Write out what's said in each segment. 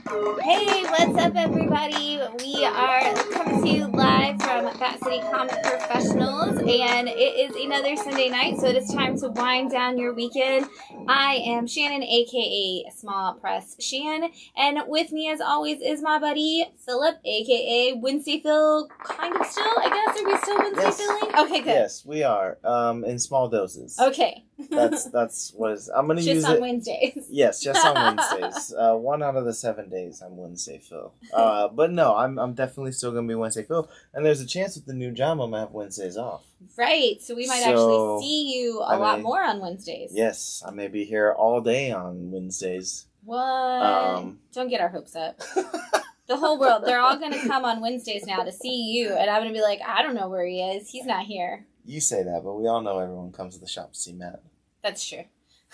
Hey, what's up, everybody? We are coming to you live from Bat City Comic Professionals, and it is another Sunday night, so it is time to wind down your weekend. I am Shannon, aka Small Press Shann, and with me, as always, is my buddy Philip, aka Wednesday Phil. Kind of still, I guess. Are we still Wednesday filling? Okay, good. Yes, we are. In small doses. Okay. That's what is. I'm gonna use it. Just on Wednesdays. Yes, just on Wednesdays. 1 out of the 7 days I'm Wednesday Phil. But no, I'm definitely still gonna be Wednesday Phil. And there's a chance with the new job I'm gonna have Wednesdays off. Right, so we might actually see you a lot more on Wednesdays. Yes, I may be here all day on Wednesdays. What? Don't get our hopes up. The whole world, they're all gonna come on Wednesdays now to see you, and I'm gonna be like, I don't know where he is. He's not here. You say that, but we all know everyone comes to the shop to see Matt. That's true.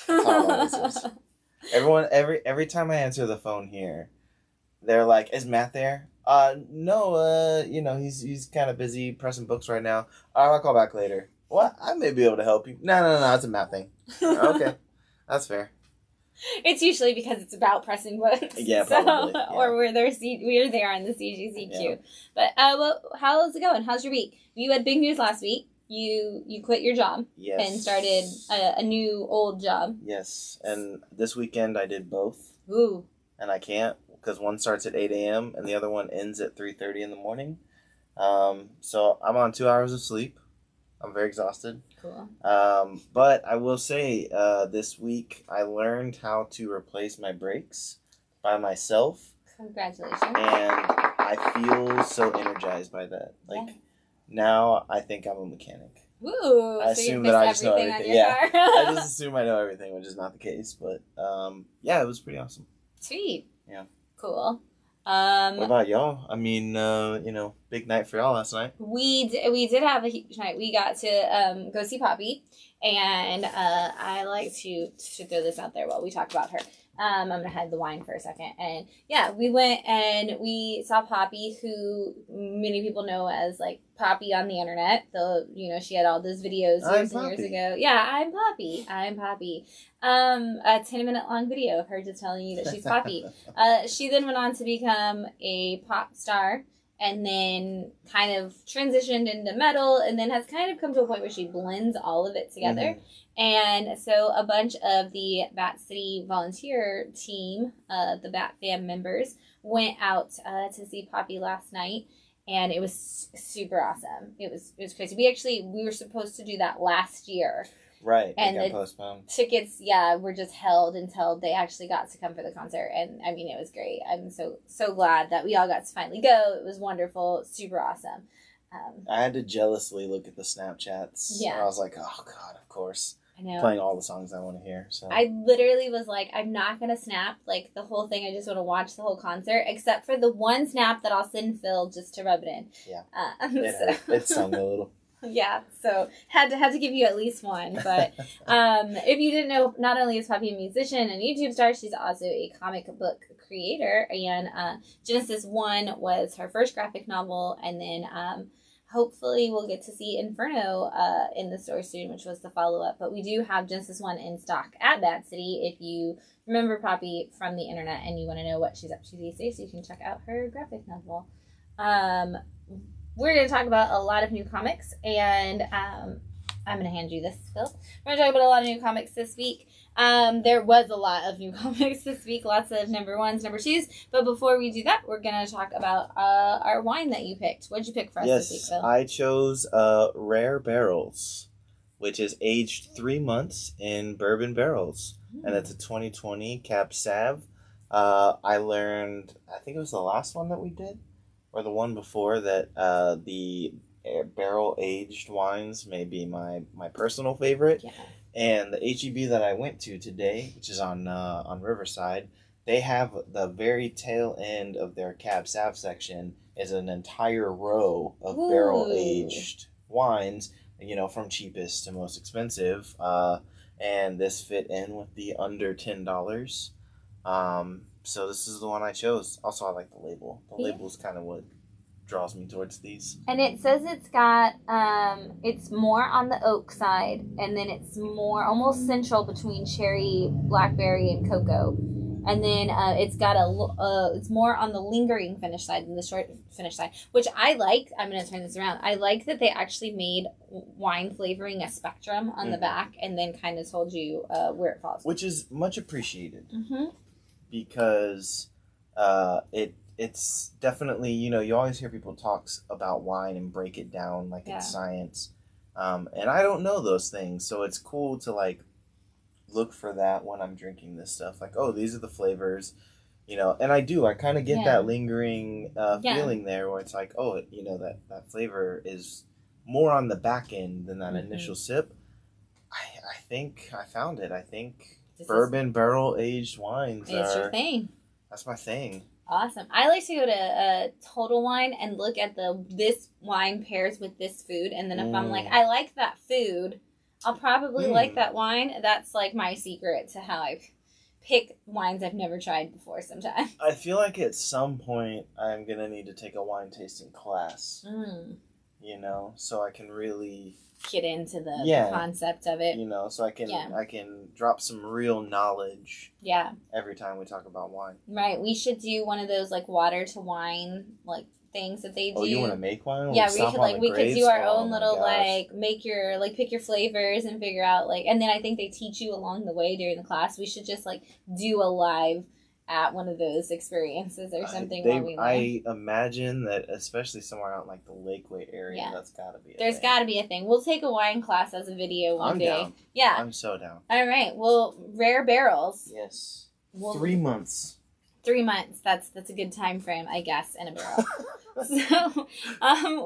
That's how it always is. Everyone, every time I answer the phone here, they're like, "Is Matt there?" No. He's kind of busy pressing books right now. I'll call back later. What? I may be able to help you. No. It's a Matt thing. Okay, that's fair. It's usually because it's about pressing books. Yeah, probably. Yeah. Or we're there on the CGCQ. Yeah. But how's it going? How's your week? You had big news last week. You quit your job. Yes. And started a new old job. Yes, and this weekend I did both. Ooh. And I can't because one starts at 8 a.m. and the other one ends at 3:30 in the morning. So I'm on 2 hours of sleep. I'm very exhausted. Cool. But I will say, this week I learned how to replace my brakes by myself. Congratulations. And I feel so energized by that. Now I think I'm a mechanic. Ooh, I assume that I just know everything. Yeah, I just assume I know everything, which is not the case. But it was pretty awesome. Sweet. Yeah. Cool. What about y'all? I mean, big night for y'all last night. We did have a huge night. We got to go see Poppy, and I like to throw this out there while we talk about her. I'm going to hide the wine for a second. And yeah, we went and we saw Poppy, who many people know as like Poppy on the internet. Though, she had all those videos years and years ago. Yeah, I'm Poppy. A 10-minute long video of her just telling you that she's Poppy. She then went on to become a pop star and then kind of transitioned into metal and then has kind of come to a point where she blends all of it together. Mm-hmm. And so a bunch of the Bat City volunteer team, the Bat Fam members, went out to see Poppy last night, and it was super awesome. It was crazy. We were supposed to do that last year. Right, and it got postponed. Tickets, were just held until they actually got to come for the concert, and I mean, it was great. I'm so glad that we all got to finally go. It was wonderful, super awesome. I had to jealously look at the Snapchats. Yeah. I was like, oh God, of course. I know. Playing all the songs I want to hear. So I literally was like, I'm not going to snap like the whole thing. I just want to watch the whole concert, except for the one snap that I'll send Phil just to rub it in. Yeah. It sung a little. Yeah, so had to give you at least one. But if you didn't know, not only is Poppy a musician and YouTube star, she's also a comic book creator. And Genesis 1 was her first graphic novel, and then hopefully we'll get to see Inferno in the store soon, which was the follow-up. But we do have Genesis 1 in stock at Bat City. If you remember Poppy from the internet and you want to know what she's up to these days, you can check out her graphic novel. We're going to talk about a lot of new comics, and I'm going to hand you this, Phil. We're going to talk about a lot of new comics this week. There was a lot of new comics this week, lots of number 1s, number 2s, but before we do that, we're going to talk about our wine that you picked. What did you pick for us this week, Phil? I chose Rare Barrels, which is aged 3 months in bourbon barrels, and it's a 2020 Cab Sav. I learned, I think it was the last one that we did, or the one before, that the barrel-aged wines may be my personal favorite. Yeah. And the HEB that I went to today, which is on Riverside, they have the very tail end of their Cab Sav section is an entire row of barrel-aged wines, from cheapest to most expensive. And this fit in with the under $10. So this is the one I chose. Also, I like the label. The label's kind of what draws me towards these. And it says it's got, it's more on the oak side, and then it's more almost central between cherry, blackberry, and cocoa. And then it's got it's more on the lingering finish side than the short finish side, which I like. I'm going to turn this around. I like that they actually made wine flavoring a spectrum on the back and then kind of told you where it falls. Which is much appreciated. Mm-hmm. Because it's definitely, you always hear people talk about wine and break it down like it's science. And I don't know those things. So it's cool to, like, look for that when I'm drinking this stuff. Like, oh, these are the flavors, and I kind of get that lingering feeling there where it's like, oh, that flavor is more on the back end than that initial sip. I think I found it. I think bourbon barrel aged wines it's your thing. That's my thing. Awesome. I like to go to Total Wine and look at this wine pairs with this food, and then if I'm like, I like that food, I'll probably like that wine. That's like my secret to how I pick wines I've never tried before sometimes. I feel like at some point I'm going to need to take a wine tasting class, so I can really get into the concept of it. So I can drop some real knowledge every time we talk about wine. Right. We should do one of those like water to wine like things that they do. Oh, you want to make one? Yeah, we could do our own little pick your flavors and figure out and then I think they teach you along the way during the class. We should just do a live at one of those experiences or something while we learn. I imagine that especially somewhere out in the Lakeway area, that's got to be There's got to be a thing. We'll take a wine class as a video one day. Down. Yeah. I'm so down. All right. Well, rare barrels. Yes. 3 months. 3 months. That's a good time frame, I guess, in a barrel. So,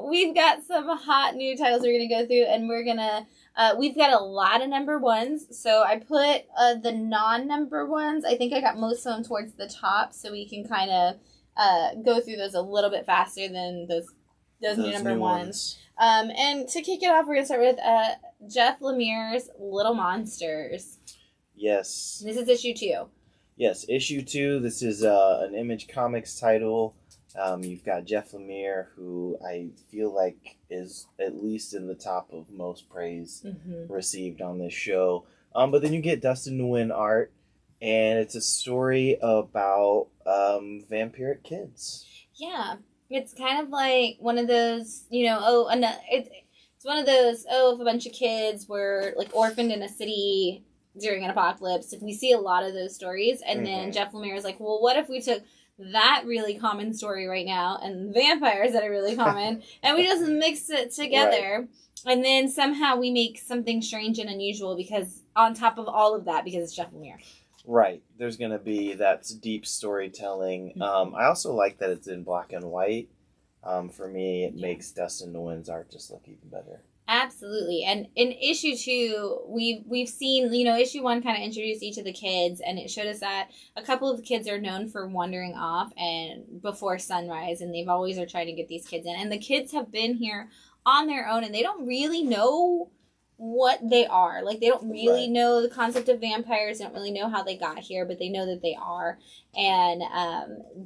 we've got some hot new titles we're going to go through, and we're going to, we've got a lot of number ones. So I put the non-number ones. I think I got most of them towards the top, so we can kind of go through those a little bit faster than those new number ones. And to kick it off, we're going to start with Jeff Lemire's Little Monsters. Yes. This is issue 2. Yes, issue 2. This is an Image Comics title. You've got Jeff Lemire, who I feel like is at least in the top of most praise received on this show. But then you get Dustin Nguyen art, and it's a story about vampiric kids. Yeah, it's kind of like one of those, it's one of those, if a bunch of kids were orphaned in a city during an apocalypse. We see a lot of those stories, and then Jeff Lemire is like, well, what if we took that really common story right now and vampires that are really common and we just mix it together and then somehow we make something strange and unusual because on top of all of that because it's Jeff Lemire. Right. There's going to be that deep storytelling. I also like that it's in black and white. For me, it makes Dustin Nguyen's art just look even better. Absolutely. And in issue 2, we've seen, issue 1 kind of introduced each of the kids, and it showed us that a couple of the kids are known for wandering off and before sunrise, and they've always are trying to get these kids in. And the kids have been here on their own, and they don't really know what they are. They don't really know the concept of vampires. They don't really know how they got here, but they know that they are. And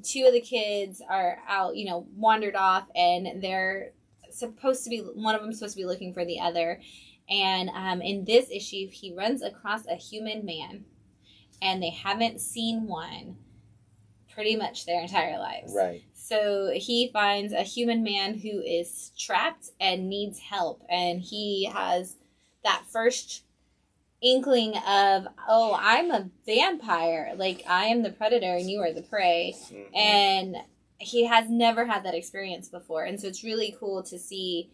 2 of the kids are out, wandered off, and they're supposed to be, one of them supposed to be looking for the other, and in this issue he runs across a human man, and they haven't seen one pretty much their entire lives. Right. So he finds a human man who is trapped and needs help, and he has that first inkling of, oh, I'm a vampire, I am the predator and you are the prey, and he has never had that experience before, and so it's really cool to see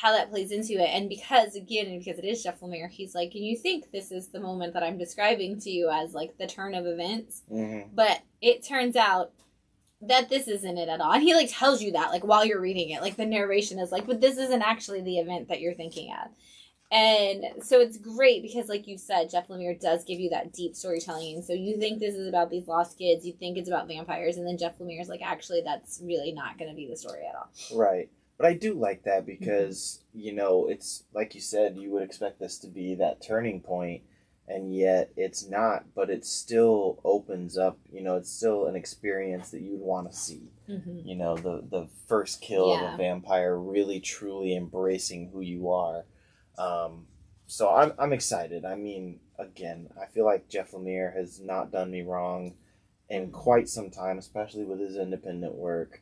how that plays into it. And because it is Jeff Lemire, he's like, and you think this is the moment that I'm describing to you as the turn of events, but it turns out that this isn't it at all. And he tells you that while you're reading it, the narration is but this isn't actually the event that you're thinking of. And so it's great because, like you said, Jeff Lemire does give you that deep storytelling. And so you think this is about these lost kids, you think it's about vampires, and then Jeff Lemire's actually, that's really not going to be the story at all. Right. But I do like that because, it's, like you said, you would expect this to be that turning point, and yet it's not, but it still opens up, it's still an experience that you'd want to see. The first kill of a vampire, really, truly embracing who you are. So I'm excited. I mean, again, I feel like Jeff Lemire has not done me wrong. in quite some time, especially with his independent work.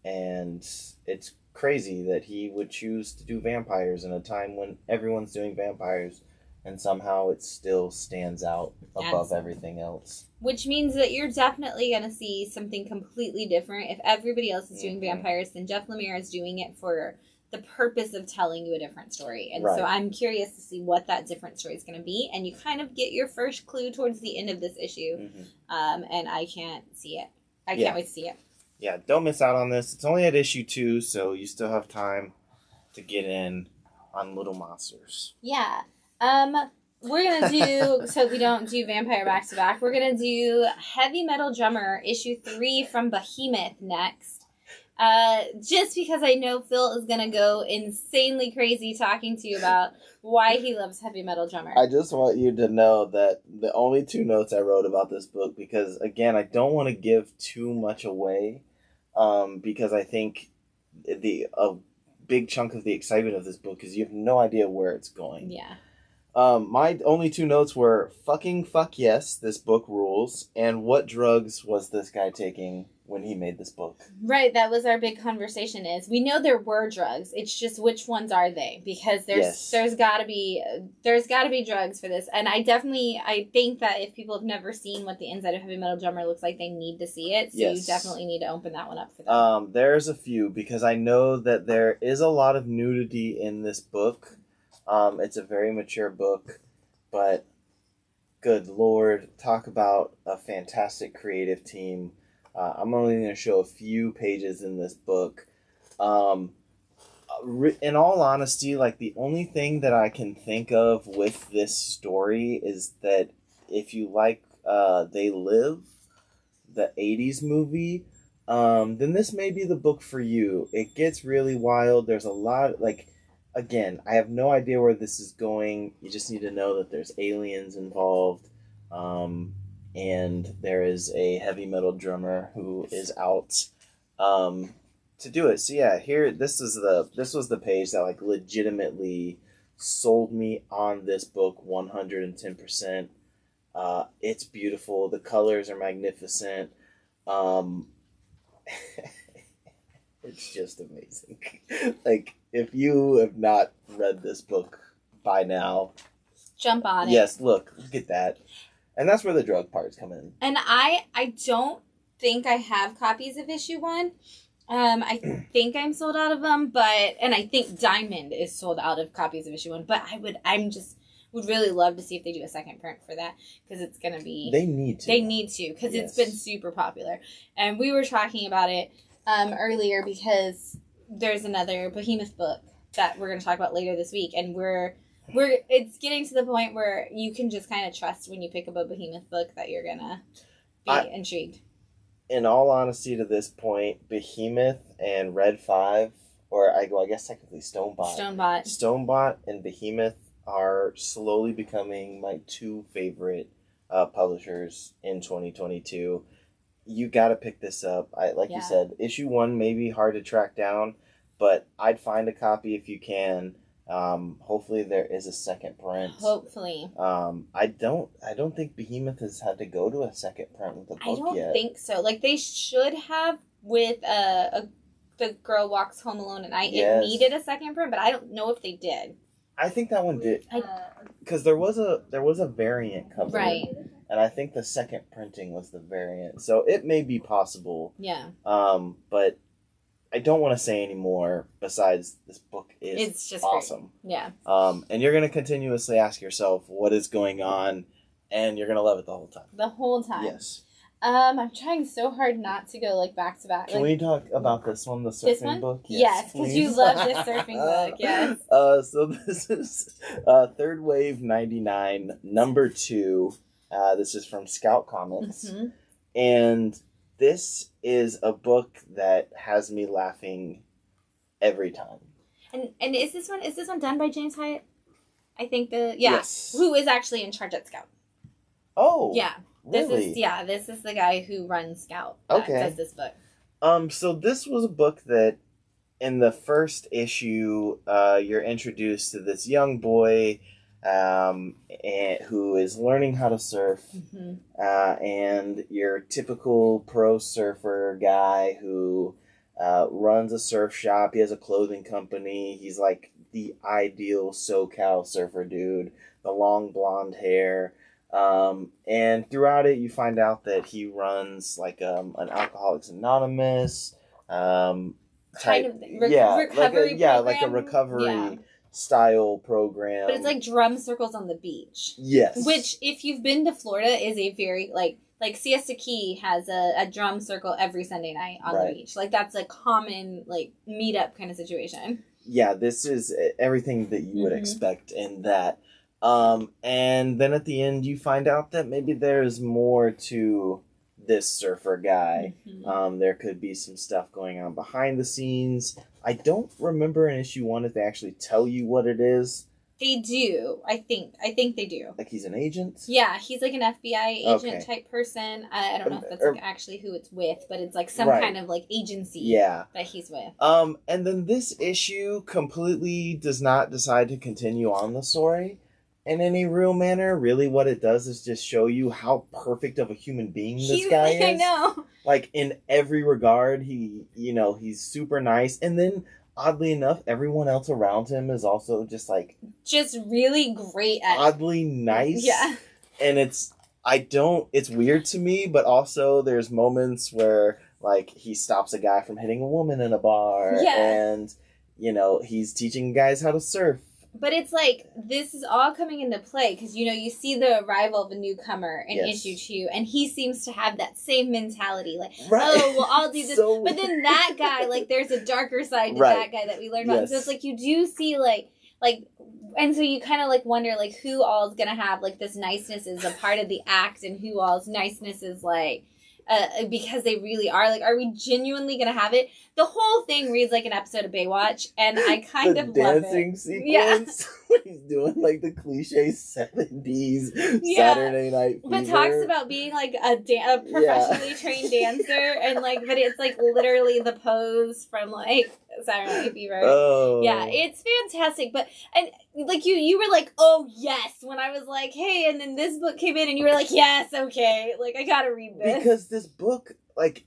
And it's crazy that he would choose to do vampires in a time when everyone's doing vampires, and somehow it still stands out above everything else. Which means that you're definitely going to see something completely different. If everybody else is doing vampires, then Jeff Lemire is doing it for the purpose of telling you a different story. And so I'm curious to see what that different story is going to be. And you kind of get your first clue towards the end of this issue. And I can't see it. I can't wait to see it. Yeah, don't miss out on this. It's only at issue 2, so you still have time to get in on Little Monsters. Yeah. We're going to do, so we don't do Vampire back-to-back, we're going to do Heavy Metal Drummer, issue 3 from Behemoth next. Just because I know Phil is going to go insanely crazy talking to you about why he loves Heavy Metal Drummer. I just want you to know that the only 2 notes I wrote about this book, because, again, I don't want to give too much away, because I think a big chunk of the excitement of this book is you have no idea where it's going. Yeah. My only 2 notes were fucking fuck yes, this book rules, and what drugs was this guy taking when he made this book? Right, that was our big conversation is, we know there were drugs, it's just which ones are they? Because there's gotta be drugs for this, and I think that if people have never seen what the inside of Heavy Metal Drummer looks like, they need to see it, so you definitely need to open that one up for them. There's a few, because I know that there is a lot of nudity in this book. It's a very mature book, but good Lord, talk about a fantastic creative team. I'm only going to show a few pages in this book. In all honesty, like, the only thing that I can think of with this story is that if you like They Live, the 80s movie, then this may be the book for you. It gets really wild. There's a lot, like, again, I have no idea where this is going. You just need to know that there's aliens involved. And there is a heavy metal drummer who is out to do it. So yeah, here this was the page that like legitimately sold me on this book 110%. It's beautiful. The colors are magnificent. It's just amazing. Like, if you have not read this book by now, jump on it. Yes, look at that. And that's where the drug parts come in. And I don't think I have copies of issue 1. I think I'm sold out of them, and I think Diamond is sold out of copies of issue 1, but would really love to see if they do a second print for that, because it's going to be... They need to, because it's been super popular. And we were talking about it earlier, because there's another Behemoth book that we're going to talk about later this week, and it's getting to the point where you can just kind of trust when you pick up a Behemoth book that you're going to be intrigued. In all honesty, to this point, Behemoth and Red 5, or I guess technically Stonebot and Behemoth are slowly becoming my 2 favorite publishers in 2022. You got to pick this up. You said, issue 1 may be hard to track down, but I'd find a copy if you can. Hopefully there is a second print. Hopefully. I don't think Behemoth has had to go to a second print with the book yet. I don't think so. Like, they should have with The Girl Walks Home Alone at Night. Yes. It needed a second print, but I don't know if they did. I think that one did. Because there was a variant cover. Right. And I think the second printing was the variant. So it may be possible. Yeah. But I don't want to say any more besides this book is it's just awesome. Great. Yeah. And you're going to continuously ask yourself what is going on, and you're going to love it the whole time. The whole time. Yes. I'm trying so hard not to go like back to back. Can we talk about this one, the surfing book? Yes, because you love this surfing book. Yes. So this is Third Wave 99, number 2. This is from Scout Comics, and this is a book that has me laughing every time. And is this one done by James Hyatt? I think yes. Who is actually in charge at Scout? Oh, yeah. Really? This is the guy who runs Scout that does this book. So this was a book that in the first issue, you're introduced to this young boy and who is learning how to surf, and your typical pro surfer guy who runs a surf shop. He has a clothing company. He's like the ideal SoCal surfer dude, the long blonde hair. And throughout it, you find out that he runs like an Alcoholics Anonymous kind of recovery program. like a recovery style program. But it's like drum circles on the beach. Yes. Which, if you've been to Florida, is a very like Siesta Key has a drum circle every Sunday night on the beach. Like that's a common like meetup kind of situation. Yeah, this is everything that you would expect in that. And then at the end you find out that maybe there's more to this surfer guy. There could be some stuff going on behind the scenes. I don't remember in issue 1 if they actually tell you what it is. They do, I think they do. Like he's an agent? Yeah, he's like an FBI agent type person. I don't know if that's like actually who it's with, but it's like some kind of like agency that he's with. And then this issue completely does not decide to continue on the story in any real manner. Really what it does is just show you how perfect of a human being this guy is. I know. Like in every regard, he's super nice. And then oddly enough, everyone else around him is also just really great at oddly nice. Yeah. And it's weird to me, but also there's moments where like he stops a guy from hitting a woman in a bar and he's teaching guys how to surf. But it's like, this is all coming into play because, you see the arrival of a newcomer in issue 2, and he seems to have that same mentality. Like, oh, well, I'll do this. But then that guy, like, there's a darker side to that guy that we learned about. So it's like, you do see, like, and so you kind of, like, wonder, like, who all is going to have, like, this niceness is a part of the act, and who all's niceness is, like, because they really are. Like, are we genuinely going to have it? The whole thing reads like an episode of Baywatch, and I kind of love it. The dancing sequence. He's doing, like, the cliche 70s Saturday Night Fever. But talks about being, like, a professionally trained dancer, and, like, but it's, like, literally the pose from, like, Saturday Night Fever. Oh. Yeah, it's fantastic. But, and, like, you were like, oh, yes, when I was like, hey, and then this book came in, and you were like, yes, okay, like, I gotta read this. Because this book, like,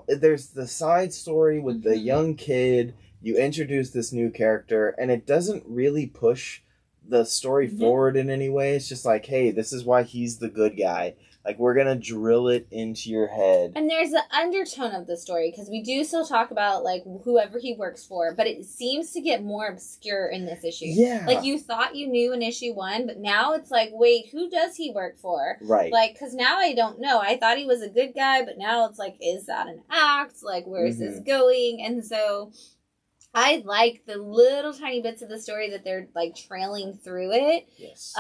there's the side story with the young kid, you introduce this new character, and it doesn't really push the story forward in any way. It's just like, hey, this is why he's the good guy. Like, we're gonna drill it into your head. And there's the undertone of the story, because we do still talk about, like, whoever he works for, but it seems to get more obscure in this issue. Yeah. Like, you thought you knew in issue 1, but now it's like, wait, who does he work for? Right. Like, because now I don't know. I thought he was a good guy, but now it's like, is that an act? Like, where's this going? And so I like the little tiny bits of the story that they're, like, trailing through it. Yes.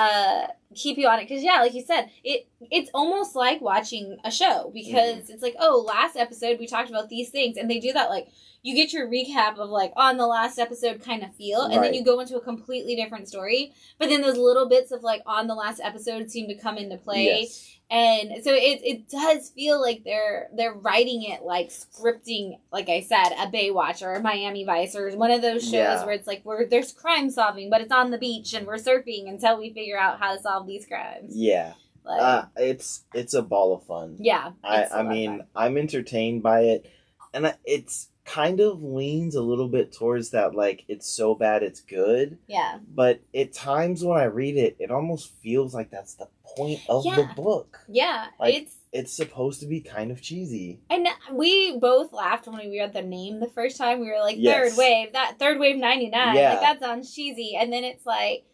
Keep you on it. Because, yeah, like you said, it's almost like watching a show. Because it's like, oh, last episode we talked about these things. And they do that, like, you get your recap of, like, on the last episode kind of feel. And then you go into a completely different story. But then those little bits of, like, on the last episode seem to come into play. Yes. And so it does feel like they're writing it like scripting, like I said, a Baywatch or a Miami Vice or one of those shows where it's like there's crime solving, but it's on the beach and we're surfing until we figure out how to solve these crimes. Yeah. Like, it's a ball of fun. Yeah. I mean, I'm entertained by it, and it's kind of leans a little bit towards that, like, it's so bad it's good. Yeah. But at times when I read it, it almost feels like that's the point of the book. Yeah. Like, it's supposed to be kind of cheesy. And we both laughed when we read the name the first time. We were like, Third Wave. That Third Wave 99. Yeah. Like, that sounds cheesy. And then it's like,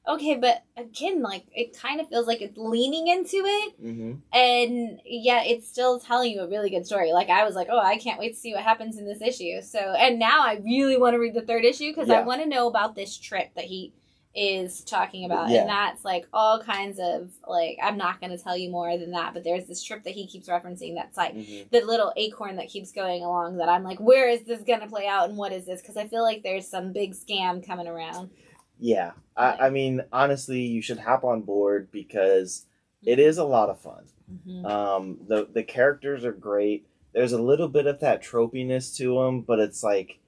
okay, but again, like, it kind of feels like it's leaning into it. And, yeah, it's still telling you a really good story. Like, I was like, oh, I can't wait to see what happens in this issue. So, and now I really want to read the 3rd issue because I want to know about this trip that he is talking about. And that's, like, all kinds of, like, I'm not going to tell you more than that, but there's this trip that he keeps referencing that's, like, the little acorn that keeps going along that I'm like, where is this going to play out and what is this? Because I feel like there's some big scam coming around. Yeah. I mean, honestly, you should hop on board because it is a lot of fun. The characters are great. There's a little bit of that tropiness to them, but it's like,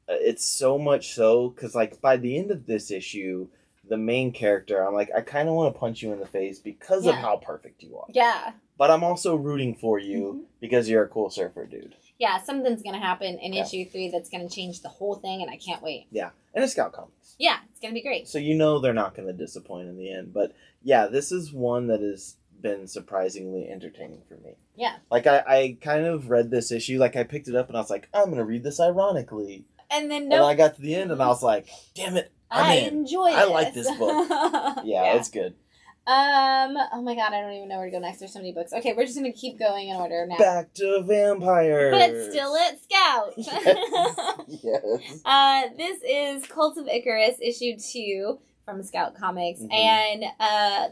it's so much so, because, like, by the end of this issue, the main character, I'm like, I kind of want to punch you in the face because of how perfect you are. Yeah. But I'm also rooting for you because you're a cool surfer dude. Yeah, something's going to happen in issue 3 that's going to change the whole thing, and I can't wait. Yeah, and it's Scout Comics. Yeah, it's going to be great. So you know they're not going to disappoint in the end. But yeah, this is one that has been surprisingly entertaining for me. Yeah. Like, I kind of read this issue, like, I picked it up and I was like, I'm going to read this ironically. And then And I got to the end and I was like, damn it, I enjoy it. I like this book. Yeah, it's good. Oh my god, I don't even know where to go next. There's so many books. Okay, we're just gonna keep going in order now. Back to vampires. But still at Scout. Yes. This is Colts of Icarus, issue 2 from Scout Comics. And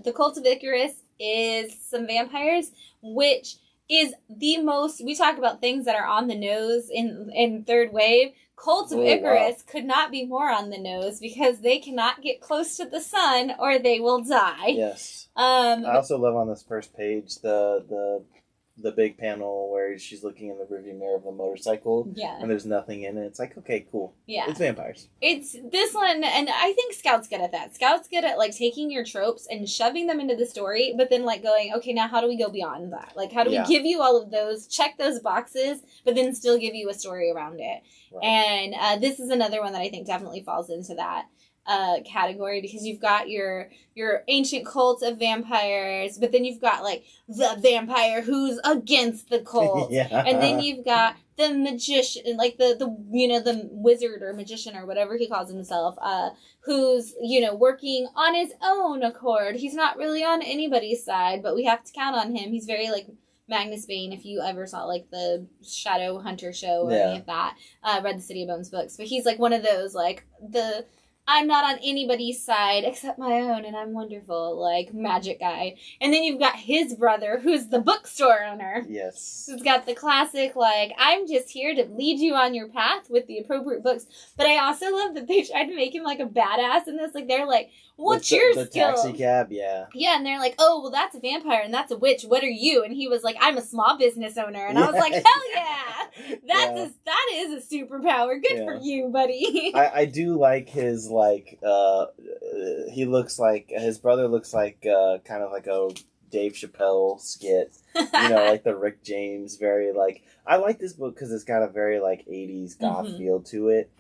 the Colts of Icarus is some vampires, which is the most, we talk about things that are on the nose in Third Wave. Colts of Icarus could not be more on the nose because they cannot get close to the sun or they will die. Yes. I also love on this first page the big panel where she's looking in the rearview mirror of the motorcycle. Yeah. And there's nothing in it. It's like, okay, cool. Yeah. It's vampires. It's this one, and I think Scout's good at that. Scout's good at, like, taking your tropes and shoving them into the story, but then, like, going, okay, now how do we go beyond that? Like, how do we give you all of those, check those boxes, but then still give you a story around it? Right. And this is another one that I think definitely falls into that category, because you've got your ancient cult of vampires, but then you've got, like, the vampire who's against the cult. And then you've got the magician, like the you know, the wizard or magician or whatever he calls himself, who's, you know, working on his own accord. He's not really on anybody's side, but we have to count on him. He's very, like, Magnus Bane, if you ever saw, like, the Shadow Hunter show or any of that, read the City of Bones books, but he's, like, one of those, like, I'm not on anybody's side except my own, and I'm wonderful, like, magic guy. And then you've got his brother, who's the bookstore owner. Yes. Who's got the classic, like, I'm just here to lead you on your path with the appropriate books. But I also love that they tried to make him, like, a badass in this. Like, they're like, what's your skill? The taxi cab, yeah. Yeah, and they're like, oh, well, that's a vampire, and that's a witch. What are you? And he was like, I'm a small business owner. And I was like, hell yeah! That is a superpower. Good for you, buddy. I do like his, like, he looks like, his brother looks like kind of like a Dave Chappelle skit. You know, like the Rick James, very, like, I like this book because it's got a very, like, 80s goth feel to it,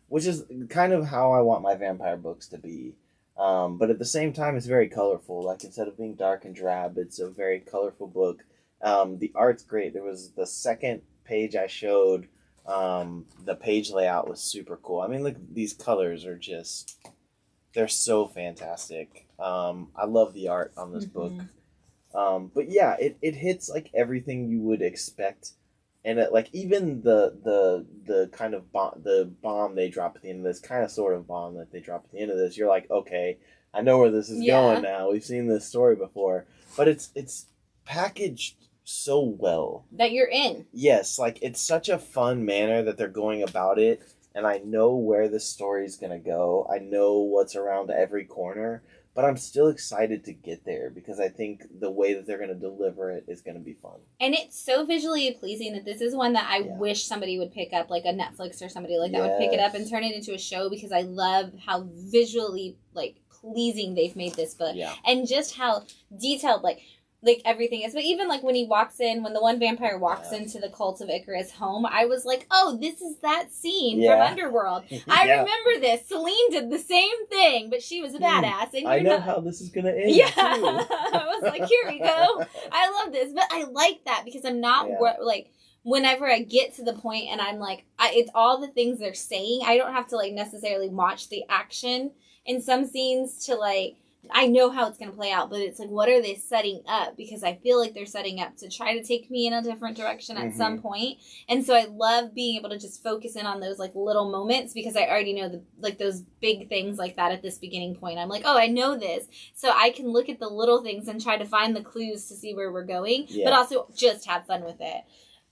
which is kind of how I want my vampire books to be. But at the same time, it's very colorful. Like, instead of being dark and drab, it's a very colorful book. The art's great. There was the second page I showed, the page layout was super cool. I mean, look, these colors are just, they're so fantastic. I love the art on this book. But yeah, it hits, like, everything you would expect. And it, like, even the kind of bomb they drop at the end of this, kind of sort of bomb that they drop at the end of this, you're like, okay, I know where this is going now. We've seen this story before. But it's packaged so well. That you're in. Yes, like, it's such a fun manner that they're going about it. And I know where this story's going to go. I know what's around every corner. But I'm still excited to get there because I think the way that they're going to deliver it is going to be fun. And it's so visually pleasing that this is one that I wish somebody would pick up, like a Netflix or somebody like that would pick it up and turn it into a show, because I love how visually, like, pleasing they've made this book. Yeah. And just how detailed, like everything is. But even, like, when he walks in, when the one vampire walks into the Colts of Icarus home, I was like, oh, this is that scene from Underworld. I remember this. Celine did the same thing, but she was a badass. And I know how this is going to end, too. I was like, here we go. I love this. But I like that because I'm not, like, whenever I get to the point and I'm like, it's all the things they're saying. I don't have to, like, necessarily watch the action in some scenes to, like, I know how it's going to play out, but it's like, what are they setting up? Because I feel like they're setting up to try to take me in a different direction at some point. And so I love being able to just focus in on those, like, little moments, because I already know those big things like that at this beginning point. I'm like, oh, I know this. So I can look at the little things and try to find the clues to see where we're going, but also just have fun with it.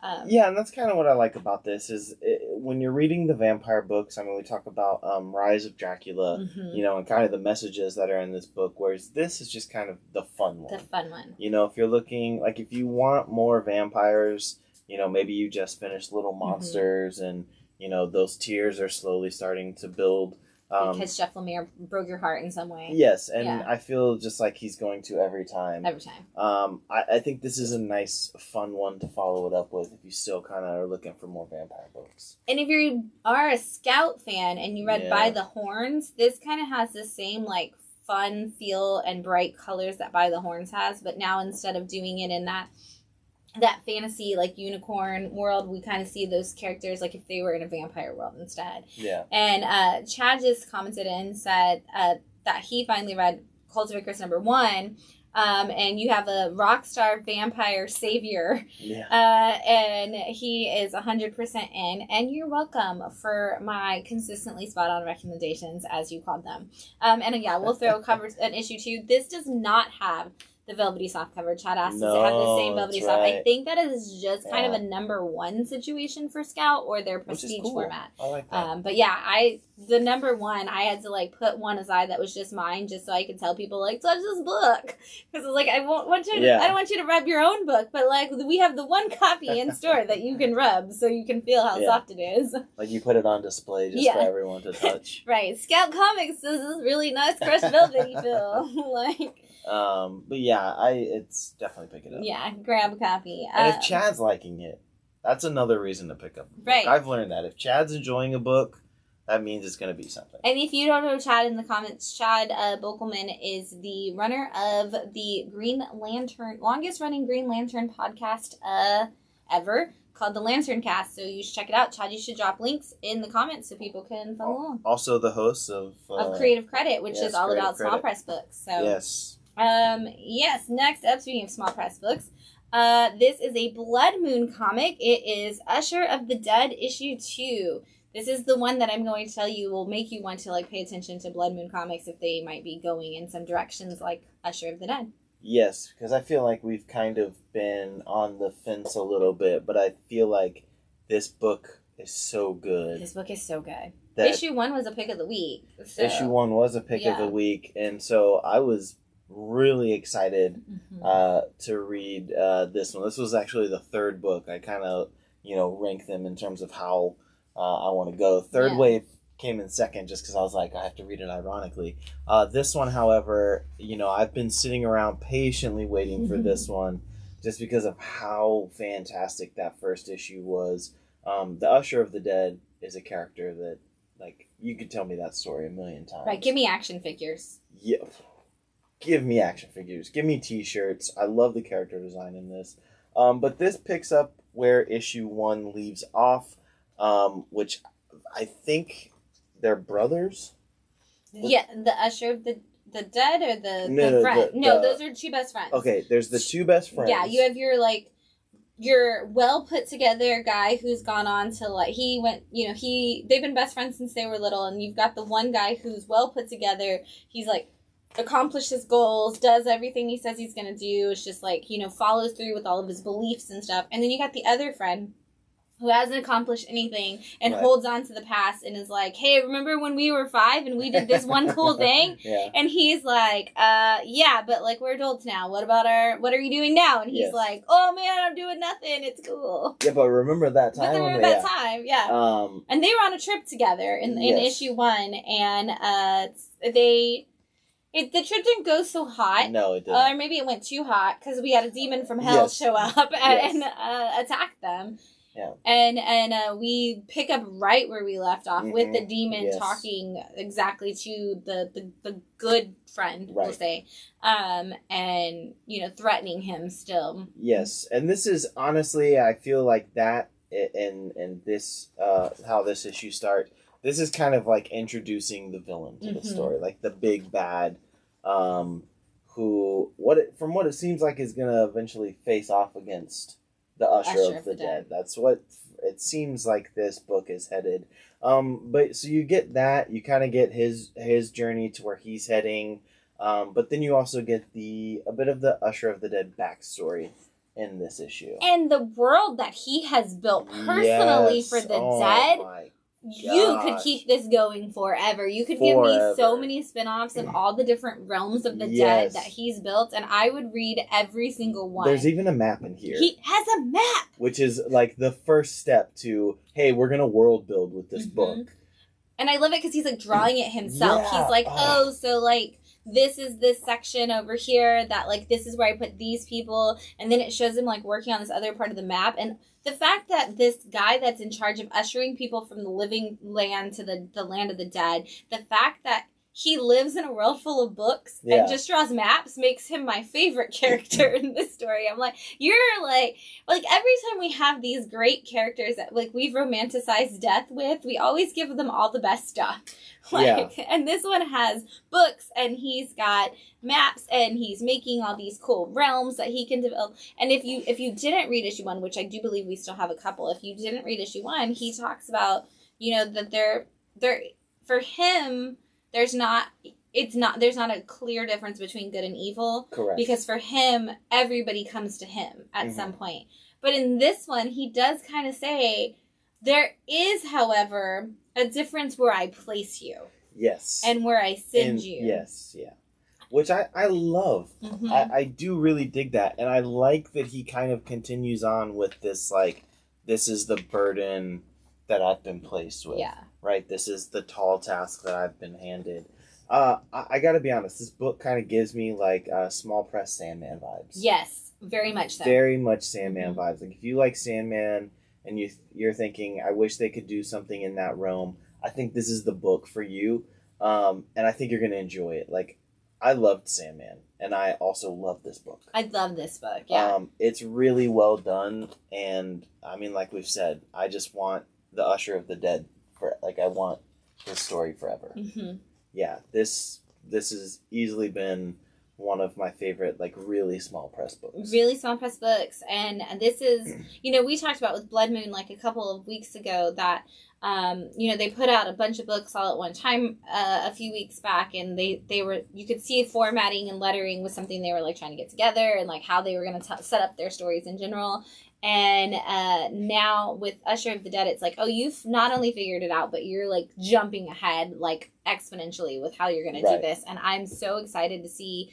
And that's kind of what I like about this is when you're reading the vampire books. I mean, we talk about Rise of Dracula, you know, and kind of the messages that are in this book, whereas this is just kind of the fun one. You know, if you're looking, like, if you want more vampires, you know, maybe you just finished Little Monsters and, you know, those tiers are slowly starting to build Because Jeff Lemire broke your heart in some way. Yes, and I feel just like he's going to every time. Every time. I think this is a nice, fun one to follow it up with if you still kind of are looking for more vampire books. And if you are a Scout fan and you read By the Horns, this kind of has the same, like, fun feel and bright colors that By the Horns has, but now instead of doing it in that fantasy, like, unicorn world, we kind of see those characters like if they were in a vampire world instead. Yeah. And Chad just commented and said that he finally read Colts of Icarus #1, and you have a rock star vampire savior. Yeah. And he is 100% in, and you're welcome for my consistently spot on recommendations, as you called them. And yeah, we'll throw an issue 2. This does not have the velvety soft cover. Chad asked us to have the same velvety soft. Right. I think that is just kind of a #1 situation for Scout or their prestige format. I like that. But yeah, the #1, I had to like put one aside that was just mine, just so I could tell people like, touch this book, because like I don't want you to rub your own book, but like we have the one copy in store that you can rub, so you can feel how soft it is. Like you put it on display just for everyone to touch. Right. Scout Comics does this really nice crushed velvety feel. Like. But yeah, it's definitely pick it up. Yeah, grab a copy. And if Chad's liking it, that's another reason to pick up a book. Right. I've learned that if Chad's enjoying a book, that means it's going to be something. And if you don't know Chad in the comments, Chad Bokelman is the runner of the longest running Green Lantern podcast ever, called the Lantern Cast. So you should check it out. Chad, you should drop links in the comments so people can follow along. Also the host of Creative Credit, which is all about small press books. So yes. Yes, next up, speaking of small press books, this is a Blood Moon comic. It is Usher of the Dead issue 2. This is the one that I'm going to tell you will make you want to like pay attention to Blood Moon comics if they might be going in some directions like Usher of the Dead. Yes, because I feel like we've kind of been on the fence a little bit, but I feel like this book is so good. This book is so good. Issue 1 was a pick of the week. So. Issue 1 was a pick of the week, and so I was really excited to read this one. This was actually the third book. I kind of, rank them in terms of how I want to go. Third Wave came in second just because I was like, I have to read it ironically. This one, however, I've been sitting around patiently waiting for this one just because of how fantastic that first issue was. The Usher of the Dead is a character that, like, you could tell me that story a million times. Right, give me action figures. Yeah. Give me action figures. Give me t-shirts. I love the character design in this. But this picks up where issue 1 leaves off, which I think they're brothers. Yeah, the Usher of the Dead or the friend? No, those are 2 best friends. Okay, there's the 2 best friends. Yeah, you have your well put together guy who's gone on to they've been best friends since they were little, and you've got the one guy who's well put together. He's like accomplished his goals, does everything he says he's going to do. It's just like, follows through with all of his beliefs and stuff. And then you got the other friend who hasn't accomplished anything and holds on to the past and is like, hey, remember when we were 5 and we did this one cool thing? Yeah. And he's like, yeah, but like we're adults now. What are you doing now? And he's like, oh man, I'm doing nothing. It's cool. Yeah, but remember that time? Yeah. And they were on a trip together in issue 1, and the trip didn't go so hot. No, it didn't. Or maybe it went too hot because we had a demon from hell show up and attack them. Yeah. And we pick up right where we left off with the demon talking exactly to the good friend, we'll say, and threatening him still. Yes, and this is honestly, I feel like that in this how this issue starts. This is kind of like introducing the villain to the story, like the big bad, who from what it seems like is going to eventually face off against the Usher of the Dead. That's what it seems like this book is headed. But so you get that, you kind of get his journey to where he's heading, but then you also get a bit of the Usher of the Dead backstory in this issue. And the world that he has built personally for the dead. My you could keep this going forever. You could give me so many spin-offs of all the different realms of the dead that he's built, and I would read every single one. There's even a map in here. He has a map! Which is like the first step to, hey, we're going to world build with this book. And I love it because he's, like, drawing it himself. Yeah. He's like, oh, so, like, this is this section over here that, like, this is where I put these people. And then it shows him, like, working on this other part of the map. And the fact that this guy that's in charge of ushering people from the living land to the land of the dead, the fact that he lives in a world full of books and just draws maps makes him my favorite character in this story. I'm like, you're like every time we have these great characters that, like, we've romanticized death with, we always give them all the best stuff. Like, and this one has books, and he's got maps, and he's making all these cool realms that he can develop. And if you didn't read issue 1, which I do believe we still have a couple, if you didn't read issue 1, he talks about, you know, that they're for him, there's not a clear difference between good and evil. Correct. Because for him, everybody comes to him at some point. But in this one, he does kind of say, there is, however, a difference where I place you. Yes. And where I send you. Yes, yeah. Which I love. I do really dig that. And I like that he kind of continues on with this, like, this is the burden that I've been placed with. Yeah. Right? This is the tall task that I've been handed. I gotta be honest, this book kind of gives me, like, small press Sandman vibes. Yes, very much so. Very much Sandman vibes. Like, if you like Sandman and you're thinking, I wish they could do something in that realm, I think this is the book for you. And I think you're gonna enjoy it. Like, I loved Sandman, and I also love this book. I love this book, yeah. It's really well done, and, I mean, like we've said, I just want the Usher of the Dead. I want his story forever. Yeah, this has easily been one of my favorite, like, really small press books. Really small press books, and this is, you know, we talked about with Blood Moon, like, a couple of weeks ago that, you know, they put out a bunch of books all at one time a few weeks back, and they were, you could see formatting and lettering was something they were, like, trying to get together, and, like, how they were going to set up their stories in general. And now with Usher of the Dead, it's like, oh, you've not only figured it out, but you're, like, jumping ahead, like, exponentially with how you're going to do this. And I'm so excited to see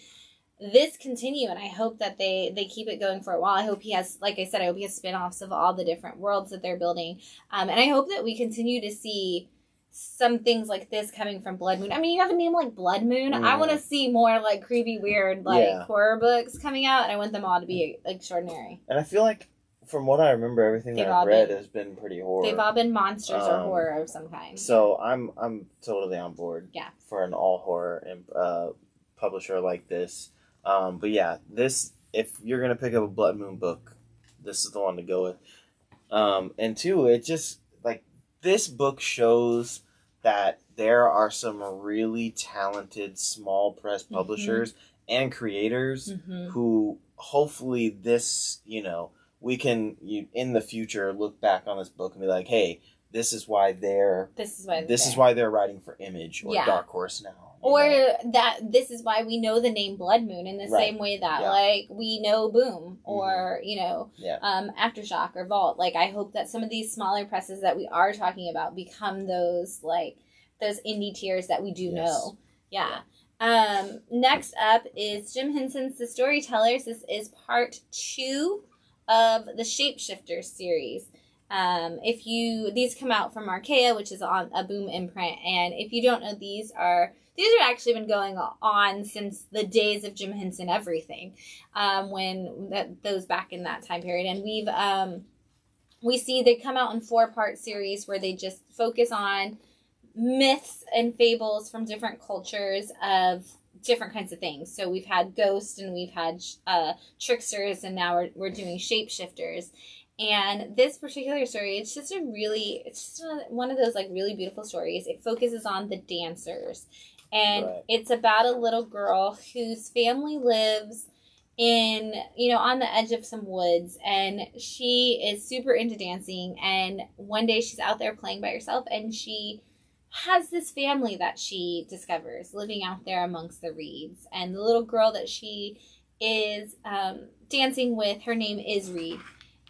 this continue, and I hope that they keep it going for a while. I hope he has, like I said, I hope he has spin-offs of all the different worlds that they're building. And I hope that we continue to see some things like this coming from Blood Moon. I mean, you have a name like Blood Moon. I want to see more, like, creepy, weird, like, horror books coming out, and I want them all to be extraordinary. And I feel like, from what I remember, everything that I've read has been pretty horror. They've all been monsters or horror of some kind. So I'm totally on board. Yeah. For an all horror publisher like this. But yeah, this, if you're gonna pick up a Blood Moon book, this is the one to go with. And two, it just, like, this book shows that there are some really talented small press publishers and creators who hopefully this, you know, we can, in the future, look back on this book and be like, hey, this is why they're writing for Image or Dark Horse now. Or that this is why we know the name Blood Moon in the same way that, like, we know Boom or, you know, Aftershock or Vault. Like, I hope that some of these smaller presses that we are talking about become those, like, those indie tiers that we do know. Yeah. Next up is Jim Henson's The Storytellers. This is part 2 of the Shapeshifters series. These come out from Archaia, which is on a Boom imprint, and if you don't know, these are actually been going on since the days of Jim Henson Everything, those back in that time period, and we see they come out in 4-part series where they just focus on myths and fables from different cultures of different kinds of things. So we've had ghosts, and we've had tricksters, and now we're doing shapeshifters. And this particular story, it's just one of those, like, really beautiful stories. It focuses on the dancers, and it's about a little girl whose family lives in, you know, on the edge of some woods, and she is super into dancing. And one day she's out there playing by herself, and she has this family that she discovers living out there amongst the reeds. And the little girl that she is dancing with, her name is Reed.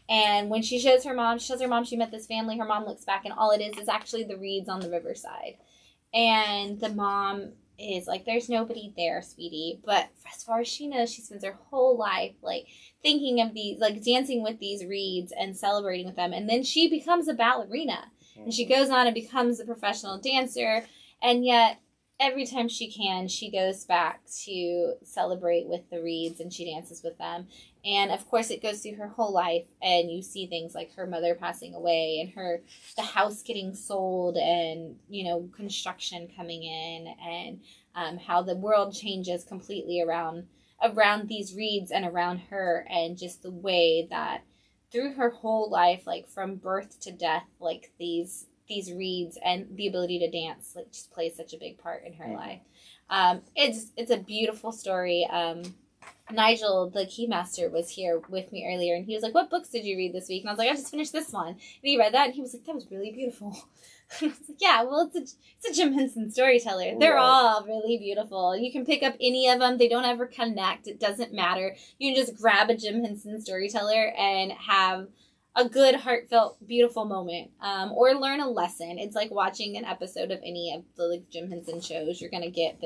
And when she shows her mom she met this family, her mom looks back, and all it is actually the reeds on the riverside. And the mom is like, there's nobody there, sweetie. But as far as she knows, she spends her whole life like thinking of these, like dancing with these reeds and celebrating with them. And then she becomes a ballerina, and she goes on and becomes a professional dancer. And yet, every time she can, she goes back to celebrate with the reeds, and she dances with them. And of course, it goes through her whole life, and you see things like her mother passing away, and the house getting sold, and construction coming in, and how the world changes completely around these reeds and around her, and just the way that through her whole life, like from birth to death, like these reeds and the ability to dance like just plays such a big part in her life. It's a beautiful story. Nigel, the keymaster, was here with me earlier, and he was like, "What books did you read this week?" And I was like, "I just finished this one." And he read that, and he was like, "That was really beautiful." And I was like, "Yeah, well, it's a Jim Henson Storyteller. They're all really beautiful. You can pick up any of them. They don't ever connect. It doesn't matter. You can just grab a Jim Henson Storyteller and have a good, heartfelt, beautiful moment, or learn a lesson. It's like watching an episode of any of the like Jim Henson shows. You're gonna get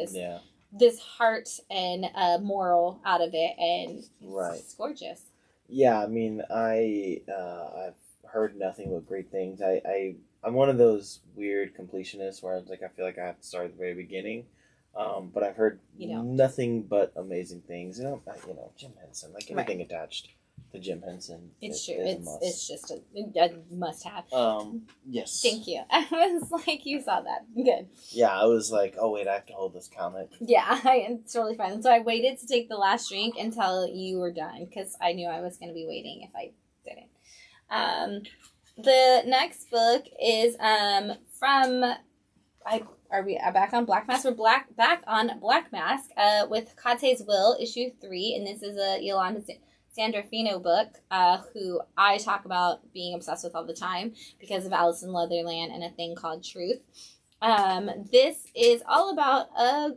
this heart and moral out of it, and it's gorgeous. Yeah, I mean, I've heard nothing but great things. I'm one of those weird completionists where I feel like I have to start at the very beginning. But I've heard nothing but amazing things. Jim Henson, like anything attached to Jim Henson. It's true. It's just a must have. Yes. Thank you. I was like, you saw that. Good. Yeah, I was like, oh wait, I have to hold this comic. Yeah, it's totally fine. So I waited to take the last drink until you were done, because I knew I was going to be waiting if I didn't. The next book is from are we back on Black Mask? We're back on Black Mask with Hecate's Will, issue 3, and this is a Yolanda Sandrofino book, who I talk about being obsessed with all the time because of Alice in Leatherland and a thing called Truth. This is all about a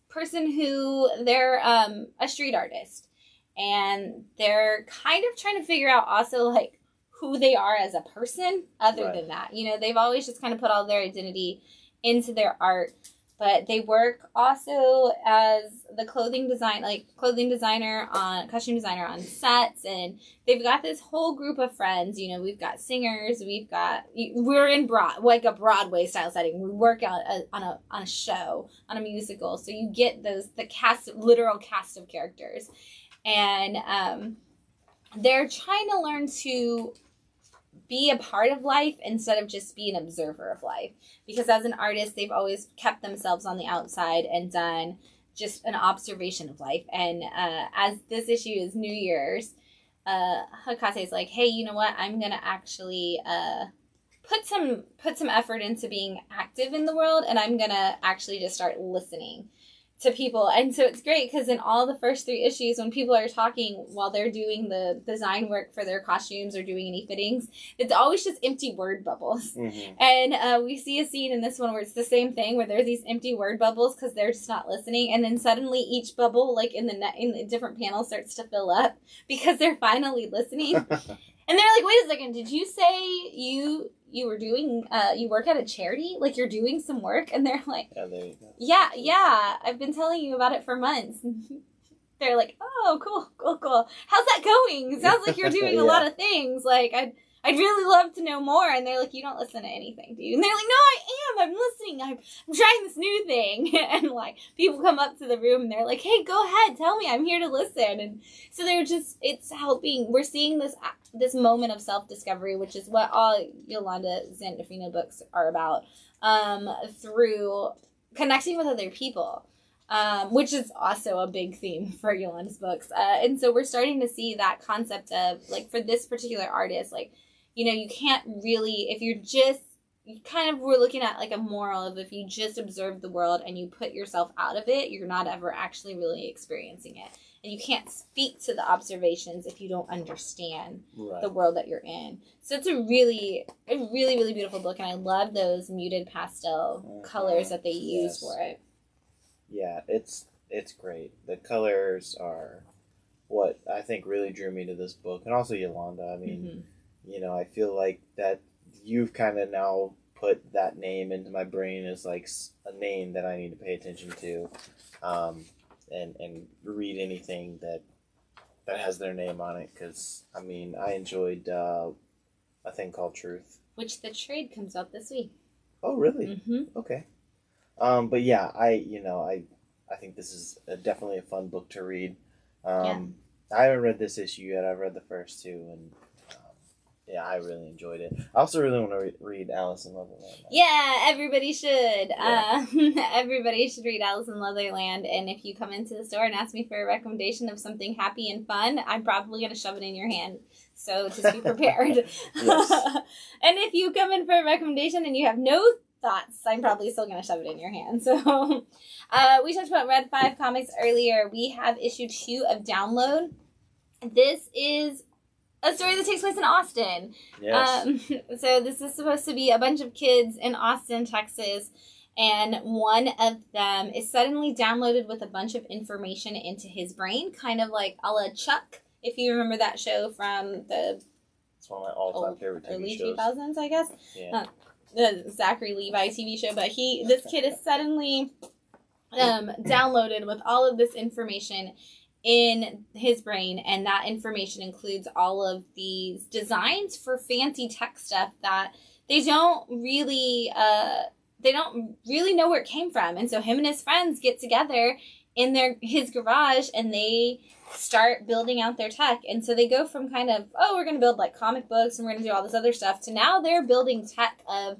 person who they're a street artist, and they're kind of trying to figure out also like who they are as a person other than that. They've always just kind of put all their identity into their art, but they work also as the costume designer on sets, and they've got this whole group of friends. We've got singers, we're in a Broadway style setting. We work out on a show, on a musical, so you get the literal cast of characters, and they're trying to learn to be a part of life instead of just be an observer of life. Because as an artist, they've always kept themselves on the outside and done just an observation of life. And as this issue is New Year's, Hecate's like, hey, you know what? I'm going to actually put some effort into being active in the world, and I'm going to actually just start listening to people. And so it's great because in all the first 3 issues, when people are talking while they're doing the design work for their costumes or doing any fittings, it's always just empty word bubbles. Mm-hmm. And we see a scene in this one where it's the same thing, where there's these empty word bubbles because they're just not listening, and then suddenly each bubble, like in the different panels, starts to fill up because they're finally listening. And they're like, wait a second, did you say you were doing, you work at a charity? Like, you're doing some work? And they're like, yeah, there you go. Yeah, I've been telling you about it for months. They're like, oh, cool. How's that going? It sounds like you're doing a lot of things. Like, I'd really love to know more. And they're like, you don't listen to anything, do you? And they're like, no, I am. I'm listening. I'm trying this new thing. And like, people come up to the room and they're like, hey, go ahead. Tell me. I'm here to listen. And so it's helping. We're seeing this moment of self-discovery, which is what all Yolanda Sandrofino books are about, through connecting with other people. Which is also a big theme for Yolanda's books. And so we're starting to see that concept of, like, for this particular artist, like, you can't really, we're looking at, like, a moral of if you just observe the world and you put yourself out of it, you're not ever actually really experiencing it. And you can't speak to the observations if you don't understand the world that you're in. So it's a really, really beautiful book, and I love those muted pastel colors that they use for it. Yeah, it's great. The colors are what I think really drew me to this book, and also Yolanda. I mean, I feel like that you've kind of now put that name into my brain as like a name that I need to pay attention to, and read anything that has their name on it. Because I mean, I enjoyed a thing called Truth, which the trade comes out this week. Oh, really? Mm-hmm. Okay. But yeah, I think this is definitely a fun book to read. I haven't read this issue yet. I've read the first two, and yeah, I really enjoyed it. I also really want to read Alice in Wonderland. Yeah, everybody should. Yeah. Everybody should read Alice in Wonderland. And if you come into the store and ask me for a recommendation of something happy and fun, I'm probably going to shove it in your hand. So just be prepared. Yes. And if you come in for a recommendation and you have no thoughts, I'm probably still going to shove it in your hand. So we talked about Red 5 comics earlier. We have issue 2 of Download. This is a story that takes place in Austin. Yes. So this is supposed to be a bunch of kids in Austin, Texas, and one of them is suddenly downloaded with a bunch of information into his brain, kind of like a la Chuck, if you remember that show from the It's one of my all-time favorite TV early shows. 2000s, I guess. Yeah. The Zachary Levi TV show, but this kid is suddenly downloaded with all of this information in his brain, and that information includes all of these designs for fancy tech stuff that they don't really know where it came from. And so him and his friends get together in his garage and they start building out their tech. And so they go from kind of, we're going to build like comic books and we're going to do all this other stuff, to now they're building tech of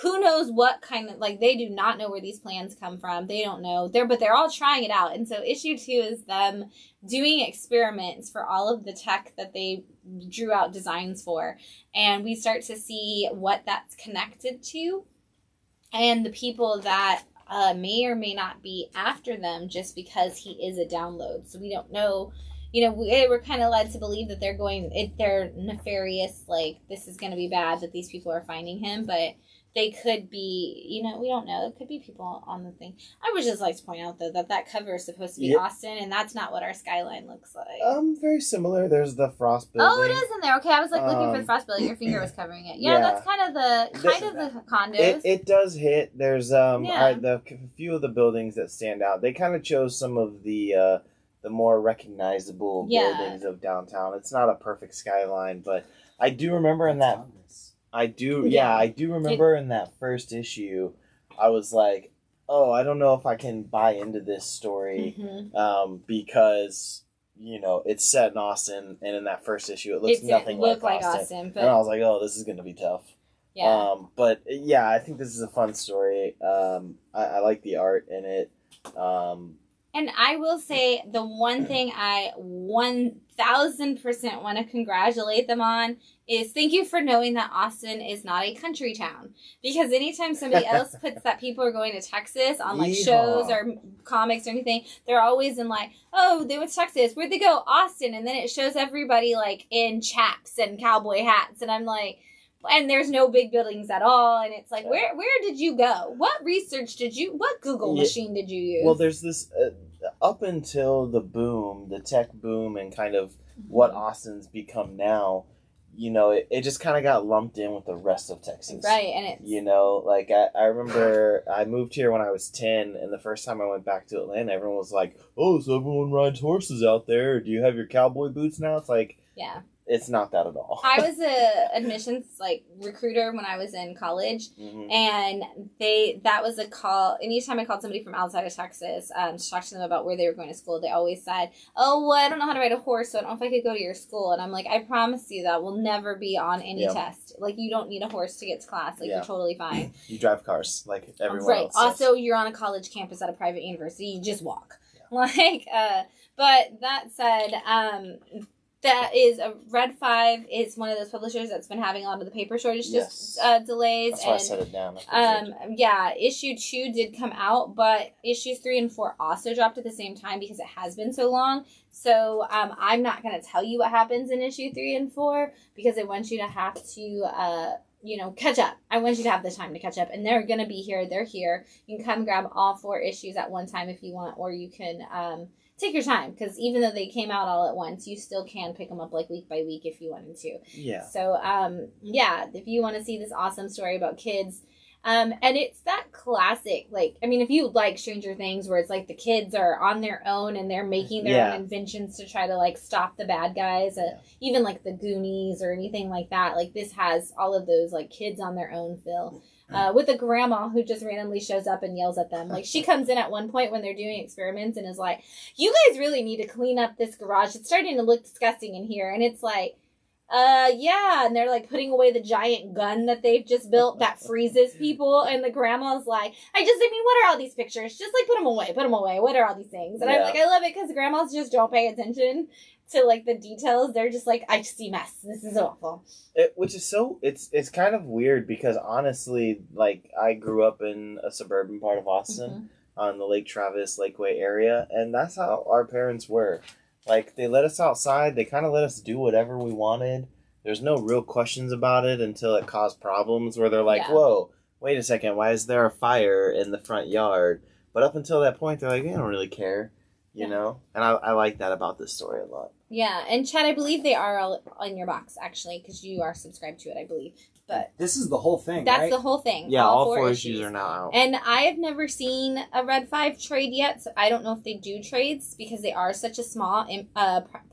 who knows what kind of, like, they do not know where these plans come from. They don't know. But they're all trying it out. And so issue 2 is them doing experiments for all of the tech that they drew out designs for. And we start to see what that's connected to and the people that may or may not be after them just because he is a download. So we don't know. We're kind of led to believe that they're nefarious, like, this is going to be bad that these people are finding him, but they could be, we don't know. It could be people on the thing. I would just like to point out, though, that cover is supposed to be Austin, and that's not what our skyline looks like. Very similar. There's the Frost building. Oh, it is in there. Okay, I was looking for the Frost building. Your finger was covering it. Yeah, that's kind of the condos. It does hit. There's the few of the buildings that stand out. They kind of chose some of the more recognizable buildings of downtown. It's not a perfect skyline, but I do remember in that. I do remember in that first issue, I was like, I don't know if I can buy into this story, because, it's set in Austin, and in that first issue, it looks nothing like Austin. But... And I was like, this is going to be tough. Yeah. But, yeah, I think this is a fun story. I like the art in it. And I will say the one thing I 1000% want to congratulate them on is thank you for knowing that Austin is not a country town. Because anytime somebody else puts that people are going to Texas on like shows or comics or anything, they're always in like, they went to Texas. Where'd they go? Austin. And then it shows everybody like in chaps and cowboy hats. And I'm like, and there's no big buildings at all. And it's like, where did you go? What research what Google machine did you use? Well, there's this... up until the tech boom and kind of what Austin's become now, it just kind of got lumped in with the rest of Texas. Right, and it's... like I remember I moved here when I was 10, and the first time I went back to Atlanta, everyone was like, so everyone rides horses out there. Do you have your cowboy boots now? It's like... Yeah. It's not that at all. I was a admissions recruiter when I was in college, and that was a call. Anytime I called somebody from outside of Texas to talk to them about where they were going to school, they always said, I don't know how to ride a horse, so I don't know if I could go to your school. And I'm like, I promise you that will never be on any test. Like, you don't need a horse to get to class. Like, you're totally fine. You drive cars like everyone else. Right. Also, you're on a college campus at a private university. You just walk. Yeah. But that said, that is a Red 5 is one of those publishers that's been having a lot of the paper shortage delays. That's why I set it down. Issue 2 did come out, but issues 3 and 4 also dropped at the same time because it has been so long. So I'm not going to tell you what happens in issue 3 and 4 because I want you to have to catch up. I want you to have the time to catch up, and they're going to be here. They're here. You can come grab all 4 issues at one time if you want, or you can take your time, because even though they came out all at once, you still can pick them up like week by week if you wanted to. Yeah. So, yeah, if you want to see this awesome story about kids, and it's that classic, like, I mean, if you like Stranger Things, where it's like the kids are on their own and they're making their own inventions to try to like stop the bad guys, even like the Goonies or anything like that. Like, this has all of those like kids on their own feel. With a grandma who just randomly shows up and yells at them. Like, she comes in at one point when they're doing experiments and is like, "You guys really need to clean up this garage. It's starting to look disgusting in here." And it's like, yeah. And they're like putting away the giant gun that they've just built that freezes people. And the grandma's like, I mean, what are all these pictures? Just like put them away. What are all these things? And I'm like, I love it because grandmas just don't pay attention to like the details. They're just like, I see mess. This is awful. Which is so, it's kind of weird because honestly, like, I grew up in a suburban part of Austin on the Lake Travis, Lakeway area, and that's how our parents were. Like, they let us outside. They kind of let us do whatever we wanted. There's no real questions about it until it caused problems where they're like, whoa, wait a second. Why is there a fire in the front yard? But up until that point, they're like, they don't really care, you know? And I like that about this story a lot. Yeah. And Chad, I believe they are all on your box, actually, because you are subscribed to it, I believe. But this is the whole thing, That's the whole thing. Yeah, all four issues are now out. And I have never seen a Red 5 trade yet, so I don't know if they do trades because they are such a small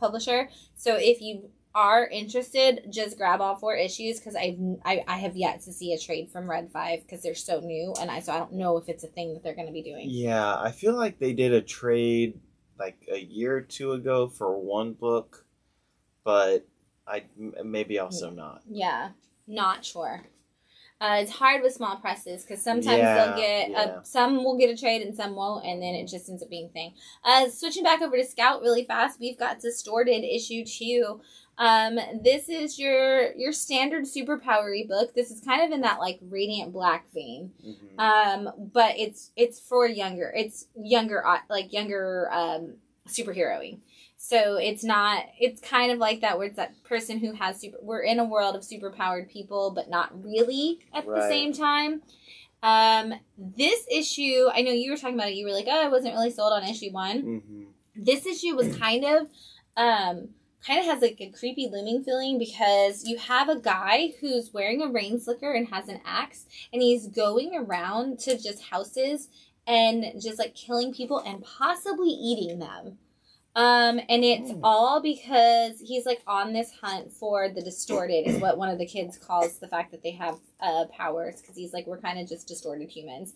publisher. So if you are interested, just grab all 4 issues because I have yet to see a trade from Red 5 because they're so new, and so I don't know if it's a thing that they're going to be doing. Yeah, I feel like they did a trade like a year or 2 ago for one book, but maybe also not. Yeah. Not sure. It's hard with small presses because sometimes they'll get some will get a trade and some won't, and then it just ends up being a thing. Switching back over to Scout really fast, we've got Distorted issue 2. This is your standard superpowery book. This is kind of in that like Radiant Black vein, but it's for younger. It's younger superheroing. So it's kind of like that where it's that person who has we're in a world of superpowered people, but not really at the same time. This issue, I know you were talking about it. You were like, oh, I wasn't really sold on issue 1. This issue was kind of has like a creepy looming feeling because you have a guy who's wearing a rain slicker and has an axe, and he's going around to just houses and just like killing people and possibly eating them. And it's all because he's like on this hunt for the distorted is what one of the kids calls the fact that they have powers, because he's like, we're kind of just distorted humans.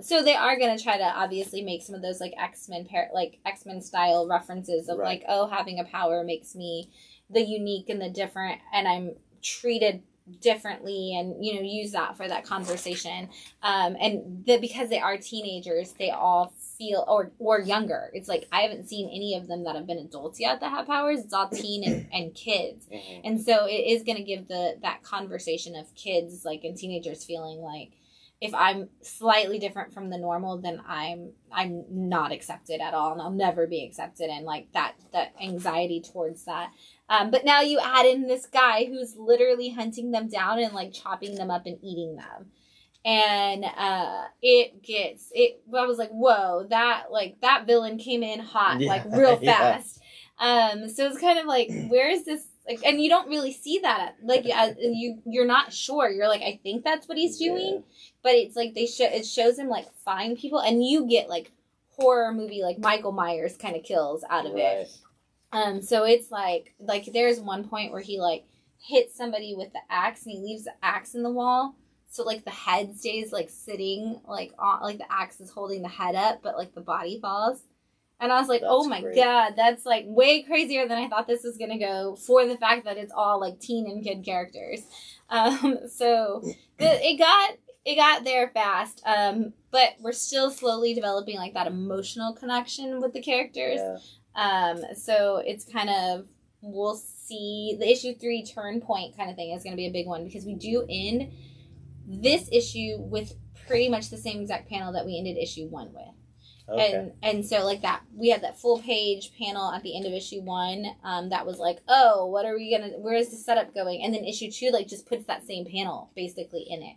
So they are going to try to obviously make some of those like X-Men style references of like, oh, having a power makes me the unique and the different, and I'm treated differently, and use that for that conversation. And because they are teenagers, they all feel or younger. It's like I haven't seen any of them that have been adults yet that have powers. It's all teen and kids. And so it is going to give that conversation of kids like and teenagers feeling like if I'm slightly different from the normal, then I'm not accepted at all, and I'll never be accepted, and like that anxiety towards that. But now you add in this guy who's literally hunting them down and like chopping them up and eating them. And I was like, whoa, that villain came in hot, like real fast. So it's kind of like, where is this? Like, and you don't really see that. Like, you're not sure. You're like, I think that's what he's doing, but it's like it shows him like find people, and you get like horror movie like Michael Myers kind of kills out of it. So it's like there's one point where he like hits somebody with the axe and he leaves the axe in the wall. So, like, the head stays, like, sitting, like, on, like, the axe is holding the head up, but, like, the body falls. And I was like, oh, my God, that's, like, way crazier than I thought this was going to go for the fact that it's all, like, teen and kid characters. So, it got there fast. But we're still slowly developing, like, that emotional connection with the characters. So, it's kind of, we'll see, the issue 3 turn point kind of thing is going to be a big one, because we do end this issue with pretty much the same exact panel that we ended issue 1 with. And so like that, we had that full page panel at the end of issue 1 that was like, oh, where is the setup going? And then issue 2 like just puts that same panel basically in it.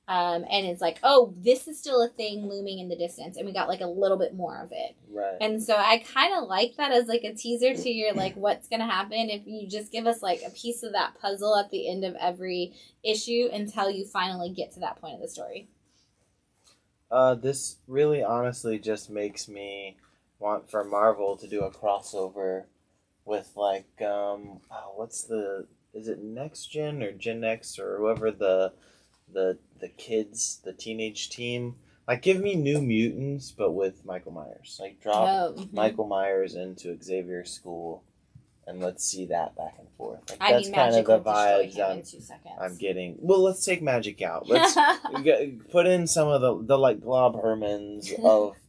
And it's like, oh, this is still a thing looming in the distance, and we got like a little bit more of it. Right. And so I kind of like that as like a teaser to your like what's gonna happen if you just give us like a piece of that puzzle at the end of every issue until you finally get to that point of the story. This really honestly just makes me want for Marvel to do a crossover with like is it Next Gen or Gen X or whoever the kids, the teenage team. Like, give me New Mutants, but with Michael Myers. Like, drop Michael Myers into Xavier's school, and let's see that back and forth. Like, that's kind of the vibes I'm getting. Well, let's take magic out. Let's put in some of the like Glob Hermans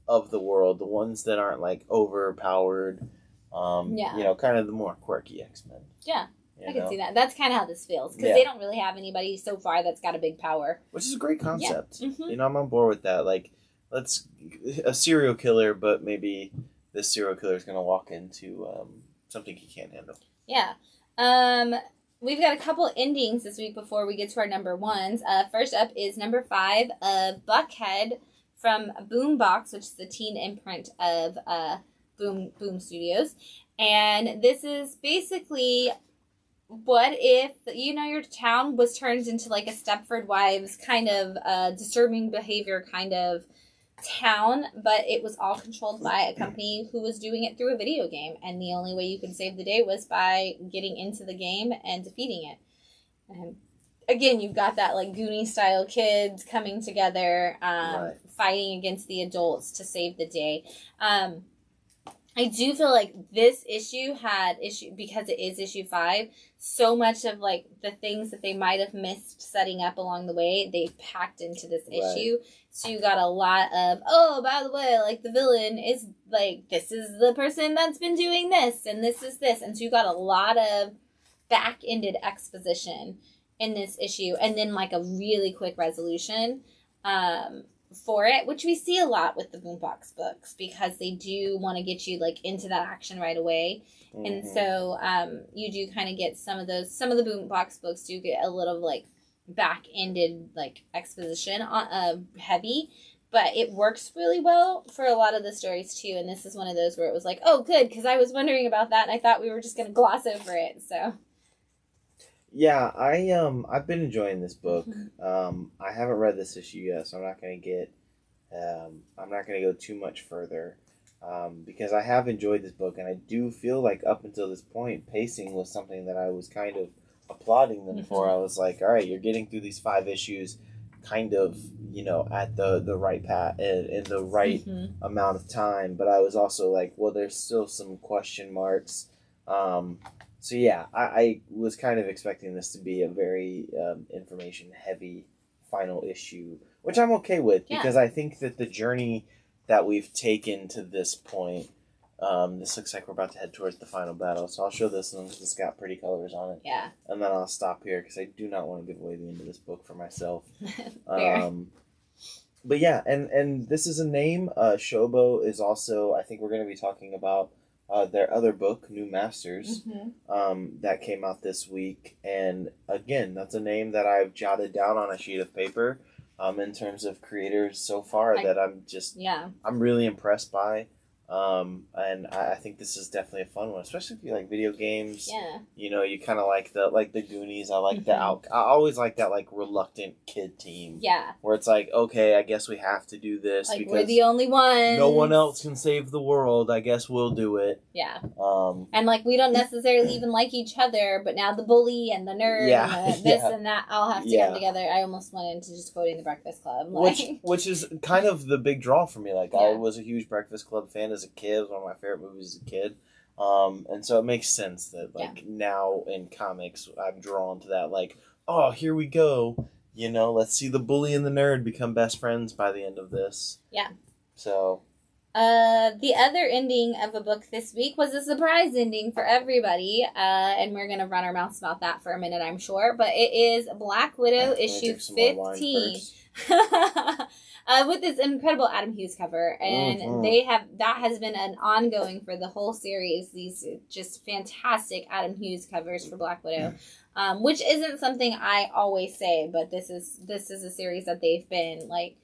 of the world, the ones that aren't like overpowered. You know, kind of the more quirky X-Men. Yeah. I can see that. That's kind of how this feels. Because they don't really have anybody so far that's got a big power. Which is a great concept. Yeah. You know, I'm on board with that. Like, let's... A serial killer, but maybe this serial killer is going to walk into something he can't handle. Yeah. We've got a couple endings this week before we get to our number ones. First up is number 5 of Buckhead from Boombox, which is the teen imprint of Boom Studios. And this is basically... What if, you know, your town was turned into like a Stepford Wives kind of disturbing behavior kind of town, but it was all controlled by a company who was doing it through a video game, and the only way you could save the day was by getting into the game and defeating it. And again, you've got that like Goonie style kids coming together, fighting against the adults to save the day. I do feel like this issue because it is issue 5, so much of like the things that they might have missed setting up along the way, they packed into this issue. So you got a lot of, oh, by the way, like the villain is like, this is the person that's been doing this, and this is this. And so you got a lot of back-ended exposition in this issue, and then like a really quick resolution. For it, which we see a lot with the Boombox books, because they do want to get you like into that action right away. Mm-hmm. And so you do kind of get some of the Boombox books do get a little like back-ended like exposition on heavy, but it works really well for a lot of the stories too. And this is one of those where it was like, oh good, because I was wondering about that and I thought we were just going to gloss over it. So yeah, I've been enjoying this book. I haven't read this issue yet, so I'm not gonna go too much further, because I have enjoyed this book, and I do feel like up until this point, pacing was something that I was kind of applauding them for. I was like, all right, you're getting through these 5 issues, kind of, you know, at the right path in the right amount of time. But I was also like, well, there's still some question marks. So yeah, I was kind of expecting this to be a very information-heavy final issue, which I'm okay with, because I think that the journey that we've taken to this point, this looks like we're about to head towards the final battle, so I'll show this one because it's got pretty colors on it. Yeah. And then I'll stop here because I do not want to give away the end of this book for myself. Fair. But yeah, and this is a name. Shobo is also, I think we're going to be talking about their other book, New Masters, that came out this week. And again, that's a name that I've jotted down on a sheet of paper in terms of creators so far that I'm really impressed by. And I think this is definitely a fun one, especially if you like video games. Yeah. You know, you kind of like the Goonies. I like I always like that like reluctant kid team. Yeah. Where it's like, okay, I guess we have to do this like because we're the only ones. No one else can save the world. I guess we'll do it. Yeah. And like we don't necessarily even like each other, but now the bully and the nerd and the this and that all have to come together. I almost went into just quoting the Breakfast Club, like... which is kind of the big draw for me. Like I was a huge Breakfast Club fan as a kid. It was one of my favorite movies as a kid. And so it makes sense that like now in comics I'm drawn to that, like, oh, here we go. You know, let's see the bully and the nerd become best friends by the end of this. Yeah. So The other ending of a book this week was a surprise ending for everybody, and we're gonna run our mouths about that for a minute, I'm sure. But it is Black Widow issue 15, with this incredible Adam Hughes cover, and that has been an ongoing for the whole series. These just fantastic Adam Hughes covers for Black Widow, which isn't something I always say, but this is a series that they've been like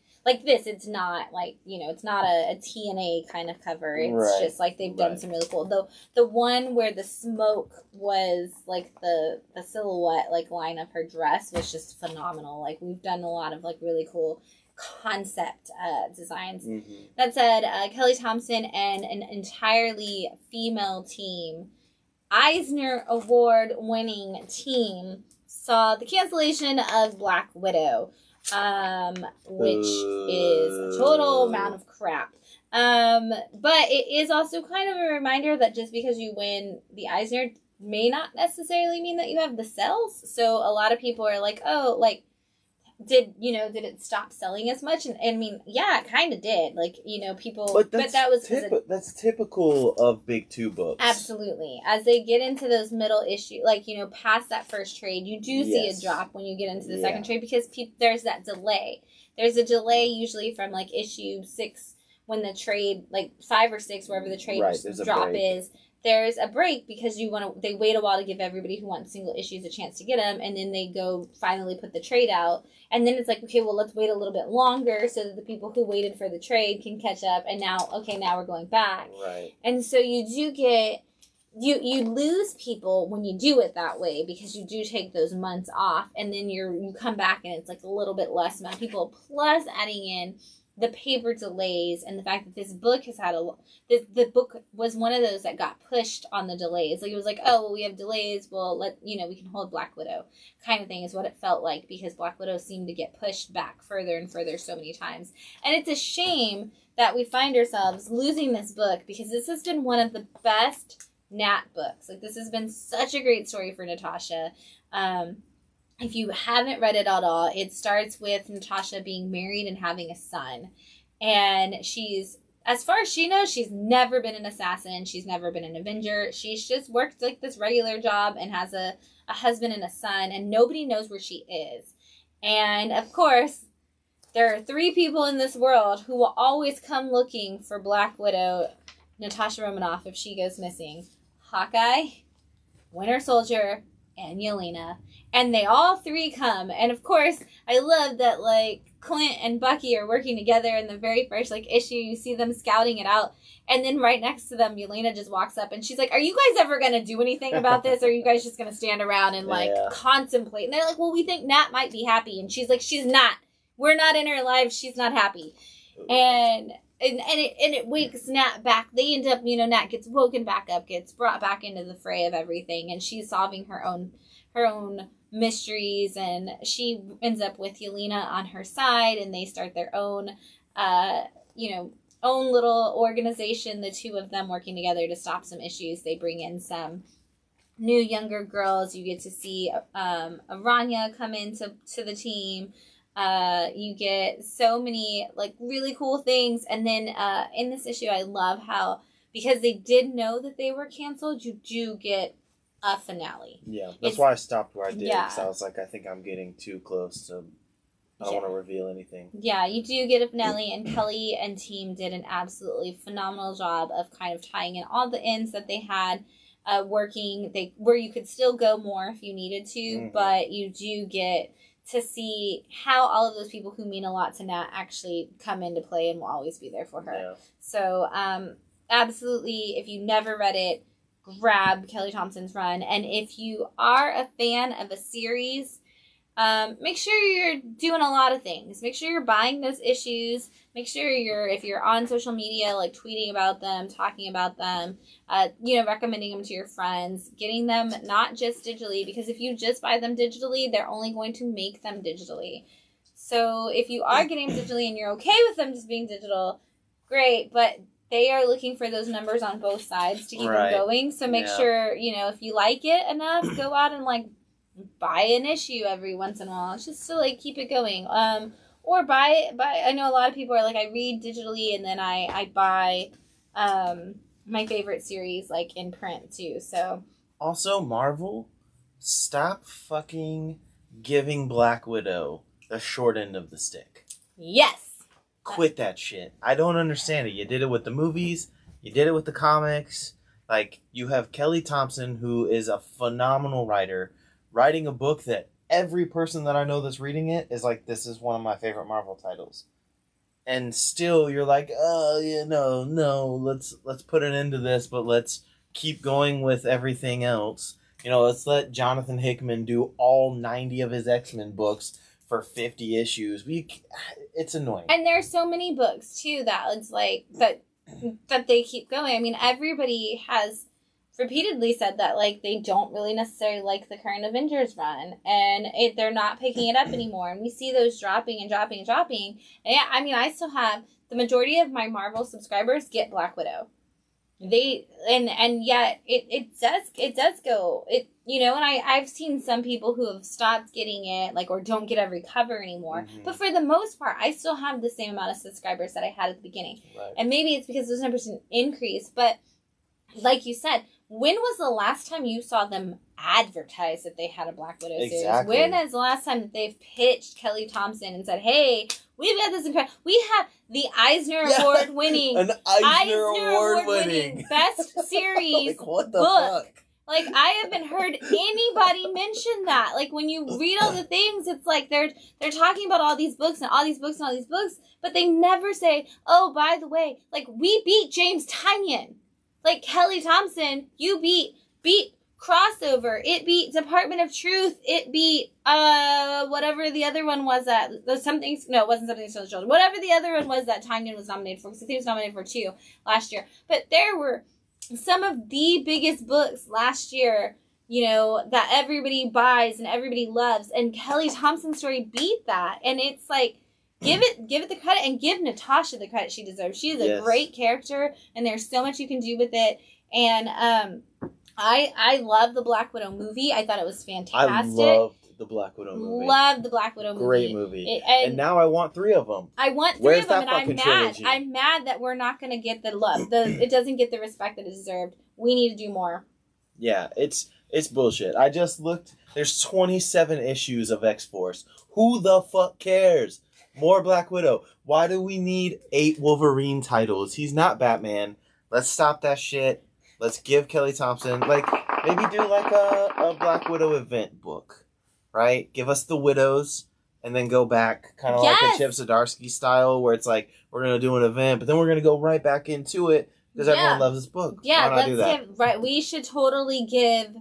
this. It's not like, it's not a TNA kind of cover. It's just like they've done some really cool. Though the one where the smoke was like the silhouette like line of her dress was just phenomenal. Like we've done a lot of like really cool concept designs. That said, Kelly Thompson and an entirely female team, Eisner Award winning team, saw the cancellation of Black Widow. Which is a total amount of crap. But it is also kind of a reminder that just because you win the Eisner may not necessarily mean that you have the sales. So a lot of people are like, oh, like, did it stop selling as much? And I mean, yeah, it kind of did. Like, people, but that was that's typical of big two books. Absolutely. As they get into those middle issue, like, past that first trade, you do see a drop when you get into the second trade because there's that delay. There's a delay usually from like issue 6 when the trade, like 5 or 6, wherever the trade drop is. There's a break because they wait a while to give everybody who wants single issues a chance to get them, and then they go finally put the trade out, and then it's like, okay, well, let's wait a little bit longer so that the people who waited for the trade can catch up, and now we're going back. Right. And so you do get, you lose people when you do it that way because you do take those months off, and then you come back and it's like a little bit less amount of people, plus adding in the paper delays and the fact that this book has had the book was one of those that got pushed on the delays. Like it was like, oh, well, we have delays. Well, we can hold Black Widow kind of thing is what it felt like because Black Widow seemed to get pushed back further and further so many times. And it's a shame that we find ourselves losing this book because this has been one of the best Nat books. Like this has been such a great story for Natasha. If you haven't read it at all, it starts with Natasha being married and having a son. And she's, as far as she knows, she's never been an assassin. She's never been an Avenger. She's just worked like this regular job and has a husband and a son. And nobody knows where she is. And, of course, there are 3 people in this world who will always come looking for Black Widow, Natasha Romanoff, if she goes missing. Hawkeye, Winter Soldier, and Yelena. And they all 3 come. And of course, I love that like Clint and Bucky are working together in the very first like issue. You see them scouting it out. And then right next to them, Yelena just walks up and she's like, are you guys ever going to do anything about this? Or are you guys just going to stand around and like contemplate? And they're like, well, we think Nat might be happy. And she's like, she's not. We're not in her life. She's not happy. And it wakes Nat back. They end up, Nat gets woken back up, gets brought back into the fray of everything. And she's solving her own mysteries, and she ends up with Yelena on her side, and they start their own own little organization, the 2 of them working together to stop some issues. They bring in some new younger girls. You get to see Aranya come into the team. You get so many like really cool things, and then in this issue I love how, because they did know that they were canceled, you do get a finale. Yeah, that's why I stopped where I did, because I was like, I think I'm getting too close to, I don't want to reveal anything. Yeah, you do get a finale, and Kelly and team did an absolutely phenomenal job of kind of tying in all the ends that they had working, where you could still go more if you needed to, but you do get to see how all of those people who mean a lot to Nat actually come into play and will always be there for her. Yeah. So, absolutely, if you never read it, grab Kelly Thompson's run. And if you are a fan of a series, make sure you're doing a lot of things. Make sure you're buying those issues. Make sure if you're on social media, like tweeting about them, talking about them, recommending them to your friends, getting them not just digitally, because if you just buy them digitally, they're only going to make them digitally. So if you are getting them digitally and you're okay with them just being digital, great, but they are looking for those numbers on both sides to keep them going. So make sure, if you like it enough, go out and buy an issue every once in a while, just to keep it going. or buy. I know a lot of people are like, I read digitally and then I buy my favorite series like in print too. So also, Marvel, stop fucking giving Black Widow the short end of the stick. yes, Quit that shit. I don't understand it. You did it with the movies. You did it with the comics. Like, you have Kelly Thompson, who is a phenomenal writer, writing a book that every person that I know that's reading it is like, this is one of my favorite Marvel titles. And still, you're like, oh, yeah, no, let's put an end to this, but let's keep going with everything else. You know, let's let Jonathan Hickman do all 90 of his X-Men books for 50 issues. It's annoying. and there's so many books too that it's like that they keep going. I mean, everybody has repeatedly said that like they don't really necessarily like the current Avengers run, and they're not picking it up anymore. And we see those dropping and dropping and dropping. And yeah, I mean, I still have the majority of my Marvel subscribers get Black Widow. They and yet it does go you know, and I've seen some people who have stopped getting it like or don't get every cover anymore. Mm-hmm. But for the most part, I still have the same amount of subscribers that I had at the beginning. Right. And maybe it's because those numbers didn't increase, but like you said, when was the last time you saw them advertise that they had a Black Widow series? Exactly. When is the last time that they've pitched Kelly Thompson and said, hey, we've got this incredible... We have the Eisner Award winning... An Eisner Award winning best series like, what the book. fuck? Like, I haven't heard anybody mention that. Like, when you read all the things, it's like they're talking about all these books and all these books and all these books, but they never say, oh, by the way, like, we beat James Tynion. Like, Kelly Thompson, you beat Crossover. It beat Department of Truth. It beat, whatever the other one was that, it wasn't Something for the Children. Whatever the other one was that Tynion was nominated for, because I think he was nominated for 2 last year. But there were some of the biggest books last year, you know, that everybody buys and everybody loves, and Kelly Thompson's story beat that. And it's like, give it the credit, and give Natasha the credit she deserves. She is a great character, and there's so much you can do with it. And I love the Black Widow movie. I thought it was fantastic. I loved the Black Widow movie. Love the Black Widow movie. Great movie. And now I want 3 of them. I want 3 Where's of them, that and I'm fucking mad. trilogy? I'm mad that we're not going to get the love. It doesn't get the respect that it deserved. We need to do more. Yeah, it's bullshit. I just looked. There's 27 issues of X-Force. Who the fuck cares? More Black Widow. Why do we need 8 Wolverine titles? He's not Batman. Let's stop that shit. Let's give Kelly Thompson, like, maybe do like a Black Widow event book, right? Give us the Widows, and then go back, kind of like a Chip Zdarsky style, where it's like, we're going to do an event, but then we're going to go right back into it, because everyone loves this book. Yeah, why not do that? We should totally give...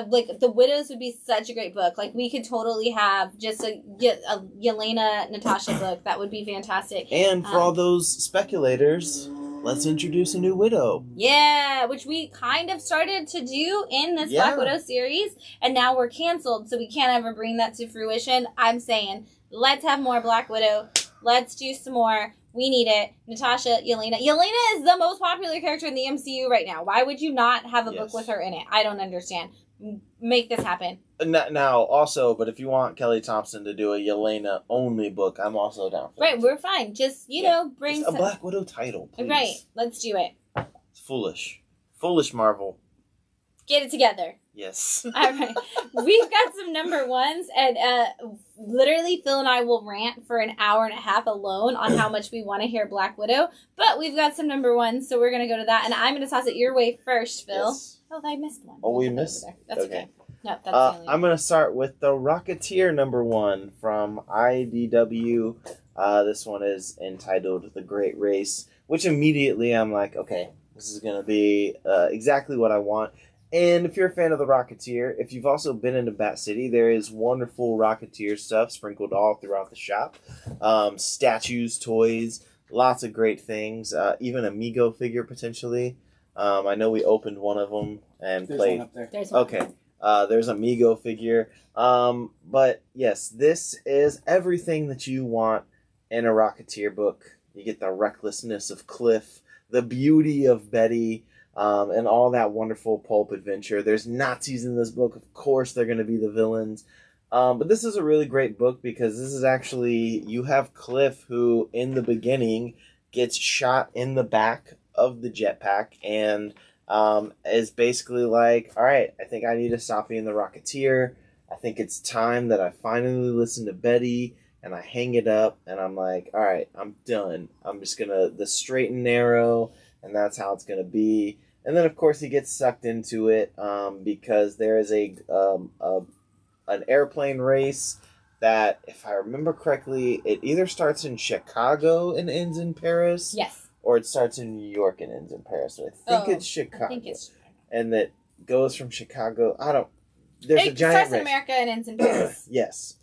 like, the Widows would be such a great book. Like, we could totally have just a Yelena Natasha book. That would be fantastic. And for all those speculators, let's introduce a new Widow. Yeah, which we kind of started to do in this Black Widow series, and now we're canceled, so we can't ever bring that to fruition. I'm saying, let's have more Black Widow. Let's do some more. We need it. Natasha, Yelena. Yelena is the most popular character in the MCU right now. Why would you not have a book with her in it? I don't understand. Make this happen. Now, also, but if you want Kelly Thompson to do a Yelena-only book, I'm also down for Right, we're fine. Just, you know, bring just a Black Widow title, please. Right, let's do it. It's foolish. Foolish, Marvel. Get it together. Yes. All right. We've got some number ones, and literally Phil and I will rant for an hour and a half alone on how much we want to hear Black Widow, but we've got some number ones, so we're going to go to that, and I'm going to toss it your way first, Phil. Yes. Oh, I missed one. Oh, we missed? That's okay. No, that's the only I'm going to start with the Rocketeer number 1 from IDW. This one is entitled The Great Race, which immediately I'm like, okay, this is going to be exactly what I want. And if you're a fan of the Rocketeer, if you've also been into Bat City, there is wonderful Rocketeer stuff sprinkled all throughout the shop. Statues, toys, lots of great things. Even Amigo figure potentially. I know we opened one of them and played. One up there. There's one. Okay. There's Amigo figure. But yes, this is everything that you want in a Rocketeer book. You get the recklessness of Cliff, the beauty of Betty, and all that wonderful pulp adventure. There's Nazis in this book. Of course, they're going to be the villains. But this is a really great book because this is actually, you have Cliff, who in the beginning gets shot in the back of the jetpack and is basically like, all right, I think I need to stop being the Rocketeer. I think it's time that I finally listen to Betty and I hang it up and I'm like, all right, I'm done. I'm just gonna, the straight and narrow, and that's how it's gonna be. And then, of course, he gets sucked into it because there is a an airplane race that, if I remember correctly, it either starts in Chicago and ends in Paris. Yes. Or it starts in New York and ends in Paris. So I think it's Chicago. I think it's Chicago. And that goes from Chicago. I don't. There's it a giant starts race. in America and ends in Paris. Yes.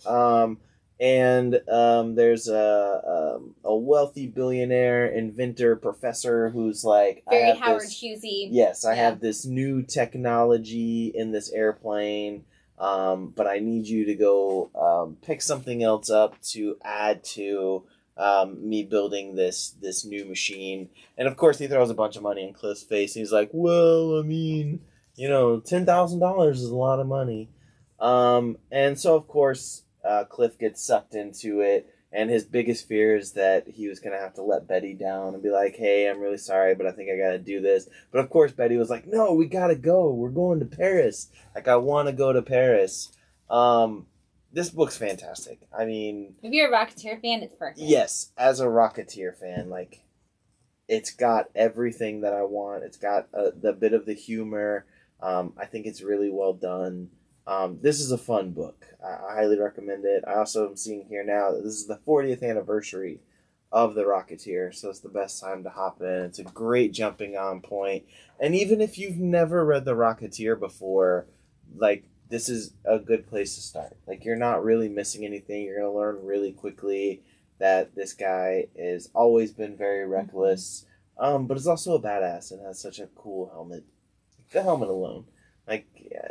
There's a wealthy billionaire, inventor, professor who's like, very I have Howard this, Hughesy. Yes, I have this new technology in this airplane. But I need you to go pick something else up to add to me building this new machine. And of course, he throws a bunch of money in Cliff's face. And he's like, "Well, I mean, $10,000 is a lot of money." And so of course, Cliff gets sucked into it. And his biggest fear is that he was going to have to let Betty down and be like, "Hey, I'm really sorry, but I think I got to do this." But of course, Betty was like, "No, we got to go. We're going to Paris. Like, I want to go to Paris." This book's fantastic. I mean... If you're a Rocketeer fan, it's perfect. Yes, as a Rocketeer fan, like, it's got everything that I want. It's got the bit of the humor. I think it's really well done. This is a fun book. I highly recommend it. I also am seeing here now that this is the 40th anniversary of the Rocketeer, so it's the best time to hop in. It's a great jumping on point. And even if you've never read the Rocketeer before, like, this is a good place to start. Like, you're not really missing anything. You're going to learn really quickly that this guy has always been very reckless, but is also a badass and has such a cool helmet. The helmet alone. Like,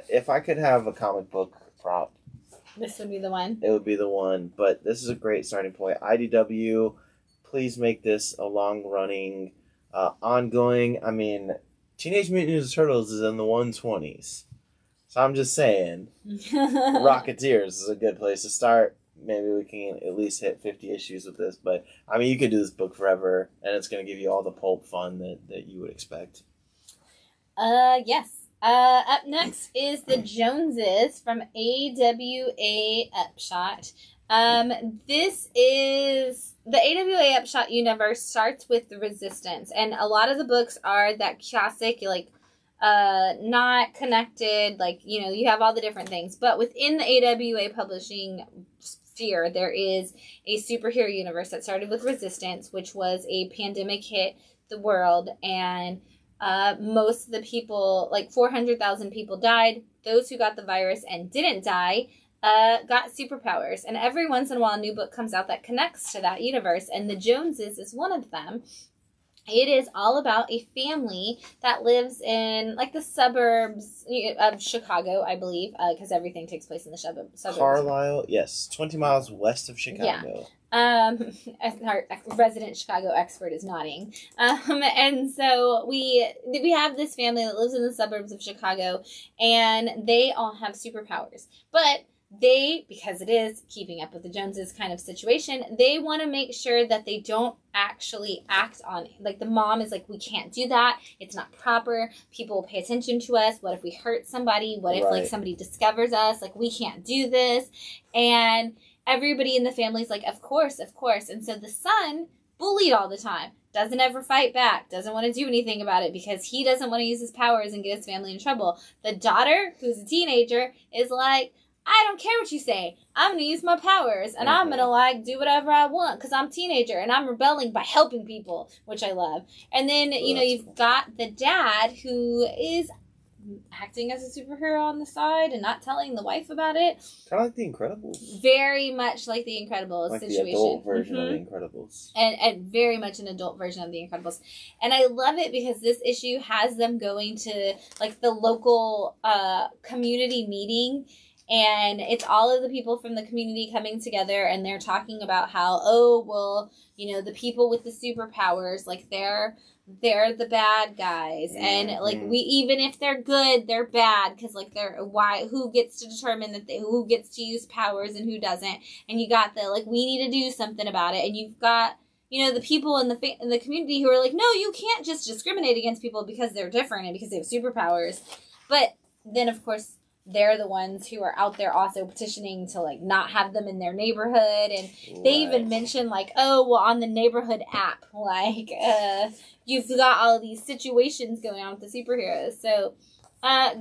if I could have a comic book prop, this would be the one. It would be the one. But this is a great starting point. IDW, please make this a long-running, ongoing. I mean, Teenage Mutant Ninja Turtles is in the 120s. So I'm just saying, Rocketeers is a good place to start. Maybe we can at least hit 50 issues with this. But, I mean, you could do this book forever, and it's going to give you all the pulp fun that you would expect. Yes. Up next is the Joneses from AWA Upshot. This is the AWA Upshot universe starts with the Resistance, and a lot of the books are that classic, like, not connected, like, you have all the different things, but within the AWA publishing sphere, there is a superhero universe that started with Resistance, which was a pandemic hit the world, and most of the people, like 400,000 people died. Those who got the virus and didn't die got superpowers. And every once in a while, a new book comes out that connects to that universe. And the Joneses is one of them. It is all about a family that lives in, like, the suburbs of Chicago, I believe, because everything takes place in the suburbs. Carlisle, yes, 20 miles west of Chicago. Yeah. Our resident Chicago expert is nodding. And so we have this family that lives in the suburbs of Chicago, and they all have superpowers. But they, because it is keeping up with the Joneses kind of situation, they want to make sure that they don't actually act on it. Like, the mom is like, we can't do that. It's not proper. People will pay attention to us. What if we hurt somebody? What if, like, somebody discovers us? Like, we can't do this. And everybody in the family is like, of course, of course. And so the son, bullied all the time, doesn't ever fight back, doesn't want to do anything about it because he doesn't want to use his powers and get his family in trouble. The daughter, who's a teenager, is like, I don't care what you say. I'm going to use my powers, and I'm going to, like, do whatever I want because I'm a teenager, and I'm rebelling by helping people, which I love. And then, you've got the dad who is acting as a superhero on the side and not telling the wife about it. Kind of like The Incredibles. Very much like The Incredibles like situation. The adult version of The Incredibles. And very much an adult version of The Incredibles. And I love it because this issue has them going to, like, the local community meeting, And it's all of the people from the community coming together, and they're talking about how, oh, well, you know, the people with the superpowers, like, they're the bad guys, and like, we, even if they're good, they're bad, because like, who gets to determine who gets to use powers and who doesn't. And you got the, like, we need to do something about it. And you've got, you know, the people in the community who are like, no, you can't just discriminate against people because they're different and because they have superpowers. But then, of course, they're the ones who are out there also petitioning to, like, not have them in their neighborhood. And they even mention, like, oh, well, on the neighborhood app, like, you've got all these situations going on with the superheroes. So,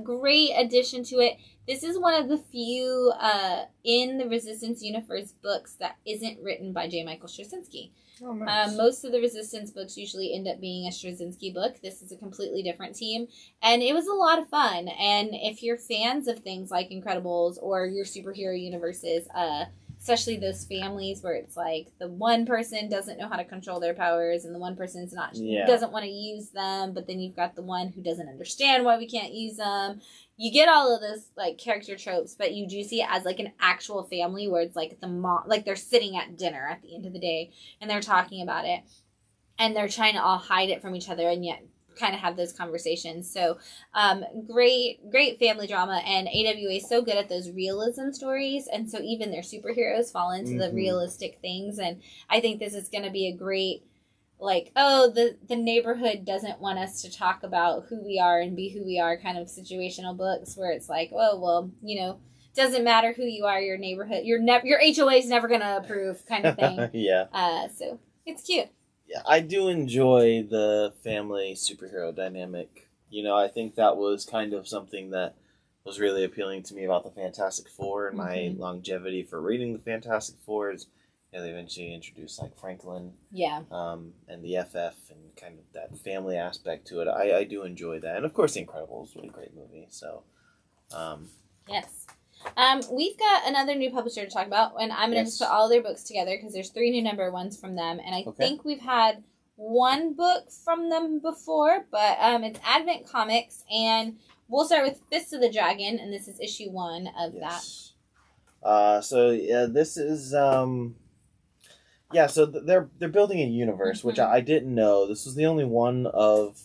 great addition to it. This is one of the few in the Resistance universe books that isn't written by J. Michael Straczynski. Oh, nice. Most of the Resistance books usually end up being a Straczynski book. This is a completely different team, and it was a lot of fun. And if you're fans of things like Incredibles or your superhero universes, especially those families where it's like the one person doesn't know how to control their powers and the one person's doesn't want to use them, but then you've got the one who doesn't understand why we can't use them. You get all of those, like, character tropes, but you do see it as, like, an actual family where it's like the mom, like, they're sitting at dinner at the end of the day and they're talking about it and they're trying to all hide it from each other and yet kind of have those conversations. So great family drama, and AWA is so good at those realism stories, and so even their superheroes fall into the realistic things. And I think this is going to be a great, like, oh, the neighborhood doesn't want us to talk about who we are and be who we are kind of situational books where it's like, oh, well, you know, doesn't matter who you are, your neighborhood, your HOA is never going to approve kind of thing. Yeah. So it's cute. Yeah, I do enjoy the family superhero dynamic. You know, I think that was kind of something that was really appealing to me about the Fantastic Four and my longevity for reading the Fantastic Four is, you know, they eventually introduced, like, Franklin. Yeah. And the FF and kind of that family aspect to it. I do enjoy that. And, of course, The Incredibles was a really great movie. So, yes. We've got another new publisher to talk about, and I'm going to just put all their books together because there's 3 new number 1s from them, and I think we've had 1 book from them before, but it's Advent Comics, and we'll start with Fists of the Dragon, and this is issue 1 of that. This is so they're building a universe, which I didn't know. This was the only one of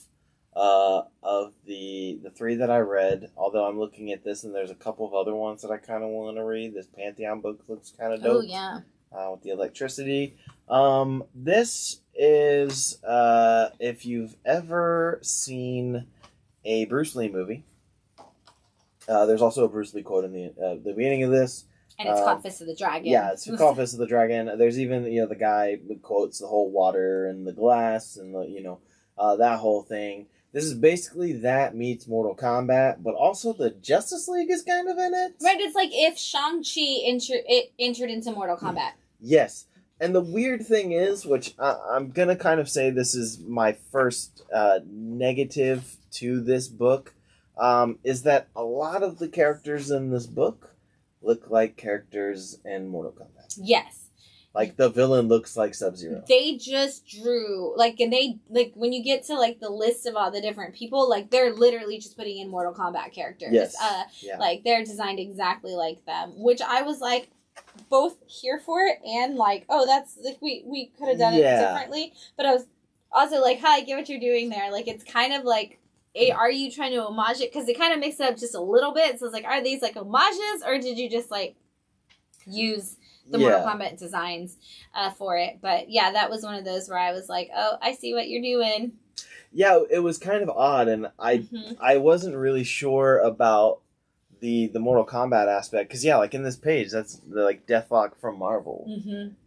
the 3 that I read, although I'm looking at this and there's a couple of other ones that I kind of want to read. This Pantheon book looks kind of dope. Oh, yeah. With the electricity. This is, if you've ever seen a Bruce Lee movie, there's also a Bruce Lee quote in the beginning of this. And it's called Fist of the Dragon. Yeah, it's called Fist of the Dragon. There's even, the guy who quotes the whole water and the glass and that whole thing. This is basically that meets Mortal Kombat, but also the Justice League is kind of in it. Right, it's like if Shang-Chi entered into Mortal Kombat. Yes. And the weird thing is, which I'm going to kind of say this is my first negative to this book, is that a lot of the characters in this book look like characters in Mortal Kombat. Yes. Like, the villain looks like Sub-Zero. They just drew, when you get to, the list of all the different people, they're literally just putting in Mortal Kombat characters. Yes. They're designed exactly like them, which I was, both here for it and, that's, we could have done it differently. But I was also hi, I get what you're doing there. It's kind of are you trying to homage it? Because they kind of mix it up just a little bit. So it's are these, homages, or did you just, use the Mortal Kombat designs for it? But yeah, that was one of those where I was oh, I see what you're doing. Yeah, it was kind of odd, and I wasn't really sure about the Mortal Kombat aspect, because in this page, that's the Deathlock from Marvel,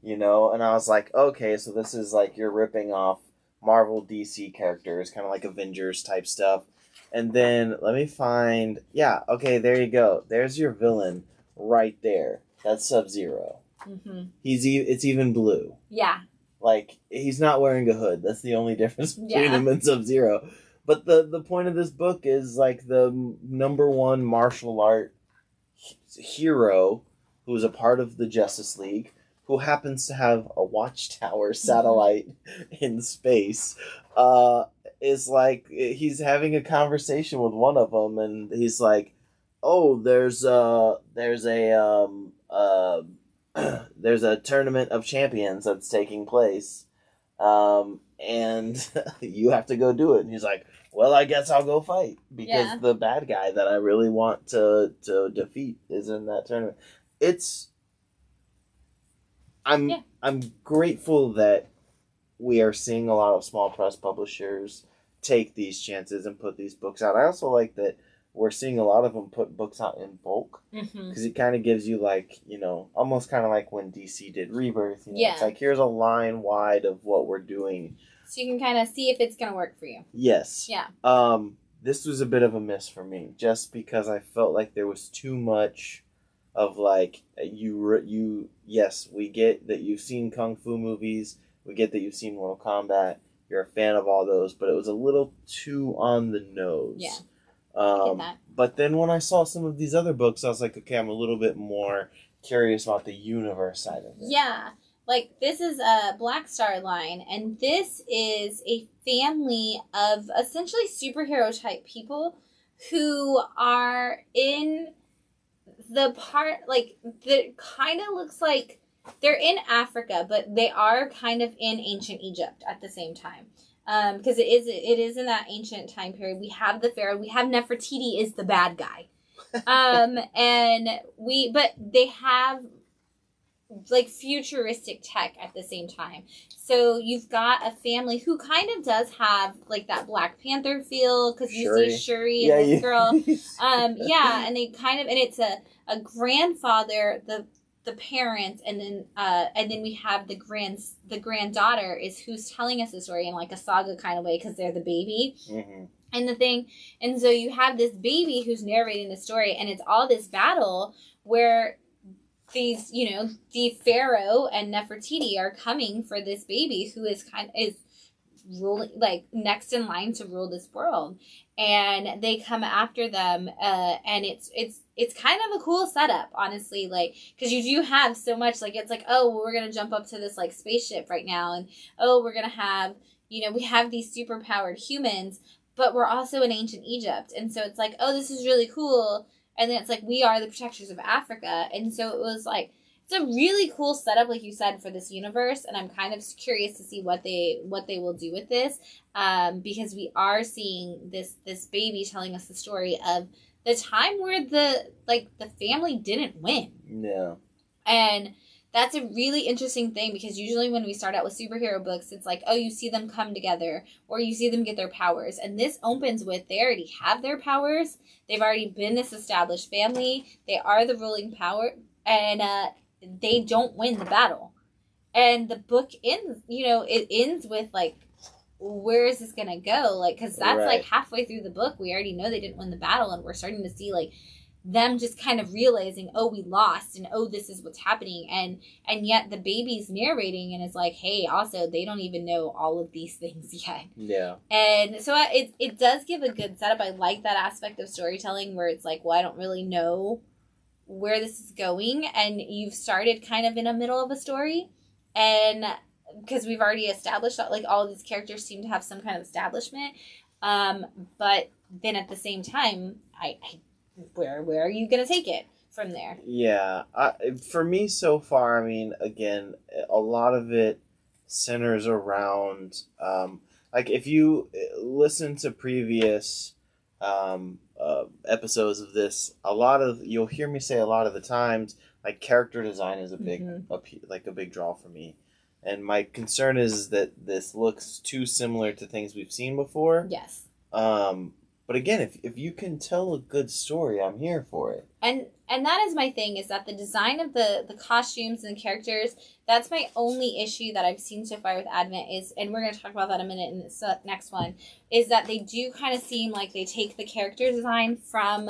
and I was okay, so this is you're ripping off Marvel DC characters, kind of like Avengers type stuff. And then let me find, okay, there you go, there's your villain right there. That's Sub-Zero. It's even blue. Yeah. He's not wearing a hood. That's the only difference between him and Sub-Zero. But the point of this book is the number 1 martial art hero who is a part of the Justice League, who happens to have a Watchtower satellite in space, is he's having a conversation with one of them, and he's oh, there's a tournament of champions that's taking place, and you have to go do it. And he's like, well, I guess I'll go fight because the bad guy that I really want to defeat is in that tournament. I'm grateful that we are seeing a lot of small press publishers take these chances and put these books out. I also like that we're seeing a lot of them put books out in bulk because it kind of gives you almost kind of like when DC did Rebirth. It's like, here's a line wide of what we're doing. So you can kind of see if it's going to work for you. Yes. Yeah. This was a bit of a miss for me just because I felt like there was too much of yes, we get that you've seen Kung Fu movies. We get that you've seen Mortal Kombat. You're a fan of all those, but it was a little too on the nose. Yeah. I get that. But then when I saw some of these other books, I was like, okay, I'm a little bit more curious about the universe side of it. Yeah. Like, this is a Black Star line, and this is a family of essentially superhero-type people who are in the part, like, that kind of looks like they're in Africa, but they are kind of in ancient Egypt at the same time. Because it is in that ancient time period. We have the pharaoh. We have Nefertiti is the bad guy. But they have like futuristic tech at the same time. So you've got a family who kind of does have like that Black Panther feel because you see Shuri and this girl. And they kind of, and it's a grandfather, the parents, and then we have the granddaughter is who's telling us the story in like a saga kind of way because they're the baby. And the thing, and so you have this baby who's narrating the story, and it's all this battle where these, the pharaoh and Nefertiti are coming for this baby who is ruling, like, next in line to rule this world, and they come after them, and it's kind of a cool setup, honestly, like, because you do have so much, like, it's like, oh, well, we're gonna jump up to this like spaceship right now, and oh, we're gonna have, we have these super powered humans, but we're also in ancient Egypt, and so it's like, oh, this is really cool. And then it's like, we are the protectors of Africa. And so it was like, it's a really cool setup, like you said, for this universe. And I'm kind of curious to see what they will do with this. Because we are seeing this baby telling us the story of the time where the family didn't win. Yeah. And that's a really interesting thing because usually when we start out with superhero books, it's like, oh, you see them come together or you see them get their powers. And this opens with they already have their powers. They've already been this established family. They are the ruling power, and they don't win the battle. And the book ends, it ends with like, where is this going to go? Like, because that's like halfway through the book. We already know they didn't win the battle, and we're starting to see like them just kind of realizing, oh, we lost, and oh, this is what's happening, and yet the baby's narrating and is like, hey, also they don't even know all of these things yet. Yeah. And so it does give a good setup. I like that aspect of storytelling where it's like, well, I don't really know where this is going, and you've started kind of in the middle of a story, and because we've already established that like all of these characters seem to have some kind of establishment, but then at the same time, where are you going to take it from there? Yeah. For me so far, I mean, again, a lot of it centers around, like, if you listen to previous episodes of this, you'll hear me say a lot of the times, like, character design is a big, a big draw for me. And my concern is that this looks too similar to things we've seen before. Yes. But again, if you can tell a good story, I'm here for it. And that is my thing, is that the design of the costumes and the characters, that's my only issue that I've seen so far with Advent is, and we're going to talk about that in a minute in this next one, is that they do kind of seem like they take the character design from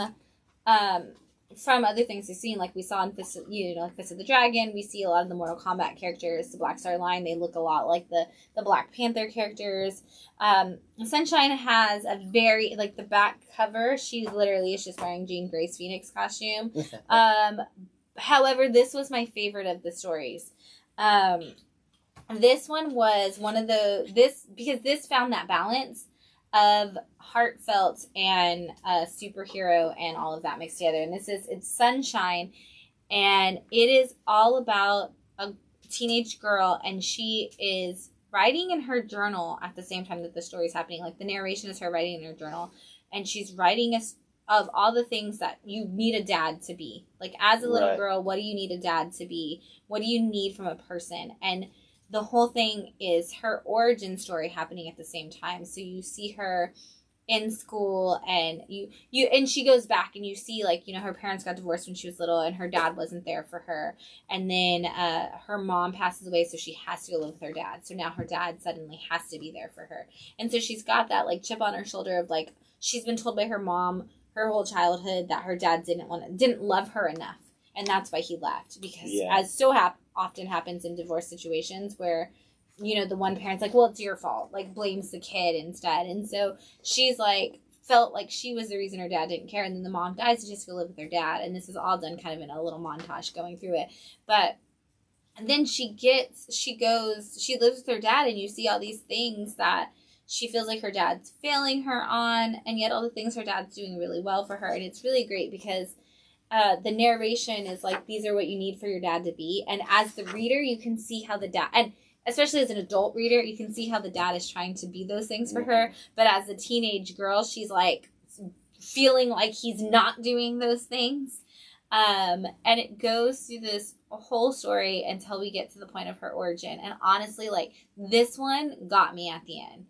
other things we've seen, like we saw in Fist of the Dragon. We see a lot of the Mortal Kombat characters, the Black Star line, they look a lot like the Black Panther characters. Sunshine has a very, like, the back cover, she literally is just wearing Jean Grey's Phoenix costume. However, this was my favorite of the stories. This one was one of because this found that balance of heartfelt and superhero and all of that mixed together. And it's Sunshine, and it is all about a teenage girl, and she is writing in her journal at the same time that the story is happening. Like, the narration is her writing in her journal, and she's writing of all the things that you need a dad to be. Like, as a little girl, what do you need a dad to be? What do you need from a person? And the whole thing is her origin story happening at the same time. So you see her in school, and and she goes back, and you see, like, you know, her parents got divorced when she was little, and her dad wasn't there for her. And then her mom passes away, so she has to go live with her dad. So now her dad suddenly has to be there for her. And so she's got that, like, chip on her shoulder of, like, she's been told by her mom her whole childhood that her dad didn't love her enough. And that's why he left. Because as so often happens in divorce situations where, you know, the one parent's like, well, it's your fault, like, blames the kid instead. And so she's like, felt like she was the reason her dad didn't care. And then the mom dies to just go live with her dad. And this is all done kind of in a little montage going through it. But and then she lives with her dad, and you see all these things that she feels like her dad's failing her on, and yet all the things her dad's doing really well for her. And it's really great because the narration is like, these are what you need for your dad to be. And as the reader, you can see how the dad, and especially as an adult reader, you can see how the dad is trying to be those things for her. But as a teenage girl, she's like feeling like he's not doing those things. And it goes through this whole story until we get to the point of her origin. And honestly, like, this one got me at the end.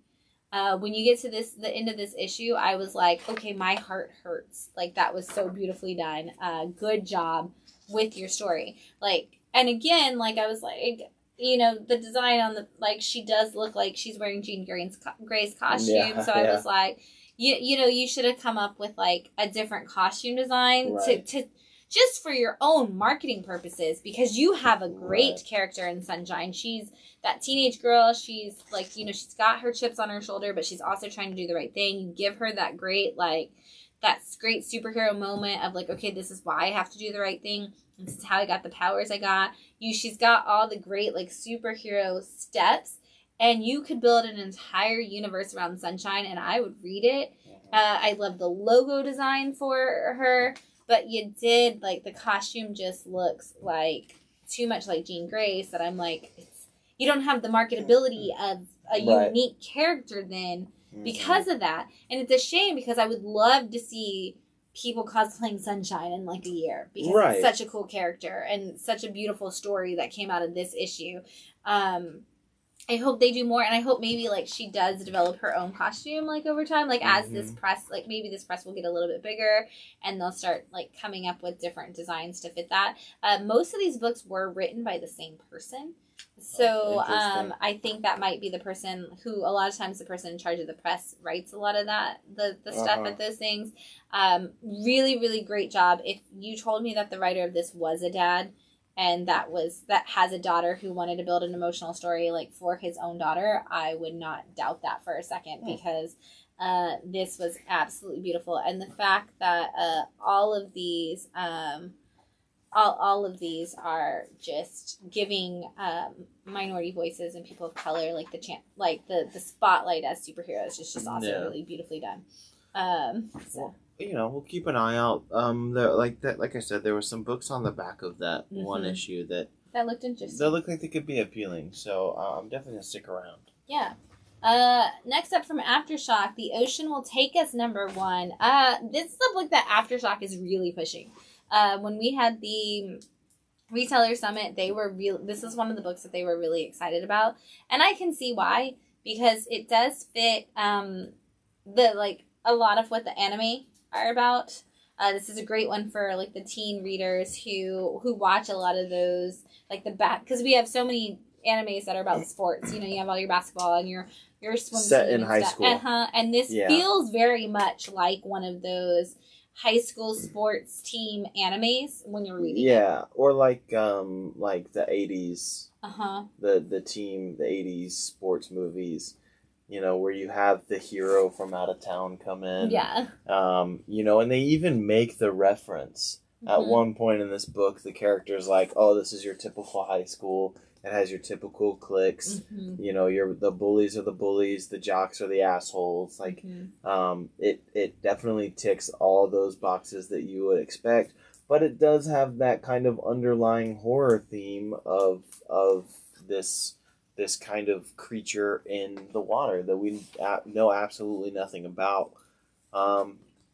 When you get to the end of this issue, I was like, okay, my heart hurts. Like, that was so beautifully done. Good job with your story. Like, and again, like, I was like, you know, the design on the, like, she does look like she's wearing Jean Grey's costume. Yeah, so I was like, you know, you should have come up with, like, a different costume design to just for your own marketing purposes, because you have a great character in Sunshine. She's that teenage girl. She's like, you know, she's got her chips on her shoulder, but she's also trying to do the right thing. You give her that great, like, that great superhero moment of, like, okay, this is why I have to do the right thing. This is how I got the powers I got. She's got all the great, like, superhero steps, and you could build an entire universe around Sunshine, and I would read it. I love the logo design for her. But you did, like, the costume just looks like too much like Jean Grey's, that I'm like, you don't have the marketability of a unique character then because of that. And it's a shame, because I would love to see people cosplaying Sunshine in, like, a year, because it's such a cool character and such a beautiful story that came out of this issue. I hope they do more, and I hope maybe, like, she does develop her own costume, like, over time, like, as this press, like, maybe this press will get a little bit bigger, and they'll start, like, coming up with different designs to fit that. Most of these books were written by the same person, so I think that might be the person who, a lot of times, the person in charge of the press writes a lot of that, the stuff at those things. Really, really great job. If you told me that the writer of this was a dad, and that has a daughter who wanted to build an emotional story, like, for his own daughter, I would not doubt that for a second, because this was absolutely beautiful. And the fact that all of these are just giving minority voices and people of color, like, the spotlight as superheroes is just also really beautifully done. So. You know, we'll keep an eye out. Like I said, there were some books on the back of that one issue that looked interesting. That looked like they could be appealing, so I'm definitely gonna stick around. Yeah. Next up from Aftershock, The Ocean Will Take Us, #1. This is the book that Aftershock is really pushing. When we had the retailer summit, this is one of the books that they were really excited about, and I can see why, because it does fit a lot of what the anime are about. This is a great one for, like, the teen readers who watch a lot of those, like, because we have so many animes that are about sports. You know, you have all your basketball and your swim set in high school. And this feels very much like one of those high school sports team animes when you're reading it. Yeah, or like the 80s. The 80s sports movies. You know, where you have the hero from out of town come in. Yeah. You know, and they even make the reference. At one point in this book, the character's like, oh, this is your typical high school. It has your typical cliques. Mm-hmm. You know, the bullies are the bullies, the jocks are the assholes. Like, it definitely ticks all those boxes that you would expect. But it does have that kind of underlying horror theme of this kind of creature in the water that we know absolutely nothing about.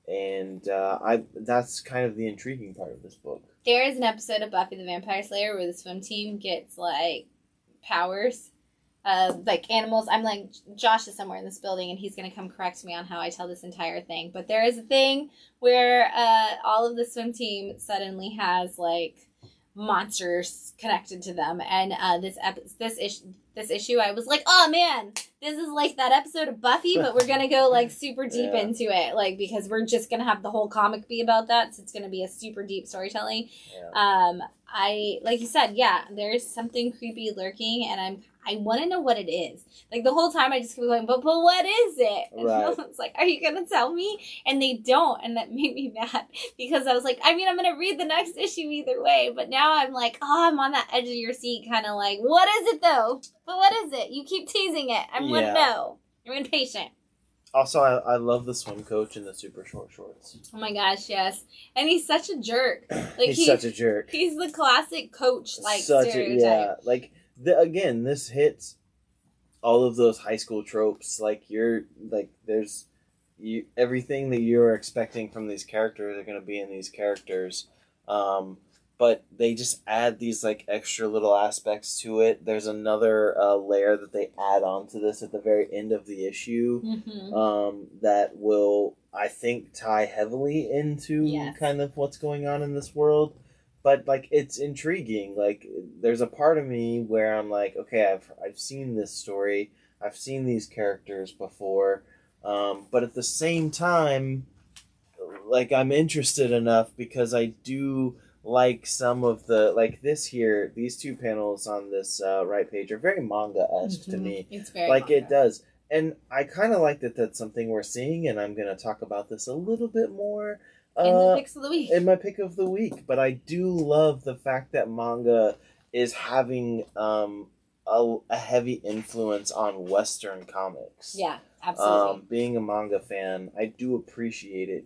That's kind of the intriguing part of this book. There is an episode of Buffy the Vampire Slayer where the swim team gets, like, powers. Like, animals. I'm like, Josh is somewhere in this building, and he's going to come correct me on how I tell this entire thing. But there is a thing where all of the swim team suddenly has, like, monsters connected to them. And this issue, I was like, oh, man, this is like that episode of Buffy, but we're going to go, like, super deep into it. Like, because we're just going to have the whole comic be about that. So it's going to be a super deep storytelling. Yeah. Like you said, there's something creepy lurking, and I want to know what it is. Like, the whole time I just keep going, but what is it? And right. it's like, are you going to tell me? And they don't, and that made me mad, because I was like, I mean, I'm going to read the next issue either way, but now I'm like, I'm on that edge of your seat, kind of like, what is it, though? But what is it? You keep teasing it. I want to know. I'm impatient. Also, I love the swim coach in the super short shorts. Oh my gosh, yes. And he's such a jerk. Like, he's such a jerk. He's the classic coach, like, stereotype. Like, again, this hits all of those high school tropes. Like, there's everything that you're expecting from these characters are going to be in these characters. But they just add these, like, extra little aspects to it. There's another layer that they add on to this at the very end of the issue that will, I think, tie heavily into kind of what's going on in this world. But, like, it's intriguing. Like, there's a part of me where I'm like, okay, I've seen this story. I've seen these characters before. But at the same time, like, I'm interested enough because I do like some of the, like, these two panels on this right page are very manga-esque to me. It's very like manga. It does. And I kind of like that that's something we're seeing, and I'm going to talk about this a little bit more in the picks of the week. In my pick of the week. But I do love the fact that manga is having a heavy influence on Western comics. Yeah, absolutely. Being a manga fan, I do appreciate it.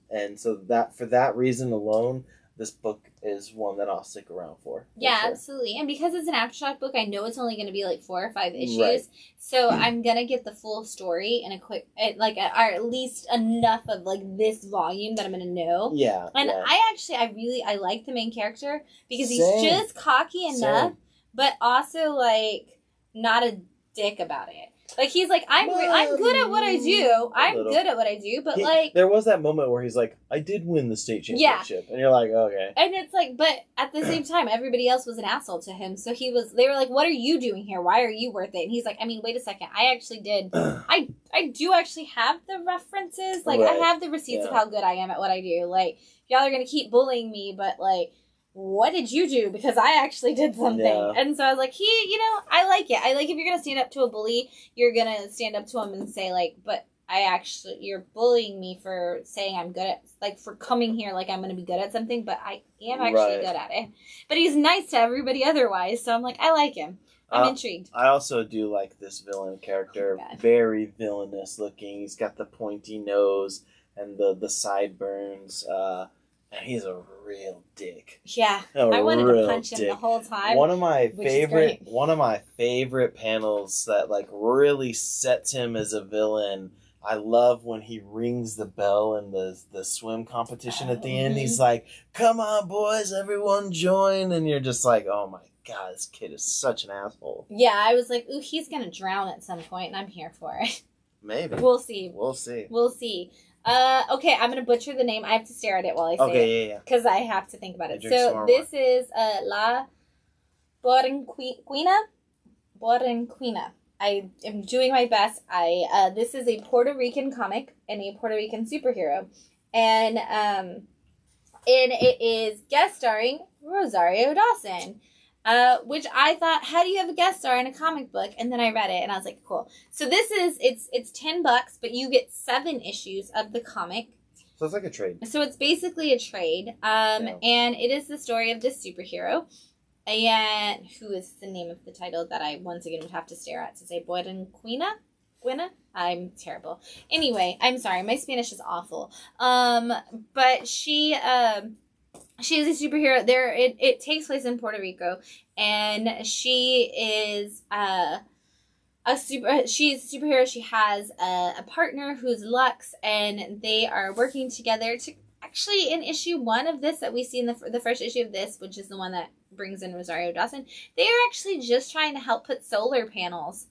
And so that for that reason alone, this book is one that I'll stick around for. Yeah, sure. Absolutely. And because it's an Aftershock book, I know it's only going to be like 4 or 5 issues. Right. So I'm going to get the full story in a quick, or at least enough of like this volume that I'm going to know. Yeah. And I like the main character because he's just cocky enough, but also like not a dick about it. Like, he's like, I'm good at what I do. Good at what I do, but like... There was that moment where he's like, I did win the state championship. Yeah. And you're like, okay. And it's like, but at the same time, everybody else was an asshole to him. So they were like, what are you doing here? Why are you worth it? And he's like, I mean, wait a second. I actually did. I do actually have the references. Like, right. I have the receipts of how good I am at what I do. Like, y'all are going to keep bullying me, but like... what did you do? Because I actually did something. Yeah. And so I was like, I like it. I like if you're going to stand up to a bully, you're going to stand up to him and say, like, but you're bullying me for saying I'm good at, like, for coming here like I'm going to be good at something, but I am actually good at it. But he's nice to everybody otherwise, so I'm like, I like him. I'm intrigued. I also do like this villain character. Oh, very villainous looking. He's got the pointy nose and the sideburns. And he's a real dick. Yeah, I wanted to punch him the whole time. One of my favorite panels that like really sets him as a villain. I love when he rings the bell in the swim competition at the end. He's like, "Come on, boys, everyone join!" And you're just like, "Oh my god, this kid is such an asshole." Yeah, I was like, "Ooh, he's gonna drown at some point," and I'm here for it. Maybe we'll see. We'll see. Okay, I'm going to butcher the name. I have to stare at it while I say it. Because I have to think about it. So, this is La Borinquina. I am doing my best. This is a Puerto Rican comic and a Puerto Rican superhero. And it is guest starring Rosario Dawson. Which I thought, how do you have a guest star in a comic book? And then I read it and I was like, cool. So this is, it's $10, but you get 7 issues of the comic. So it's like a trade. So it's basically a trade. And it is the story of this superhero. And who is the name of the title that I once again would have to stare at to say Buenquina? Gwynna? I'm terrible. Anyway, I'm sorry. My Spanish is awful. But she is a superhero. It takes place in Puerto Rico, and she is she's a superhero. She has a partner who's Lux, and they are working together to actually, in issue 1 of this that we see in the first issue of this, which is the one that brings in Rosario Dawson, they are actually just trying to help put solar panels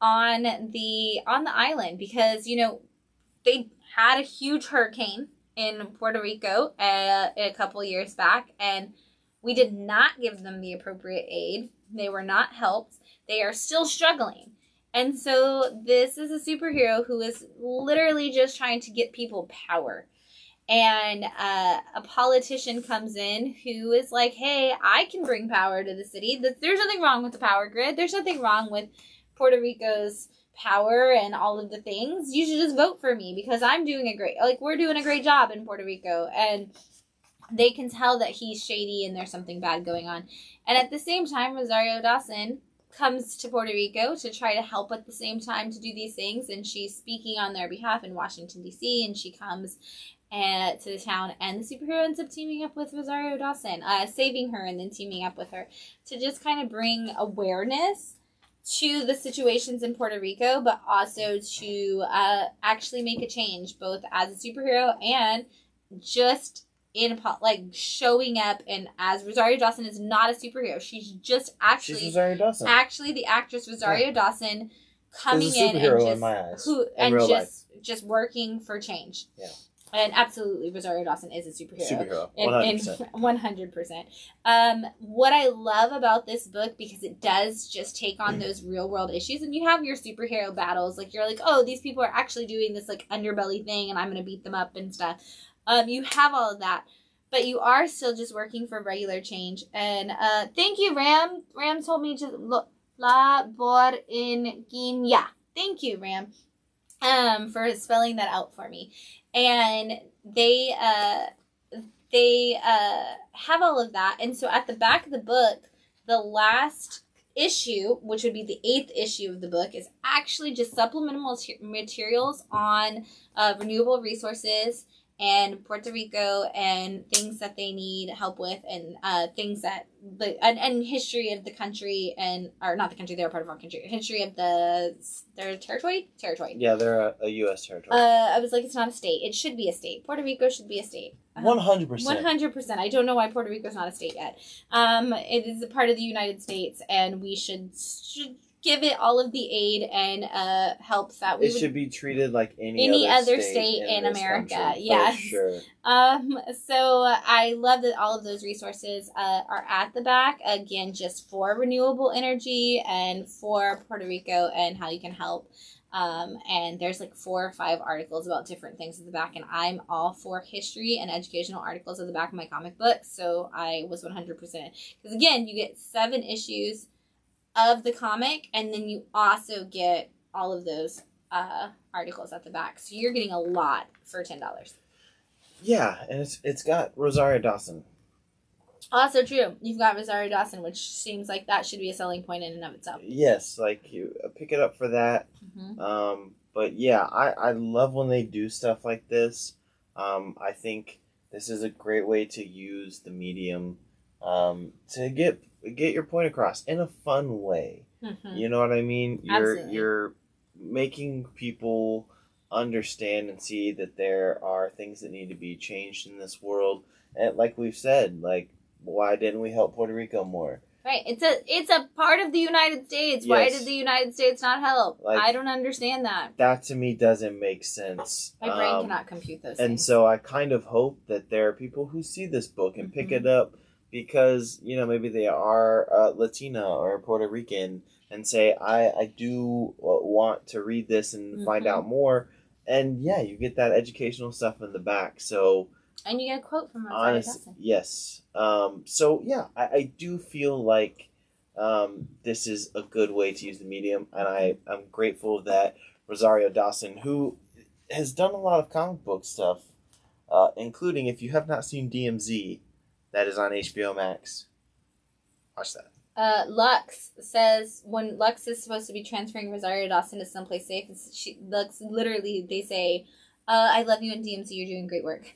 on the island, because they had a huge hurricane in Puerto Rico a couple years back, and we did not give them the appropriate aid. They were not helped. They are still struggling. And so this is a superhero who is literally just trying to get people power. And a politician comes in who is like, hey, I can bring power to the city. There's nothing wrong with the power grid. There's nothing wrong with Puerto Rico's power and all of the things. You should just vote for me because I'm doing we're doing a great job in Puerto Rico. And they can tell that he's shady and there's something bad going on. And at the same time, Rosario Dawson comes to Puerto Rico to try to help at the same time to do these things. And she's speaking on their behalf in Washington, D.C. And she comes to the town, and the superhero ends up teaming up with Rosario Dawson, saving her and then teaming up with her to just kind of bring awareness to the situations in Puerto Rico, but also to actually make a change, both as a superhero and just showing up. And as Rosario Dawson is not a superhero, she's Rosario Dawson. Actually, the actress Rosario Dawson coming in and superhero in my eyes. Just working for change. Yeah. And absolutely, Rosario Dawson is a superhero. 100%. 100%. What I love about this book, because it does just take on those real world issues, and you have your superhero battles, you're like, oh, these people are actually doing this underbelly thing, and I'm gonna beat them up and stuff. You have all of that, but you are still just working for regular change. And thank you, Ram. Ram told me to La Boringuinha. Thank you, Ram, for spelling that out for me. And they have all of that. And so at the back of the book, the last issue, which would be the 8th issue of the book, is actually just supplemental materials on renewable resources and Puerto Rico and things that they need help with, and things that and history of the country, or not the country, they're a part of our country. History of their territory. Yeah, they're a U.S. territory. I was like, it's not a state. It should be a state. Puerto Rico should be a state. 100%. 100%. I don't know why Puerto Rico's not a state yet. It is a part of the United States, and we should give it all of the aid and help that it should be treated like any other state in America. Country, yes. For sure. So I love that all of those resources are at the back, again, just for renewable energy and for Puerto Rico and how you can help. And there's 4 or 5 articles about different things at the back, and I'm all for history and educational articles at the back of my comic book, so I was 100%. Because again, you get 7 issues of the comic, and then you also get all of those articles at the back, so you're getting a lot for $10. Yeah, and it's got Rosario Dawson. Also true, you've got Rosario Dawson, which seems like that should be a selling point in and of itself. Yes, you pick it up for that. Mm-hmm. But yeah, I love when they do stuff like this. I think this is a great way to use the medium to get your point across in a fun way. Mm-hmm. You know what I mean? You're making people understand and see that there are things that need to be changed in this world. And like we've said, why didn't we help Puerto Rico more? Right. It's a part of the United States. Yes. Why did the United States not help? I don't understand that. That to me doesn't make sense. My brain cannot compute those things. And so I kind of hope that there are people who see this book and pick it up because, maybe they are Latina or Puerto Rican and say, I do want to read this and find out more. And yeah, you get that educational stuff in the back. So, and you get a quote from Rosario Dawson. Yes. So yeah, I do feel like this is a good way to use the medium, and I'm grateful that Rosario Dawson, who has done a lot of comic book stuff, including, if you have not seen DMZ, that is on HBO Max. Watch that. Lux says when Lux is supposed to be transferring Rosario Dawson to someplace safe, Lux literally, they say, I love you in DMZ, you're doing great work.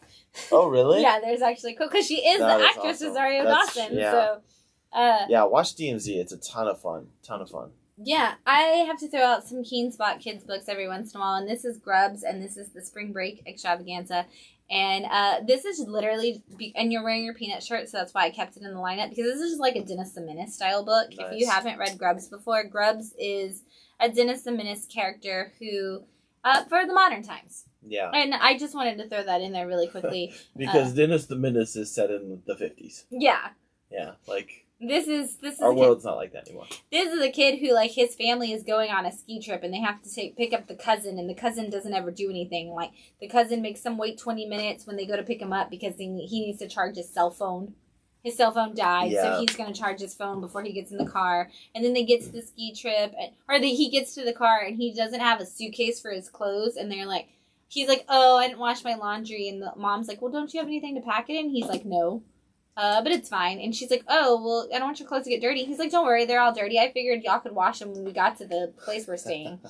Oh, really? Yeah, there's actually cool, because she is That the is actress awesome. Rosario That's- Dawson. yeah. So, Yeah, watch DMZ. It's a ton of fun. yeah, I have to throw out some Keen Spot Kids books every once in a while, and this is Grubs, and this is the Spring Break Extravaganza. And this is literally, and you're wearing your peanut shirt, so that's why I kept it in the lineup, because this is just like a Dennis the Menace style book. Nice. If you haven't read Grubs before, Grubs is a Dennis the Menace character who, for the modern times. Yeah. And I just wanted to throw that in there really quickly. Because Dennis the Menace is set in the 50s. Yeah. Yeah, like... This is our world's not like that anymore. This is a kid who, like, his family is going on a ski trip, and they have to pick up the cousin, and the cousin doesn't ever do anything. Like, the cousin makes them wait 20 minutes when they go to pick him up because he needs to charge his cell phone. His cell phone died, so he's going to charge his phone before he gets in the car. And then they get to the ski trip, he gets to the car, and he doesn't have a suitcase for his clothes, and he's like, oh, I didn't wash my laundry, and the mom's like, well, don't you have anything to pack it in? He's like, no. But it's fine. And she's like, oh, well, I don't want your clothes to get dirty. He's like, don't worry, they're all dirty. I figured y'all could wash them when we got to the place we're staying.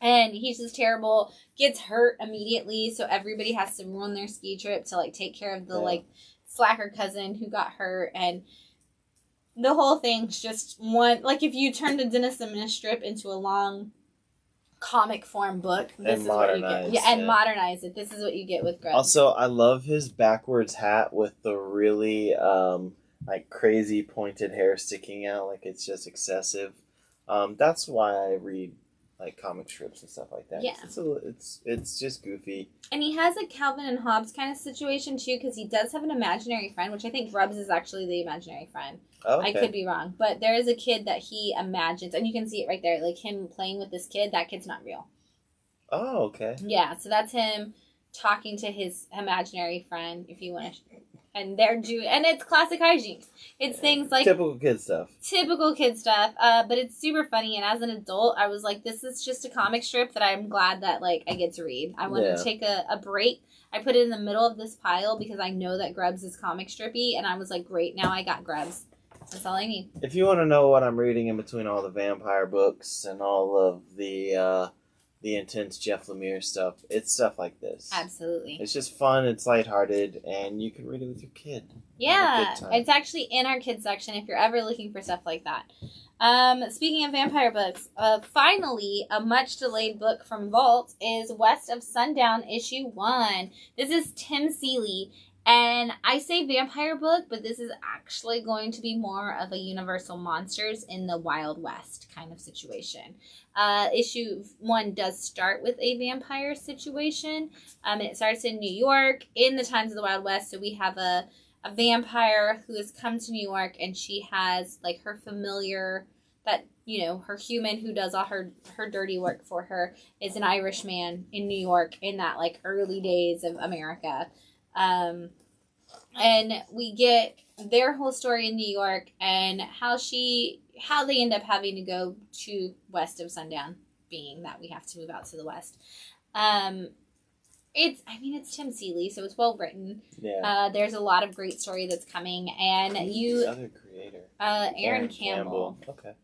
And he's just terrible, gets hurt immediately, so everybody has to ruin their ski trip to, like, take care of the, slacker cousin who got hurt. And the whole thing's just one, like, if you turn the Dennis the Menace strip into a long comic form book, this is what you get. Yeah, and modernize it. This is what you get with Grubs. Also, I love his backwards hat with the really like crazy pointed hair sticking out, like it's just excessive. That's why I read like comic strips and stuff like that. Yeah, it's just goofy. And he has a Calvin and Hobbes kind of situation too, because he does have an imaginary friend, which I think Grubs is actually the imaginary friend. Oh, okay. I could be wrong, but there is a kid that he imagines, and you can see it right there, like him playing with this kid. That kid's not real. Oh, okay. Yeah, so that's him talking to his imaginary friend, if you want to. And they're and it's classic hygiene. It's things like typical kid stuff. But it's super funny. And as an adult, I was like, this is just a comic strip that I'm glad that like I get to read. I wanted to take a break. I put it in the middle of this pile because I know that Grubs is comic strippy, and I was like, great, now I got Grubs. That's all I need. If you want to know what I'm reading in between all the vampire books and all of the intense Jeff Lemire stuff, it's stuff like this. Absolutely. It's just fun, it's lighthearted, and you can read it with your kid. Yeah, it's actually in our kids section if you're ever looking for stuff like that. Speaking of vampire books, finally, a much delayed book from Vault is West of Sundown issue 1. This is Tim Seeley. And I say vampire book, but this is actually going to be more of a Universal Monsters in the Wild West kind of situation. Issue 1 does start with a vampire situation. It starts in New York in the times of the Wild West. So we have a vampire who has come to New York, and she has like her familiar, that, you know, her human who does all her dirty work for her is an Irishman in New York in that like early days of America. And we get their whole story in New York and how they end up having to go to West of Sundown, being that we have to move out to the West. It's Tim Seeley, so it's well written. Yeah. There's a lot of great story that's coming, and the other creator, Aaron Campbell. Okay.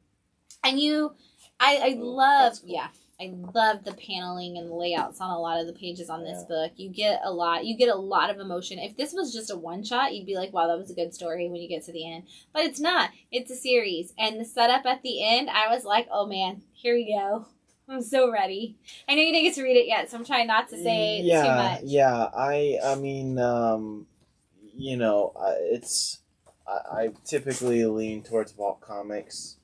And I love, cool. yeah. I love the paneling and the layouts on a lot of the pages on this book. You get a lot of emotion. If this was just a one shot, you'd be like, wow, that was a good story when you get to the end. But it's not. It's a series. And the setup at the end, I was like, oh man, here we go. I'm so ready. I know you didn't get to read it yet, so I'm trying not to say too much. Yeah, I mean, you know, I typically lean towards Vault Comics.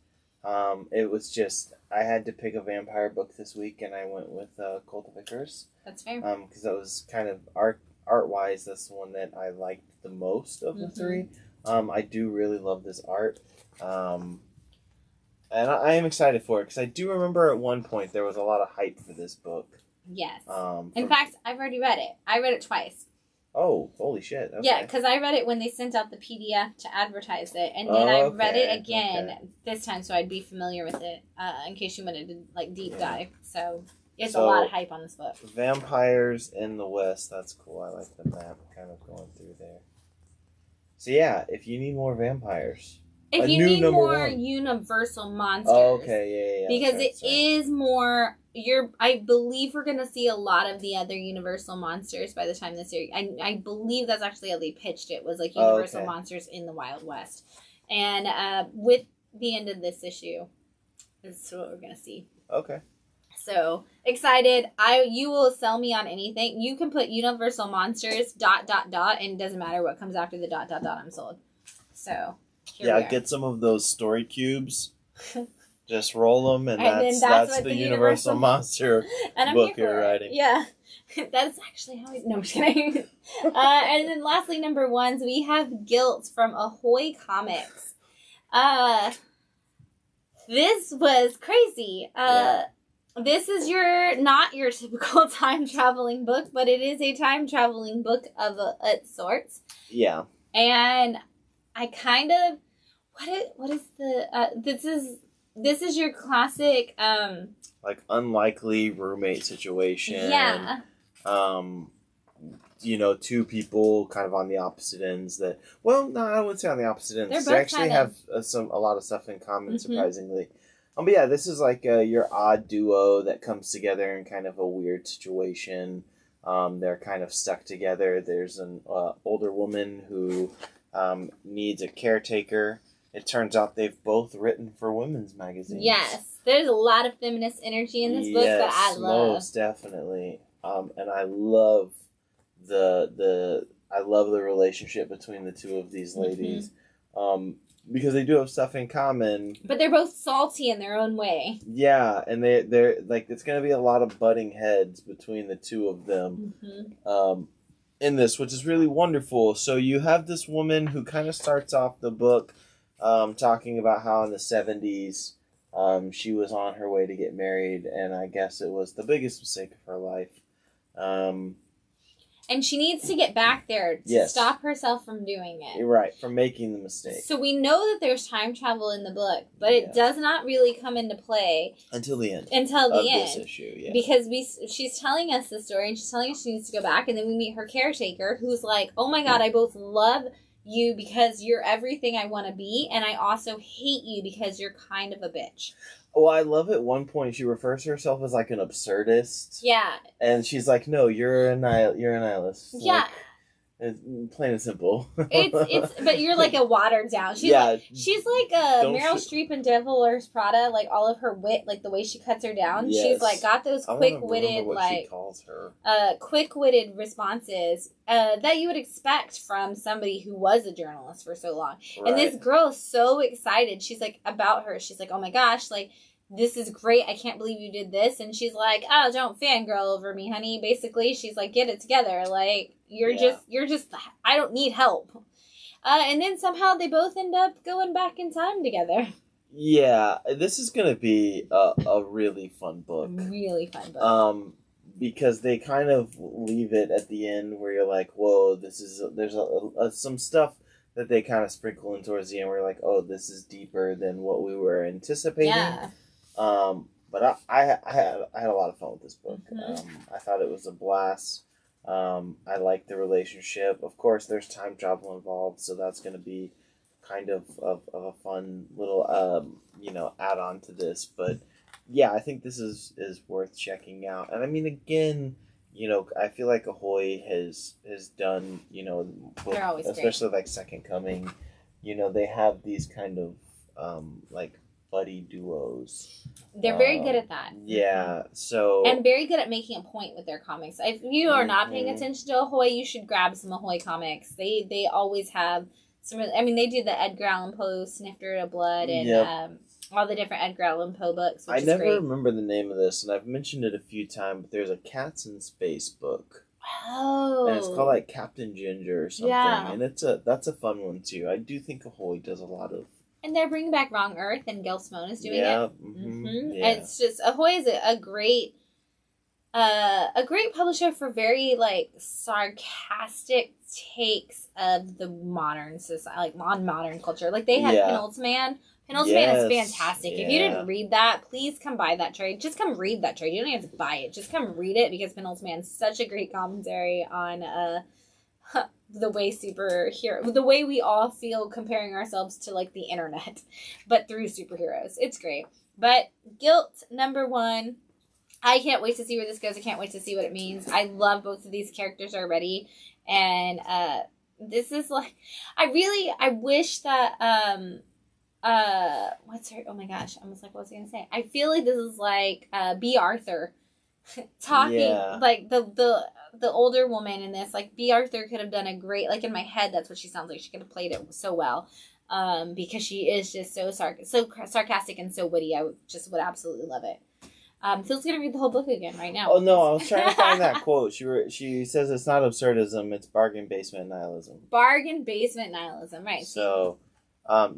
It was just, I had to pick a vampire book this week, and I went with Cult of Icarus. That's fair. Because that was kind of art-wise, that's the one that I liked the most of the three. I do really love this art. And I am excited for it, because I do remember at one point there was a lot of hype for this book. Yes. In fact, I've already read it. I read it twice. Oh, holy shit. Okay. Yeah, because I read it when they sent out the PDF to advertise it, and then I read it again this time so I'd be familiar with it, in case you wanted to like deep dive. So it's a lot of hype on this book. Vampires in the West, that's cool. I like the map kind of going through there. So yeah, if you need more vampires. If you need more universal monsters. Oh, okay, yeah. Because it is more... I believe we're going to see a lot of the other universal monsters by the time this series... I believe that's actually how they pitched it, was like universal monsters in the Wild West. And with the end of this issue, this is what we're going to see. Okay. So, excited. You will sell me on anything. You can put universal monsters, ... and it doesn't matter what comes after the ... I'm sold. So, here we are. Get some of those story cubes. Just roll them, and that's the universal monster book you're writing. Yeah. That's actually how no, I'm just kidding. And then lastly, number 1, we have Guilt from Ahoy Comics. This was crazy. This is not your typical time traveling book, but it is a time traveling book of its sorts. Yeah. And I kind of what is the this is your classic like unlikely roommate situation. Yeah. Two people kind of on the opposite ends that, well, no, I wouldn't say on the opposite ends. They actually have a lot of stuff in common, surprisingly. But yeah, this is like your odd duo that comes together in kind of a weird situation. They're kind of stuck together. There's an older woman who needs a caretaker. It turns out they've both written for women's magazines. Yes, there's a lot of feminist energy in this book that I love. Most definitely. And I love the relationship between the two of these ladies. Because they do have stuff in common. But they're both salty in their own way. Yeah, and they're like, it's going to be a lot of butting heads between the two of them in this, which is really wonderful. So you have this woman who kind of starts off the book talking about how in the 70s she was on her way to get married, and I guess it was the biggest mistake of her life. And she needs to get back there to stop herself from doing it. You're right, from making the mistake. So we know that there's time travel in the book, but it does not really come into play until the end. This issue, because she's telling us the story, and she's telling us she needs to go back, and then we meet her caretaker, who's like, "Oh my God, I both love you because you're everything I want to be, and I also hate you because you're kind of a bitch." Well, I love at one point she refers to herself as like an absurdist. Yeah. And she's like, "No, you're a nihilist." Yeah. Like, it's plain and simple. But you're like a watered down. She's like Meryl Streep in Devil Wears Prada, like all of her wit, like the way she cuts her down. Yes. She's like got those quick-witted, like she calls her. Quick-witted responses that you would expect from somebody who was a journalist for so long. Right. And this girl is so excited. She's like about her. She's like, "Oh my gosh, like this is great. I can't believe you did this." And she's like, "Oh, don't fangirl over me, honey." Basically, she's like, "Get it together. Like, you're just, I don't need help." And then somehow they both end up going back in time together. Yeah, this is going to be a really fun book. Really fun book. Because they kind of leave it at the end where you're like, whoa, there's some stuff that they kind of sprinkle in towards the end where you're like, oh, this is deeper than what we were anticipating. Yeah. But I had a lot of fun with this book. I thought it was a blast. I like the relationship. Of course, there's time travel involved, so that's going to be kind of a fun little add-on to this. But yeah, I think this is worth checking out. And I mean, again, I feel like Ahoy has done, they're always especially great. Like Second Coming, they have these kind of like buddy duos. They're very good at that. Yeah, so... And very good at making a point with their comics. If you are not paying attention to Ahoy, you should grab some Ahoy comics. They always have some... I mean, they do the Edgar Allan Poe Snifter of Blood and all the different Edgar Allan Poe books, which I is never great. remember the name of this, and I've mentioned it a few times, but there's a Cats in Space book. Oh. And it's called, like, Captain Ginger or something. Yeah. And that's a fun one, too. I do think Ahoy does a lot of... And they're bringing back Wrong Earth, and Gail Simone is doing it. Yeah. And it's just, Ahoy is a great publisher for very, like, sarcastic takes of the modern society, like, modern culture. Like, they had Penultimate. Penultimate is fantastic. If you didn't read that, please come buy that trade. Just come read that trade. You don't have to buy it. Just come read it, because Penultimate is such a great commentary on the way we all feel comparing ourselves to like the internet, but through superheroes. It's great. But Guilt #1. I can't wait to see where this goes. I can't wait to see what it means. I love both of these characters already. And this is like, I wish that, what's her, oh my gosh, I was like, what was I going to say? I feel like this is like B. Arthur talking, like the older woman in this, like B. Arthur could have done a great, like in my head, that's what she sounds like. She could have played it so well. Because she is just so sarcastic and so witty. I would absolutely love it. Phil's gonna read the whole book again right now. Oh no, I was trying to find that quote. She says it's not absurdism, it's bargain basement nihilism. Bargain basement nihilism, right? So,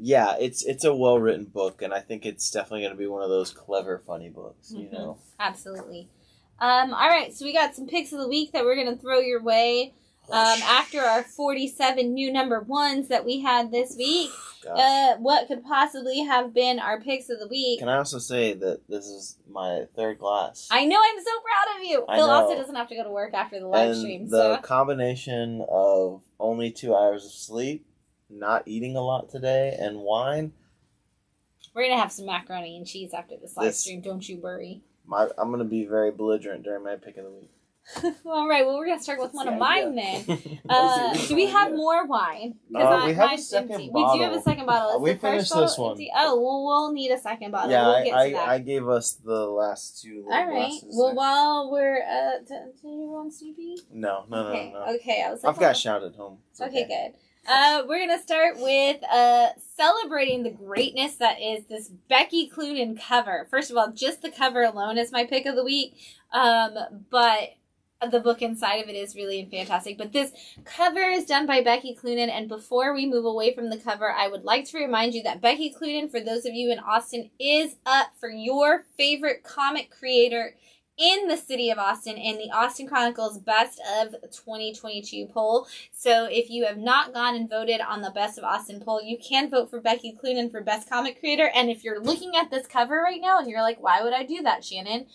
yeah, it's a well written book, and I think it's definitely gonna be one of those clever, funny books. You know, absolutely. All right, so we got some picks of the week that we're gonna throw your way. After our 47 new #1s that we had this week, what could possibly have been our picks of the week? Can I also say that this is my 3rd glass? I know, I'm so proud of you. Phil also doesn't have to go to work after the live stream. The combination of only 2 hours of sleep, not eating a lot today, and wine. We're going to have some macaroni and cheese after this live stream, don't you worry. I'm going to be very belligerent during my pick of the week. All right, well, we're going to start with one of mine then. Do we have more wine? We have a second bottle. We do have a second bottle. Is we the finished first this bottle one. Empty? Oh, well, we'll need a second bottle. Yeah, we'll get to that. I gave us the last 2 little all right. glasses. Well, while we're... do you want Snoopy? No. Okay, I was like... I've got Shout at home. Okay, good. We're going to start with celebrating the greatness that is this Becky Cloonan cover. First of all, just the cover alone is my pick of the week. But the book inside of it is really fantastic. But this cover is done by Becky Cloonan. And before we move away from the cover, I would like to remind you that Becky Cloonan, for those of you in Austin, is up for your favorite comic creator in the city of Austin in the Austin Chronicles Best of 2022 poll. So if you have not gone and voted on the Best of Austin poll, you can vote for Becky Cloonan for Best Comic Creator. And if you're looking at this cover right now and you're like, why would I do that, Shannon?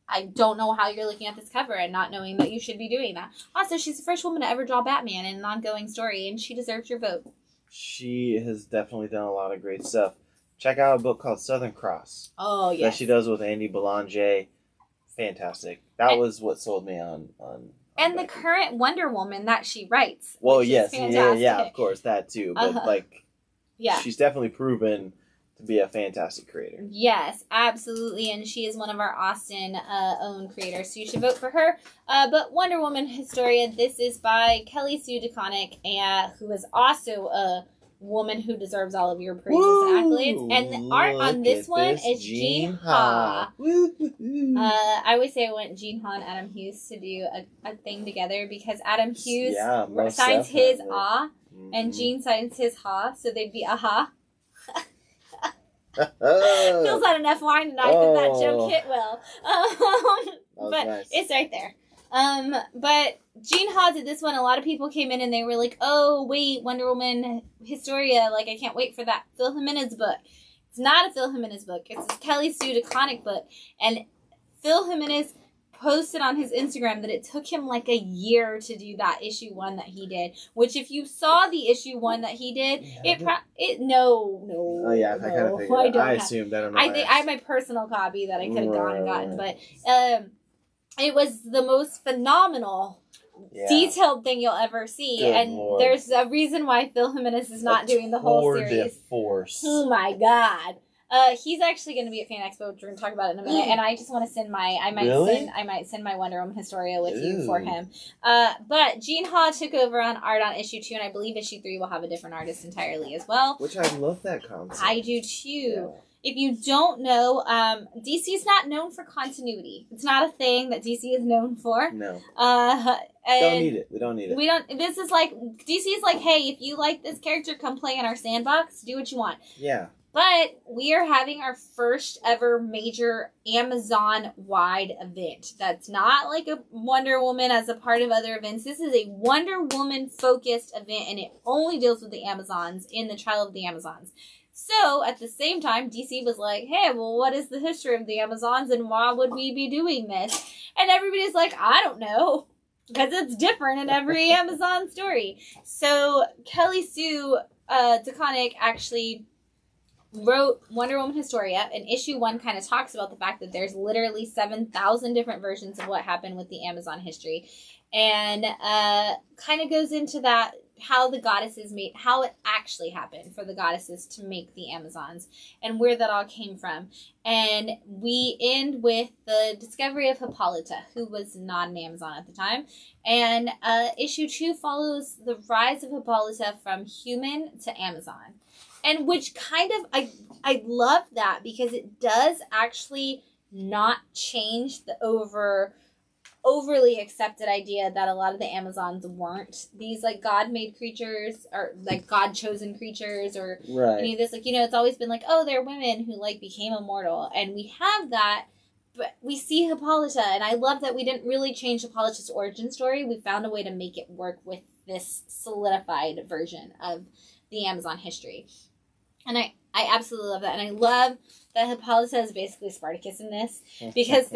I don't know how you're looking at this cover and not knowing that you should be doing that. Also, she's the first woman to ever draw Batman in an ongoing story, and she deserves your vote. She has definitely done a lot of great stuff. Check out a book called Southern Cross. Oh, yes. That she does with Andy Belanger. Fantastic. That was what sold me on and Becky. The current Wonder Woman that she writes. Well, yes. Yeah, of course, that too. But, yeah, she's definitely proven to be a fantastic creator. Yes, absolutely. And she is one of our Austin own creators, so you should vote for her. But Wonder Woman Historia, this is by Kelly Sue DeConnick, who is also a woman who deserves all of your praises and accolades. And the art on this one is Jean Ha. I always say I want Jean Ha and Adam Hughes to do a thing together, because Adam Hughes signs his ah, and Jean signs his ha, so they'd be aha. Phil's had enough wine tonight that joke hit well. But nice. It's right there. But Jean Ha did this one. A lot of people came in and they were like, oh, wait, Wonder Woman Historia. Like, I can't wait for that Phil Jimenez book. It's not a Phil Jimenez book. It's a Kelly Sue DeConnick book. And Phil Jimenez posted on his Instagram that it took him like a year to do that issue 1 that he did. Which, if you saw the issue 1 that he did, no. Oh yeah, I kind of figured. I assumed. I don't know. I have my personal copy that I could have gone and gotten, but it was the most phenomenal, detailed thing you'll ever see. Good and Lord. There's a reason why Phil Jimenez is not doing the whole series. Force. Oh my God. He's actually going to be at Fan Expo, which we're going to talk about in a minute, and I just want to send I might send my Wonder Woman Historia with you for him. But Jean Ha took over on art on issue 2, and I believe issue 3 will have a different artist entirely as well. Which I love that concept. I do too. Yeah. If you don't know, DC is not known for continuity. It's not a thing that DC is known for. No. Don't need it. We don't need it. This is like, DC is like, hey, if you like this character, come play in our sandbox. Do what you want. Yeah. But we are having our first ever major Amazon-wide event. That's not like a Wonder Woman as a part of other events. This is a Wonder Woman-focused event, and it only deals with the Amazons in the Trial of the Amazons. So, at the same time, DC was like, hey, well, what is the history of the Amazons, and why would we be doing this? And everybody's like, I don't know. because it's different in every Amazon story. So Kelly Sue DeConnick actually wrote Wonder Woman Historia, and issue 1 kind of talks about the fact that there's literally 7,000 different versions of what happened with the Amazon history, and kind of goes into that, how the goddesses made, how it actually happened for the goddesses to make the Amazons, and where that all came from. And we end with the discovery of Hippolyta, who was not an Amazon at the time. And issue 2 follows the rise of Hippolyta from human to Amazon. And which kind of, I love that, because it does actually not change the overly accepted idea that a lot of the Amazons weren't these like God-made creatures, or like God-chosen creatures, or any of this. Like, it's always been like, oh, they're women who like became immortal, and we have that, but we see Hippolyta, and I love that we didn't really change Hippolyta's origin story. We found a way to make it work with this solidified version of the Amazon history. And I absolutely love that. And I love that Hippolyta is basically Spartacus in this, because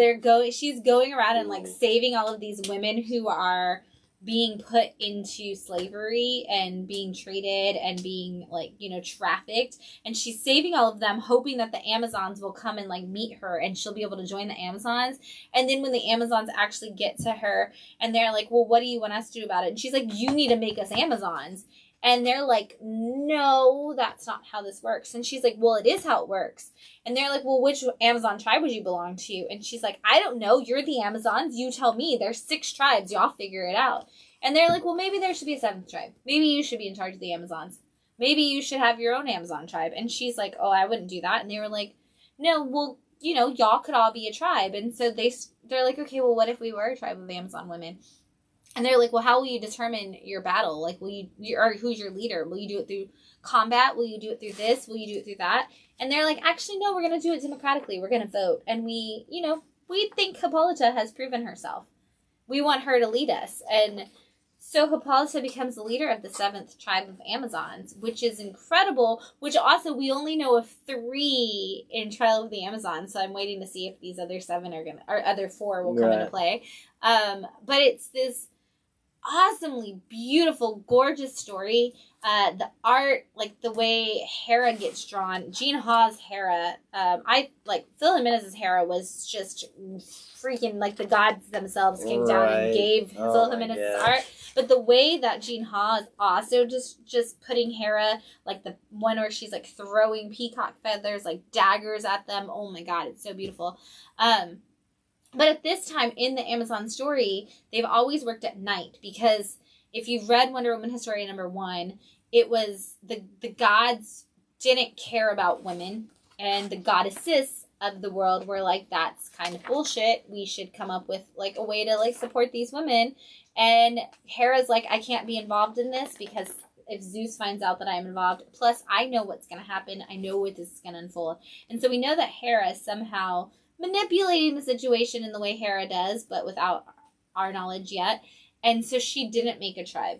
she's going around and like saving all of these women who are being put into slavery and being traded and being like, trafficked. And she's saving all of them, hoping that the Amazons will come and like meet her and she'll be able to join the Amazons. And then when the Amazons actually get to her and they're like, well, what do you want us to do about it? And she's like, you need to make us Amazons. And they're like, no, that's not how this works. And she's like, well, it is how it works. And they're like, well, which Amazon tribe would you belong to? And she's like, I don't know. You're the Amazons. You tell me. There's 6 tribes. Y'all figure it out. And they're like, well, maybe there should be a 7th tribe. Maybe you should be in charge of the Amazons. Maybe you should have your own Amazon tribe. And she's like, oh, I wouldn't do that. And they were like, no, well, y'all could all be a tribe. And so they're like, okay, well, what if we were a tribe of Amazon women? And they're like, well, how will you determine your battle? Like, or who's your leader? Will you do it through combat? Will you do it through this? Will you do it through that? And they're like, actually, no, we're going to do it democratically. We're going to vote. And we think Hippolyta has proven herself. We want her to lead us. And so Hippolyta becomes the leader of the 7th tribe of Amazons, which is incredible, which also we only know of 3 in Trial of the Amazons. So I'm waiting to see if these other 7 or other 4 will come into play. But it's this awesomely beautiful, gorgeous story. The art, like the way Hera gets drawn, Jean Ha's Hera, Phil Jimenez's Hera was just freaking, like the gods themselves came down and gave Phil Jimenez's art. But the way that Jean Ha is also just putting Hera, like the one where she's like throwing peacock feathers, like daggers at them. Oh my God, it's so beautiful. But at this time in the Amazon story, they've always worked at night, because if you've read Wonder Woman Historia number 1, it was the gods didn't care about women, and the goddesses of the world were like, that's kind of bullshit. We should come up with like a way to like support these women. And Hera's like, I can't be involved in this, because if Zeus finds out that I'm involved, plus I know what's going to happen. I know what this is going to unfold. And so we know that Hera is somehow manipulating the situation in the way Hera does, but without our knowledge yet. And so she didn't make a tribe.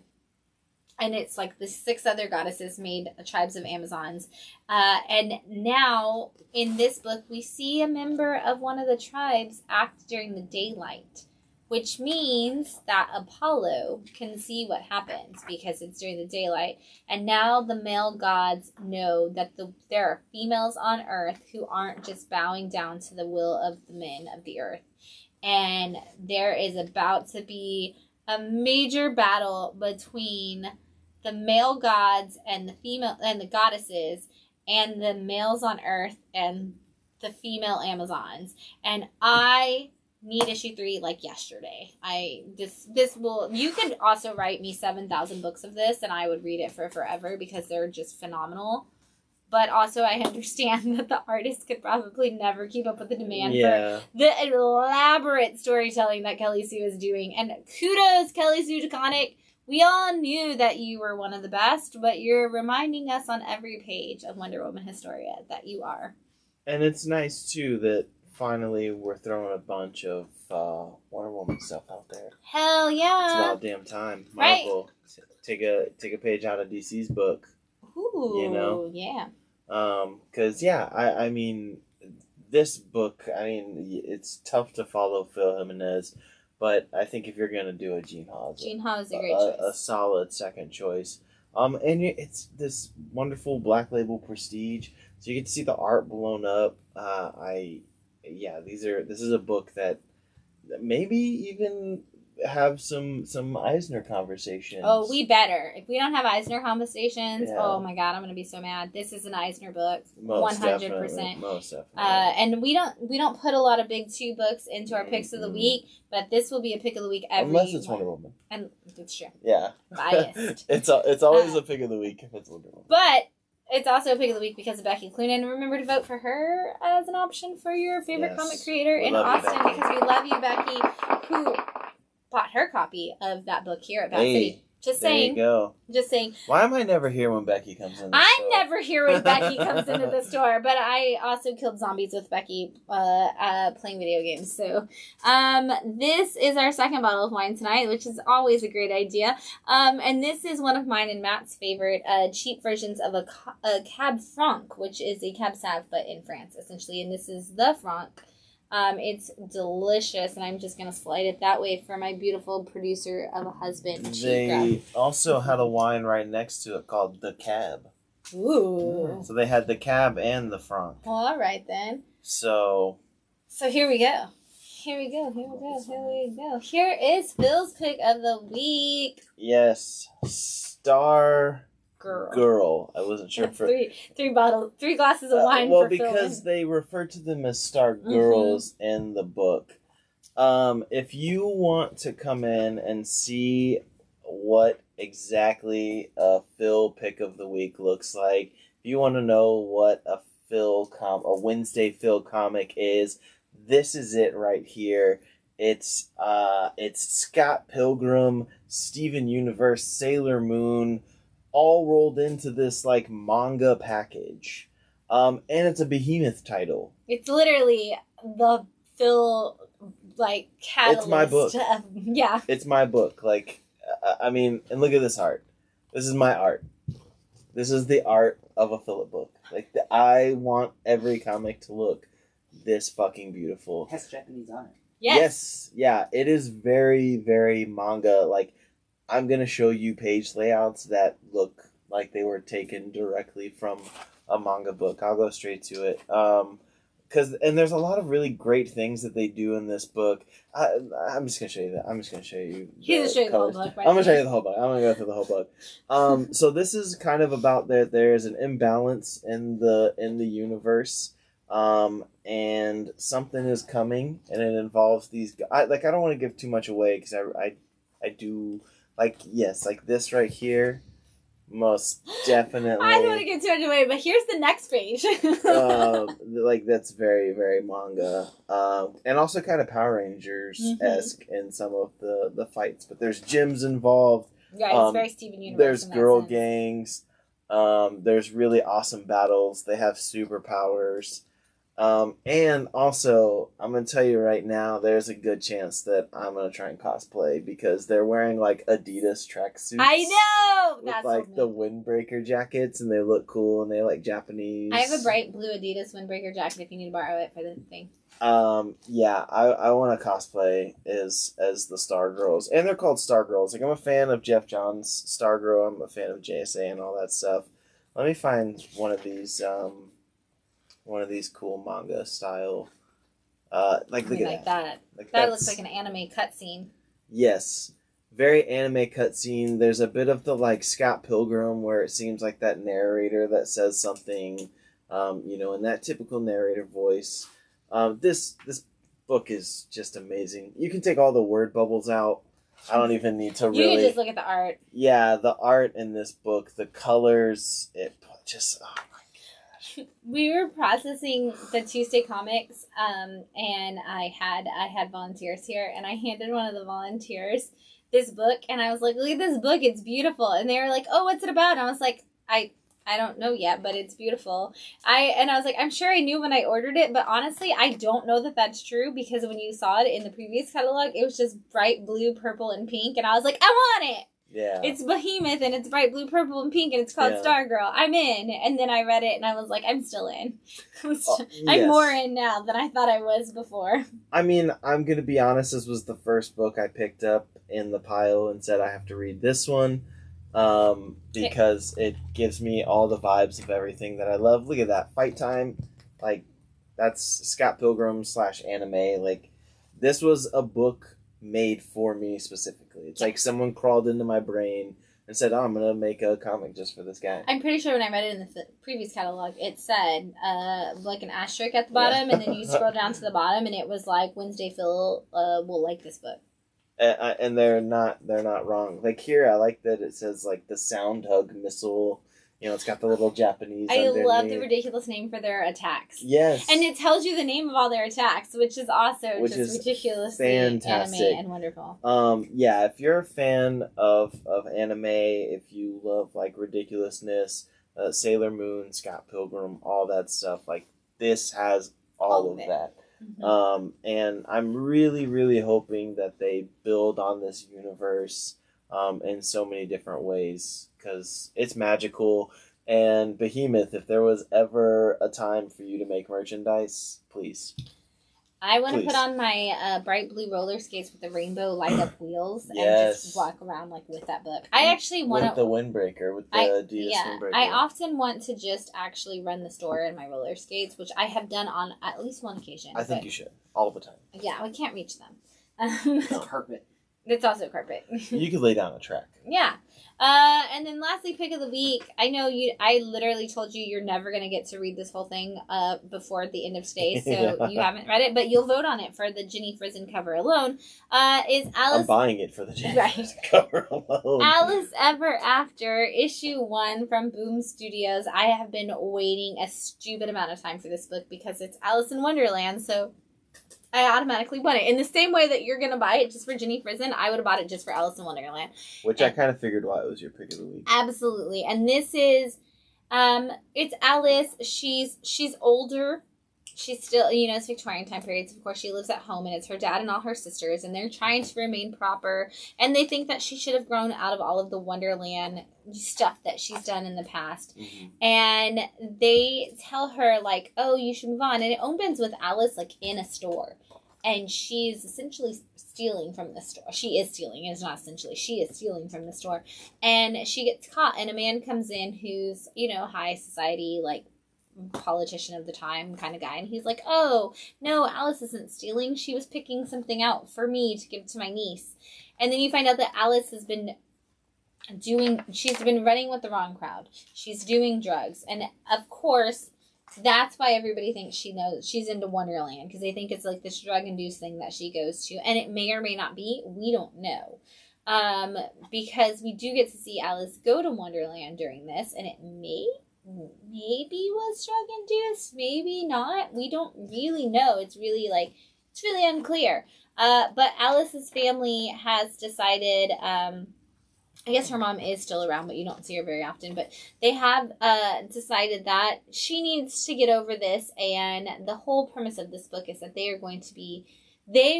And it's like the 6 other goddesses made tribes of Amazons. And now in this book, we see a member of one of the tribes act during the daylight, which means that Apollo can see what happens because it's during the daylight. And now the male gods know that there are females on Earth who aren't just bowing down to the will of the men of the Earth. And there is about to be a major battle between the male gods and the female and the goddesses, and the males on Earth and the female Amazons. And I need issue 3 like yesterday. You could also write me 7,000 books of this and I would read it for forever, because they're just phenomenal. But also I understand that the artist could probably never keep up with the demand for the elaborate storytelling that Kelly Sue is doing. And kudos, Kelly Sue DeConnick. We all knew that you were one of the best, but you're reminding us on every page of Wonder Woman Historia that you are. And it's nice, too, that finally we're throwing a bunch of Wonder Woman stuff out there. Hell yeah. It's about damn time. Marvel, take a page out of DC's book. Ooh, you know? Yeah. Because, I mean, this book, I mean, it's tough to follow Phil Jimenez, But I think if you're gonna do a Gene Ha, Gene Ha is a great choice. A solid second choice. It's this wonderful Black Label prestige, so you get to see the art blown up. This is a book that maybe even have some Eisner conversations. Oh, we better. If we don't have Eisner conversations, Yeah. oh my god, I'm gonna be so mad. This is an Eisner book, Most 100%. definitely. Most definitely. And we don't put a lot of big 2 books into our picks of the week, but this will be a pick of the week unless it's Wonder Woman. And it's true. Yeah, Biased. it's always a pick of the week if it's Wonder Woman. But it's also a pick of the week because of Becky Cloonan. Remember to vote for her as an option for your favorite comic creator in Austin, because we love you, Becky, who bought her copy of that book here at Bat City. Just saying. There you go. Just saying. Why am I never here when Becky comes in? I'm never here when Becky comes into the store, but I also killed zombies with Becky playing video games. So this is our second bottle of wine tonight, which is always a great idea. And this is one of mine and Matt's favorite cheap versions of a Cab Franc, which is a Cab Sauv, but in France, essentially. And this is the Franc. It's delicious, and I'm just going to slide it that way for my beautiful producer of a husband. They also had a wine right next to it called the Cab. Ooh. So they had the Cab and the Franc. Well, all right, then. So here we go. Here is Phil's pick of the week. Yes. Star Girl. I wasn't sure for three glasses of wine. Well, for because Phil. they refer to them as Star Girls in the book. If you want to come in and see what exactly a Phil pick of the week looks like, if you want to know what a Wednesday Phil comic is, this is it right here. It's Scott Pilgrim, Steven Universe, Sailor Moon, all rolled into this like manga package. And it's a Behemoth title. It's literally the Phil like catalyst. It's my book. Yeah. It's my book. Like, I mean, and look at this art. This is my art. This is the art of a Philip book. Like, I want every comic to look this fucking beautiful. It has Japanese on it. Yes. Yeah. It is very, very manga. Like, I'm going to show you page layouts that look like they were taken directly from a manga book. I'll go straight to it. And there's a lot of really great things that they do in this book. I'm just going to show you that. I'm just going to show you. He's going to show you the whole book. I'm going to show you the whole book. I'm going to go through the whole book. So this is kind of about there's an imbalance in the universe. And something is coming, and it involves these. I don't want to give too much away because I do. Like, yes, like this right here, most definitely. I don't want to get too much away, but here's the next page. Like, that's very, very manga. And also kind of Power Rangers-esque in some of the fights. But there's gyms involved. Yeah, it's very Steven Universe. There's girl gangs. There's really awesome battles. They have superpowers. And also, I'm going to tell you right now, there's a good chance that I'm going to try and cosplay because they're wearing, like, Adidas tracksuits. I know! With, that's like, the windbreaker jackets, and they look cool, and they like Japanese. I have a bright blue Adidas windbreaker jacket if you need to borrow it for the thing. Yeah, I want to cosplay as the Star Girls. And they're called Star Girls. Like, I'm a fan of Jeff Johns' Star Girl. I'm a fan of JSA and all that stuff. Let me find one of these cool manga style, look at that. That looks like an anime cutscene. Yes, very anime cutscene. There's a bit of the like Scott Pilgrim where it seems like that narrator that says something, in that typical narrator voice. This book is just amazing. You can take all the word bubbles out. I don't even need to really. You can just look at the art. Yeah, the art in this book, the colors, it just. Oh my gosh. We were processing the Tuesday comics, and I had volunteers here, and I handed one of the volunteers this book, and I was like, "Look at this book, it's beautiful." And they were like, "Oh, what's it about?" And I was like, I don't know yet, but it's beautiful. I was like, I'm sure I knew when I ordered it, but honestly, I don't know that that's true because when you saw it in the previous catalog, it was just bright blue, purple, and pink, and I was like, I want it. Yeah. It's Behemoth, and it's bright blue, purple, and pink, and it's called Stargirl. I'm in. And then I read it, and I was like, I'm still in. I'm more in now than I thought I was before. I mean, I'm going to be honest, this was the first book I picked up in the pile and said I have to read this one because it gives me all the vibes of everything that I love. Look at that. Fight time. Like, that's Scott Pilgrim / anime. Like, this was a book made for me specifically. It's like someone crawled into my brain and said, I'm going to make a comic just for this guy. I'm pretty sure when I read it in the previous catalog, it said, like an asterisk at the bottom, and then you scroll down to the bottom, and it was like, Wednesday Phil will like this book. And they're not wrong. Like here, I like that it says, like, the Sound Hug missile. You know, it's got the little Japanese underneath. love the ridiculous name for their attacks. Yes. And it tells you the name of all their attacks, which is also ridiculously fantastic. anime and wonderful. Yeah, if you're a fan of anime, if you love, like, ridiculousness, Sailor Moon, Scott Pilgrim, all that stuff, like, this has all of that. Mm-hmm. And I'm really, really hoping that they build on this universe in so many different ways, because it's magical. And Behemoth, if there was ever a time for you to make merchandise, please. I want to put on my bright blue roller skates with the rainbow light up wheels and just walk around like with that book. I actually want with the windbreaker, with the Adidas windbreaker. I often want to just actually run the store in my roller skates, which I have done on at least one occasion. I think you should all the time. Yeah, we can't reach them. It's carpet. It's also carpet. You could lay down a track. Yeah. And then lastly, pick of the week. I know I literally told you you're never going to get to read this whole thing before the end of Stay, so you haven't read it, but you'll vote on it for the Ginny Frizen cover alone. Is Alice... I'm buying it for the Ginny Frizen cover alone. Alice Ever After, issue 1 from Boom Studios. I have been waiting a stupid amount of time for this book because it's Alice in Wonderland, so... I automatically want it. In the same way that you're going to buy it just for Ginny Frizen, I would have bought it just for Alice in Wonderland. Which I kind of figured why it was your pick of the week. Absolutely. And this is, it's Alice. She's older. She's still, it's Victorian time periods. Of course, she lives at home, and it's her dad and all her sisters, and they're trying to remain proper. And they think that she should have grown out of all of the Wonderland stuff that she's done in the past. Mm-hmm. And they tell her, like, oh, you should move on. And it opens with Alice, like, in a store. And she's essentially stealing from the store. She is stealing. It's not essentially. She is stealing from the store. And she gets caught, and a man comes in who's, high society, like, politician of the time kind of guy, and he's like, oh no, Alice isn't stealing, she was picking something out for me to give to my niece. And then you find out that Alice has been she's been running with the wrong crowd, she's doing drugs, and of course that's why everybody thinks she knows she's into Wonderland, because they think it's like this drug induced thing that she goes to, and it may or may not be, we don't know. Because we do get to see Alice go to Wonderland during this, and it maybe was drug induced, maybe not. We don't really know. It's really unclear. But Alice's family has decided, I guess her mom is still around, but you don't see her very often. But they have decided that she needs to get over this, and the whole premise of this book is that they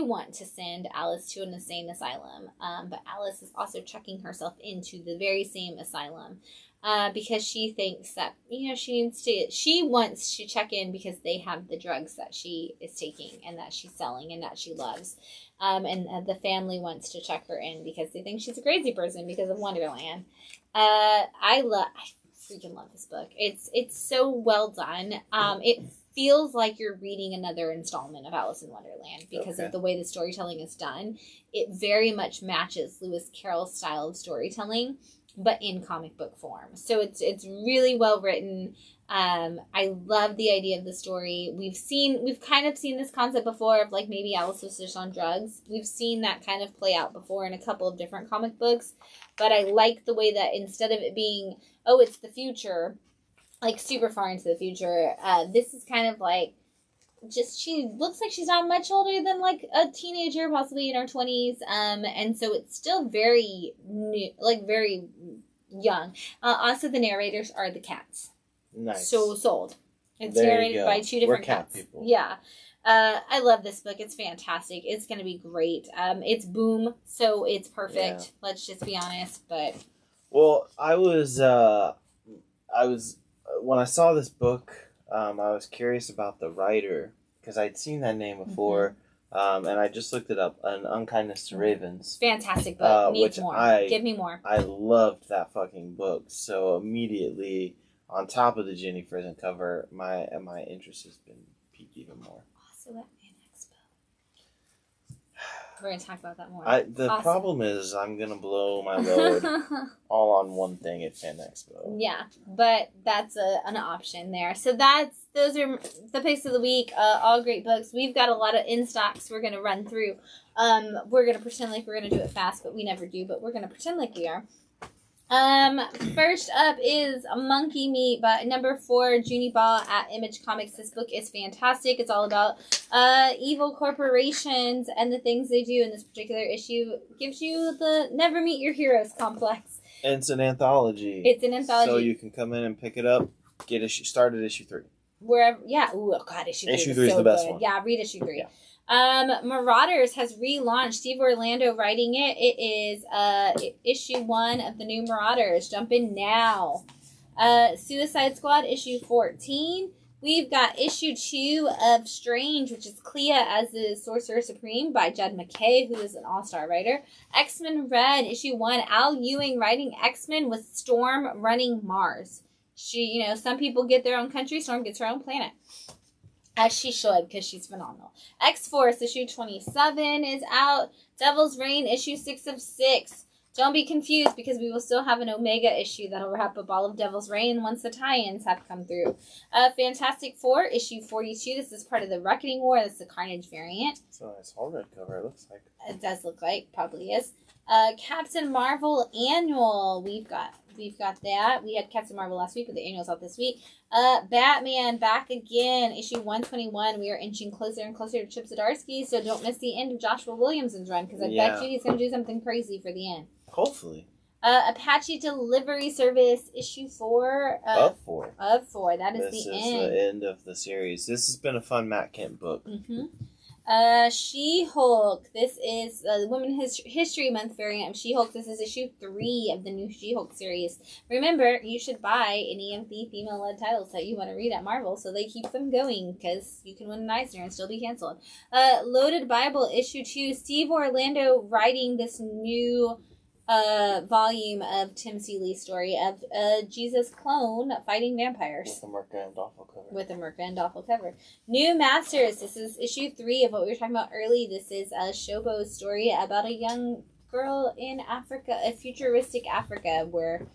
want to send Alice to an insane asylum. But Alice is also checking herself into the very same asylum. Because she thinks that, she wants to check in because they have the drugs that she is taking and that she's selling and that she loves. And the family wants to check her in because they think she's a crazy person because of Wonderland. I freaking love this book. It's so well done. It feels like you're reading another installment of Alice in Wonderland because of the way the storytelling is done. It very much matches Lewis Carroll's style of storytelling, but in comic book form. So it's really well written. I love the idea of the story. We've kind of seen this concept before of like maybe Alice was just on drugs. We've seen that kind of play out before in a couple of different comic books, but I like the way that instead of it being, oh, it's the future, like super far into the future, this is kind of like, she looks like she's not much older than like a teenager, possibly in her 20s. And so it's still very new, like very young. Also, the narrators are the cats. Nice. So sold. It's there narrated by 2 different We're cat cats. People. Yeah. I love this book. It's fantastic. It's going to be great. It's Boom, so it's perfect. Yeah. Let's just be honest. But Well, I was when I saw this book, I was curious about the writer because I'd seen that name before, and I just looked it up. An Unkindness to Ravens. Fantastic book. Needs which more. Give me more. I loved that fucking book. So immediately, on top of the Jenny Frison cover, my interest has been piqued even more. Also, that Man Expo. We're gonna talk about that more. The problem is I'm gonna blow my load all on one thing at Fan Expo. Yeah, but that's an option there. So those are the picks of the week. All great books. We've got a lot of in stocks we're gonna run through. We're gonna pretend like we're gonna do it fast, but we never do. But we're gonna pretend like we are. First up is Monkey Meat by number 4, Junie Ball at Image Comics. This book is fantastic. It's all about evil corporations and the things they do in this particular issue. Gives you the never meet your heroes complex. And it's an anthology. It's an anthology. So you can come in and pick it up, start at issue 3. Wherever, yeah. Ooh, oh God, issue 3 Issue is 3 is so the best good. one. Yeah, read issue 3. Yeah. Marauders has relaunched. Steve Orlando writing it. It is issue 1 of the new Marauders. Jump in now. Suicide Squad issue 14. We've got issue 2 of Strange, which is Clea as the Sorcerer Supreme by Judd McKay, who is an all-star writer. X-Men Red issue 1. Al Ewing writing X-Men with Storm running Mars. She, some people get their own country. Storm gets her own planet. As she should, because she's phenomenal. X-Force issue 27 is out. Devil's Reign issue 6 of 6. Don't be confused, because we will still have an Omega issue that'll wrap up all of Devil's Reign once the tie-ins have come through. Fantastic Four issue 42. This is part of the Reckoning War. That's the Carnage variant. It's a nice hard cover, it looks like. It does look like, probably is. Captain Marvel Annual. We've got that. We had Captain Marvel last week, but the annual's out this week. Batman back again, issue 121. We are inching closer and closer to Chip Zdarsky, so don't miss the end of Joshua Williamson's run, because I bet you he's going to do something crazy for the end. Hopefully. Apache Delivery Service, issue 4. Of 4. Of 4. That is this the is end. the end of the series. This has been a fun Matt Kent book. Mm-hmm. She-Hulk. This is the Women History Month variant of She-Hulk. This is issue 3 of the new She-Hulk series. Remember, you should buy any of the female-led titles that you want to read at Marvel, so they keep them going, because you can win an Eisner and still be canceled. Loaded Bible, issue 2. Steve Orlando writing this new volume of Tim Seeley's story of Jesus clone fighting vampires. With a Merca and Doffel cover. With a Merca and Doffel cover. New Masters. This is issue 3 of what we were talking about early. This is Shobo's story about a young girl in Africa, a futuristic Africa, where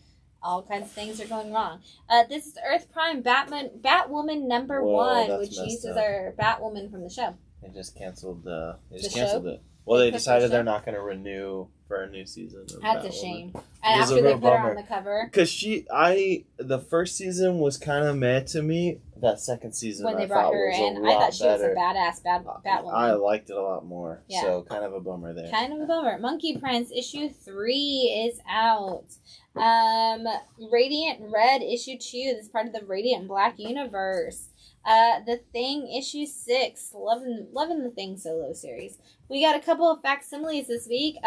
all kinds of things are going wrong. This is Earth Prime Batwoman number 1, which uses our Batwoman from the show. They just canceled it. They Well, they put decided the they're show? not going to renew for a new season. That's a Batwoman. shame. It And was a after they real put her bummer. on the cover, Because the first season was kind of mad to me. That second season, when they I brought thought her was in, a I lot thought she was a better. badass Batwoman. I liked it a lot more. Yeah. So kind of a bummer there. Kind of a bummer. Monkey Prince issue 3 is out. Radiant Red issue 2. This is part of the Radiant Black universe. The Thing issue 6. Loving the Thing solo series. We got a couple of facsimiles this week.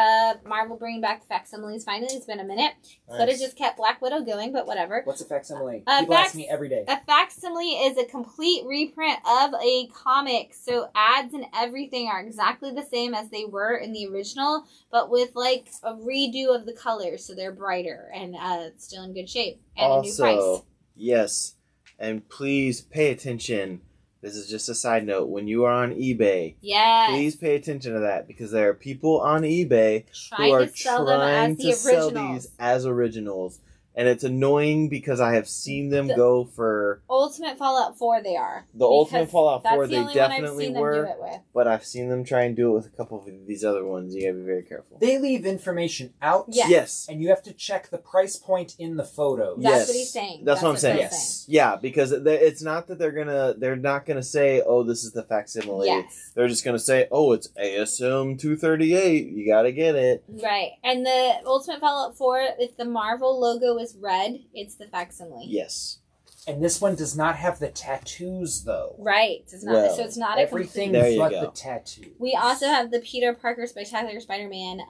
Marvel bringing back the facsimiles finally. It's been a minute. Could have just kept Black Widow going, but whatever. What's a facsimile? People ask me every day. A facsimile is a complete reprint of a comic. So ads and everything are exactly the same as they were in the original, but with like a redo of the colors, so they're brighter and still in good shape and Also, a new price. yes, and please pay attention. This is just a side note. When you are on eBay, Yes. please pay attention to that, because there are people on eBay who are to sell them trying as to the sell originals. these as originals. And it's annoying because I have seen them go for Ultimate Fallout 4 they are. the Ultimate Because Fallout 4. that's the They only one I've definitely seen them were, do it with. but I've seen them try and do it with a couple of these other ones. You gotta be very careful. They leave information out. Yes. Yes. And you have to check the price point in the photos. That's Yes. what he's saying. That's what I'm saying. Phil's Yes. Yeah, because it's not that they're not gonna say, oh, this is the facsimile. Yes. They're just gonna say, oh, it's ASM 238. You gotta get it. Right. And the Ultimate Fallout 4, if the Marvel logo is red, it's the facsimile. Yes. And this one does not have the tattoos, though. Right. It's not. Well, so it's not everything There you but go. the tattoo. We also have the Peter Parker Spectacular Spider-Man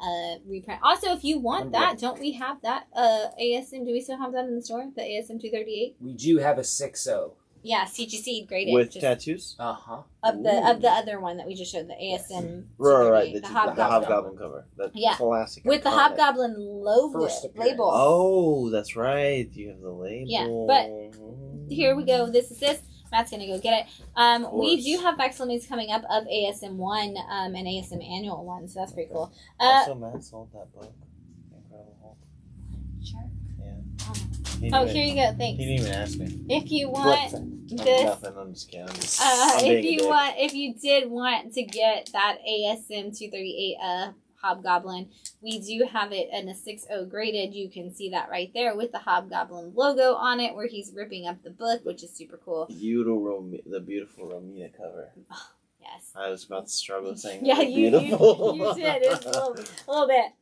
reprint. Also, if you want that, don't we have that ASM? Do we still have that in the store? The ASM 238. We do have a 6.0. Yeah, CGC graded With tattoos? Uh-huh. of the other one that we just showed, the ASM. Right. The Hobgoblin. Hobgoblin cover. That Yeah. classic. With the iconic. Hobgoblin logo First appearance. label. Oh, that's right. You have the label. Yeah, but here we go. This is this. Matt's gonna go get it. We course. do have Vexilmates coming up of ASM 1 and ASM Annual 1, so that's pretty cool. Also, Matt sold that book. Incredible Hulk. Sure. Yeah. Oh, here you go. Thanks. He didn't even ask me. If you want this, Nothing. I'm just kidding. I'm being a dick. if you did want to get that ASM 238 Hobgoblin, we do have it in a 6.0 graded. You can see that right there with the Hobgoblin logo on it, where he's ripping up the book, which is super cool. The beautiful Romita cover. Yes. I was about to struggle saying. Yeah, you did. It's a little bit.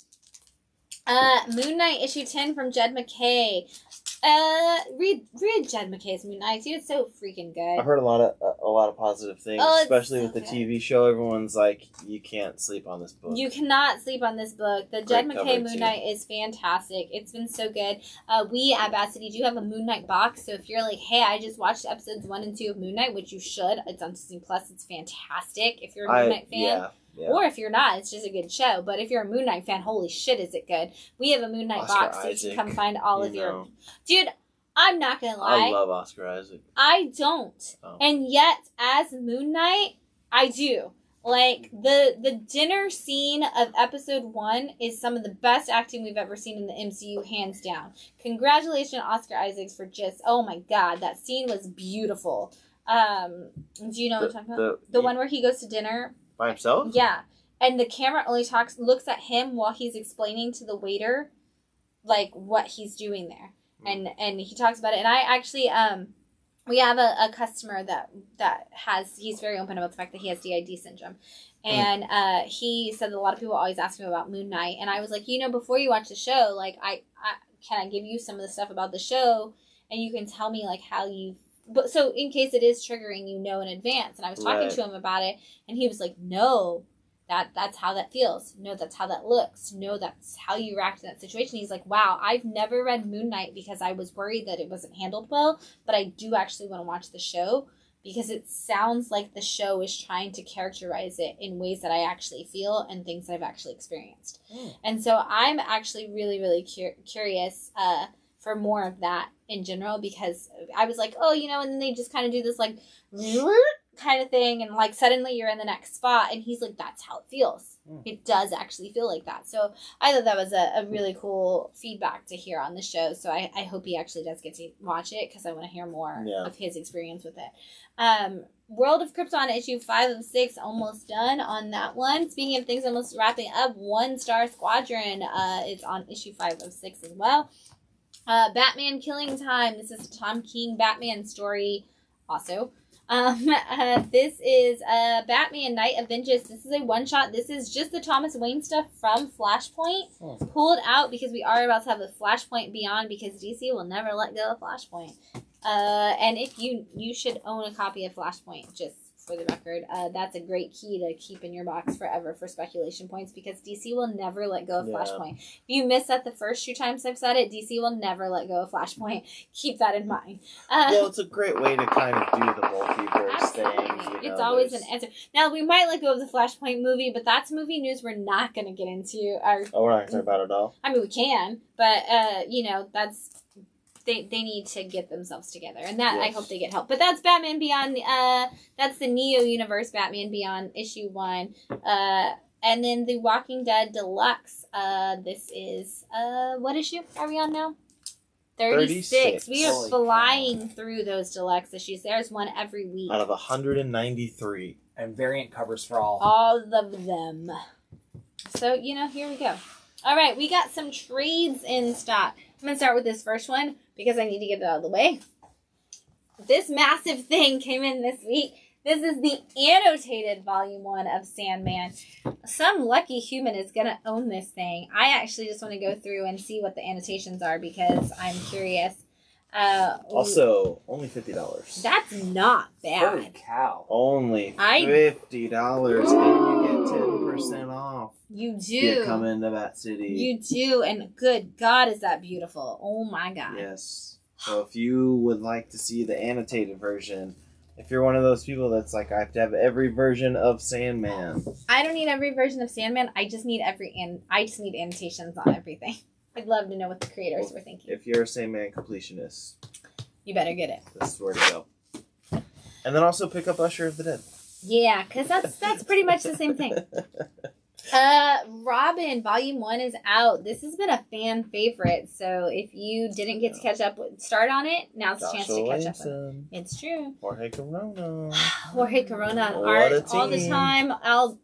Moon Knight issue 10 from Jed McKay. Read Jed McKay's Moon Knight. Dude, it's so freaking good. I've heard a lot of positive things, Oh, it's especially so with the good. TV show. Everyone's like, you can't sleep on this book. You cannot sleep on this book. The Great Jed McKay cover, Moon too. Knight is fantastic. It's been so good. We at Bad City do have a Moon Knight box, so if you're like, hey, I just watched episodes 1 and 2 of Moon Knight, which you should. It's on Disney Plus. It's fantastic. If you're a Moon Knight fan. Yeah. Or if you're not, it's just a good show. But if you're a Moon Knight fan, holy shit, is it good. We have a Moon Knight Oscar box, so you Isaac, can come find all of you your... know. Dude, I'm not going to lie. I love Oscar Isaac. I don't. Oh. And yet, as Moon Knight, I do. Like, the dinner scene of episode 1 is some of the best acting we've ever seen in the MCU, hands down. Congratulations, Oscar Isaacs, for just, oh my god, that scene was beautiful. Do you know what I'm talking about? The one where he goes to dinner. By himself? Yeah. And the camera only looks at him while he's explaining to the waiter, like, what he's doing there. And he talks about it. And I actually, we have a customer that he's very open about the fact that he has DID syndrome. And he said that a lot of people always ask him about Moon Knight. And I was like, before you watch the show, like, can I give you some of the stuff about the show? And you can tell me, like, how you... But so in case it is triggering, in advance. And I was talking to him about it. And he was like, no, that's how that feels. No, that's how that looks. No, that's how you react in that situation. He's like, wow, I've never read Moon Knight because I was worried that it wasn't handled well, but I do actually want to watch the show because it sounds like the show is trying to characterize it in ways that I actually feel and things that I've actually experienced. And so I'm actually really, really curious for more of that in general, because I was like, and then they just kind of do this, like, kind of thing, and like suddenly you're in the next spot, and he's like, that's how it feels. It does actually feel like that. So I thought that was a really cool feedback to hear on the show. So I hope he actually does get to watch it, because I want to hear more of his experience with it. World of Krypton issue 5 of 6, almost done on that one. Speaking of things almost wrapping up, 1 Star Squadron is on issue 5 of 6 as well. Batman Killing Time. This is a Tom King Batman story also. This is Batman Night of Vengeance. This is a one-shot. This is just the Thomas Wayne stuff from Flashpoint pulled out, because we are about to have the Flashpoint Beyond, because DC will never let go of Flashpoint. And if you should own a copy of Flashpoint, just for the record. That's a great key to keep in your box forever for speculation points, because DC will never let go of Flashpoint. If you miss that the first 2 times I've said it, DC will never let go of Flashpoint. Keep that in mind. Well, it's a great way to kind of do the multiverse thing. It's always an answer. Now, we might let go of the Flashpoint movie, but that's movie news we're not going to get into. We're not going to talk about it all? I mean, we can, but, that's... They need to get themselves together, and that I hope they get help. But that's Batman Beyond. That's the Neo Universe Batman Beyond issue 1, and then the Walking Dead Deluxe. This is what issue are we on now? 36. We are flying through those deluxe issues. There's one every week out of 193, and variant covers for all. All of them. So here we go. All right, we got some trades in stock. I'm going to start with this first one because I need to get it out of the way. This massive thing came in this week. This is the annotated volume 1 of Sandman. Some lucky human is going to own this thing. I actually just want to go through and see what the annotations are because I'm curious. Also, only $50. That's not Holy bad. cow. Only $50, and you get 10% off. You do. You come into Bat City. You do, and good God, is that beautiful. Oh my God. Yes. So if you would like to see the annotated version, if you're one of those people that's like, I have to have every version of Sandman. I don't need every version of Sandman. I just need annotations on everything. I'd love to know what the creators were thinking. If you're a Sandman completionist, You better get it. this is where to go. And then also pick up Usher of the Dead. Yeah, because that's pretty much the same thing. Robin, Volume 1 is out. This has been a fan favorite, so if you didn't get to catch up, start on it. Now's the chance to catch up. It's true. Jorge Corona. Jorge Corona, What art a all the team. time.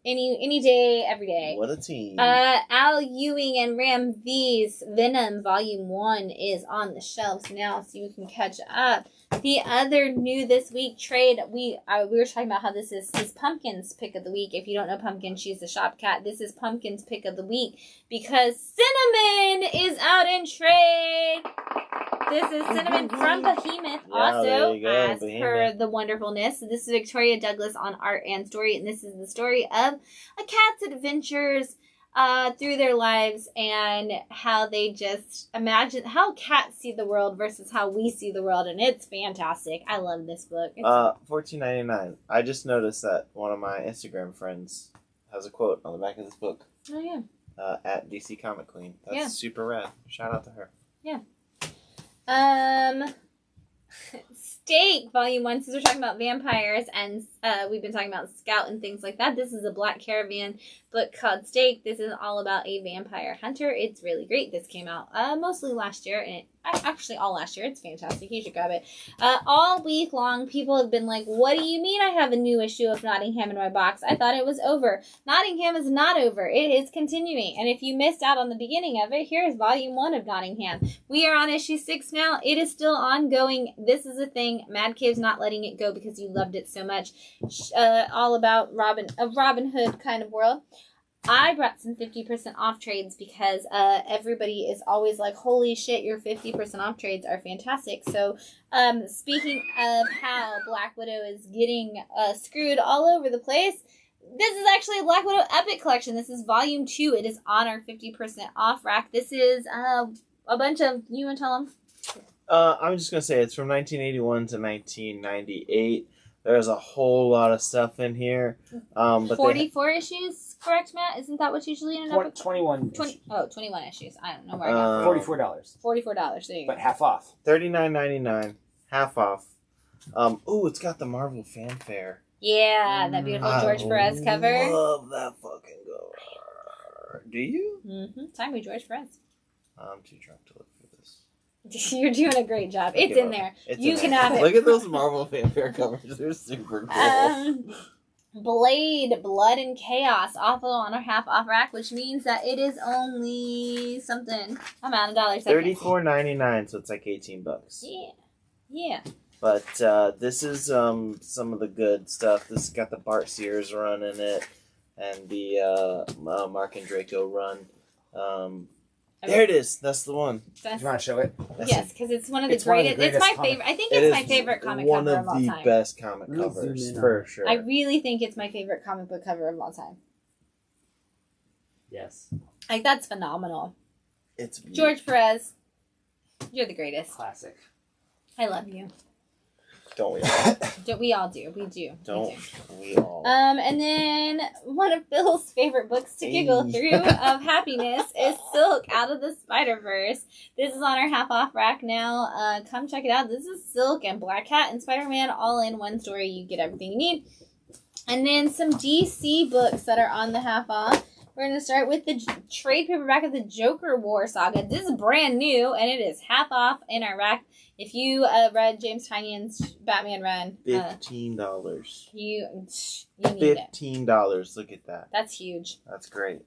Any day, every day. What a team. Al Ewing and Ram V's Venom Volume 1 is on the shelves now, so you can catch up. The other new this week trade, we were talking about how this is Pumpkin's pick of the week. If you don't know Pumpkin, she's the shop cat. This is Pumpkin's pick of the week because Cinnamon is out in trade. This is Cinnamon from Behemoth, Yeah, also, there you go, as per Behemoth. the wonderfulness. This is Victoria Douglas on art and story, and this is the story of a cat's adventures through their lives and how they just imagine how cats see the world versus how we see the world, and it's fantastic. I love this book. It's $14.99. I just noticed that one of my Instagram friends has a quote on the back of this book. oh yeah. At DC Comic Queen. That's Yeah. super rad. Shout out to her. Stake Volume 1, since we're talking about vampires and we've been talking about Scout and things like that. This is a Black Caravan book called Stake. This is all about a vampire hunter. It's really great. This came out mostly last year, and actually all last year. It's fantastic. You should grab it. All week long, people have been like, what do you mean I have a new issue of Nottingham in my box? I thought it was over. Nottingham is not over. It is continuing. And if you missed out on the beginning of it, here's Volume 1 of Nottingham. We are on issue 6 now. It is still ongoing. This is a thing. Mad Cave's not letting it go because you loved it so much. All about Robin Hood kind of world. I brought some 50% off trades because everybody is always like, holy shit, your 50% off trades are fantastic. So speaking of how Black Widow is getting screwed all over the place, this is actually a Black Widow Epic Collection. This is Volume 2. It is on our 50% off rack. This is a bunch of, you want to tell them? I'm just going to say it's from 1981 to 1998. There's a whole lot of stuff in here. But 44 issues, correct, Matt? Isn't that what's usually in an Epic? 21. 21 issues. I don't know where I got $44. $44. There you go. But half off. $39.99, half off. It's got the Marvel fanfare. Yeah, that beautiful George Perez cover. I love that fucking cover. Do you? Mm-hmm. Time with George Perez. I'm too drunk to look for this. You're doing a great job. It's in there. You can have it. Look at those Marvel fanfare covers. They're super cool. Blade, Blood and Chaos, also on our half off rack, which means that it is only something. I'm out of dollars. $34.99, so it's like $18. Yeah. But this is some of the good stuff. This has got the Bart Sears run in it, and the Mark and Draco run. There it is. That's the one. Do you want to show it? Yes, because it's one of the greatest. It's my favorite. I think it's my favorite comic cover of all time. One of the best comic covers, for sure. I really think it's my favorite comic book cover of all time. Yes. Like, that's phenomenal. It's beautiful. George Perez, you're the greatest. Classic. I love you. Don't we all? We all do. We do. Don't we all? And then one of Phil's favorite books to giggle through of happiness is Silk Out of the Spider-Verse. This is on our half off rack now. Come check it out. This is Silk and Black Cat and Spider-Man all in one story. You get everything you need. And then some DC books that are on the half off. We're going to start with the trade paperback of the Joker War Saga. This is brand new, and it is half off in our rack. If you read James Tynion's Batman run, $15. You need it. $15. Look at that. That's huge. That's great.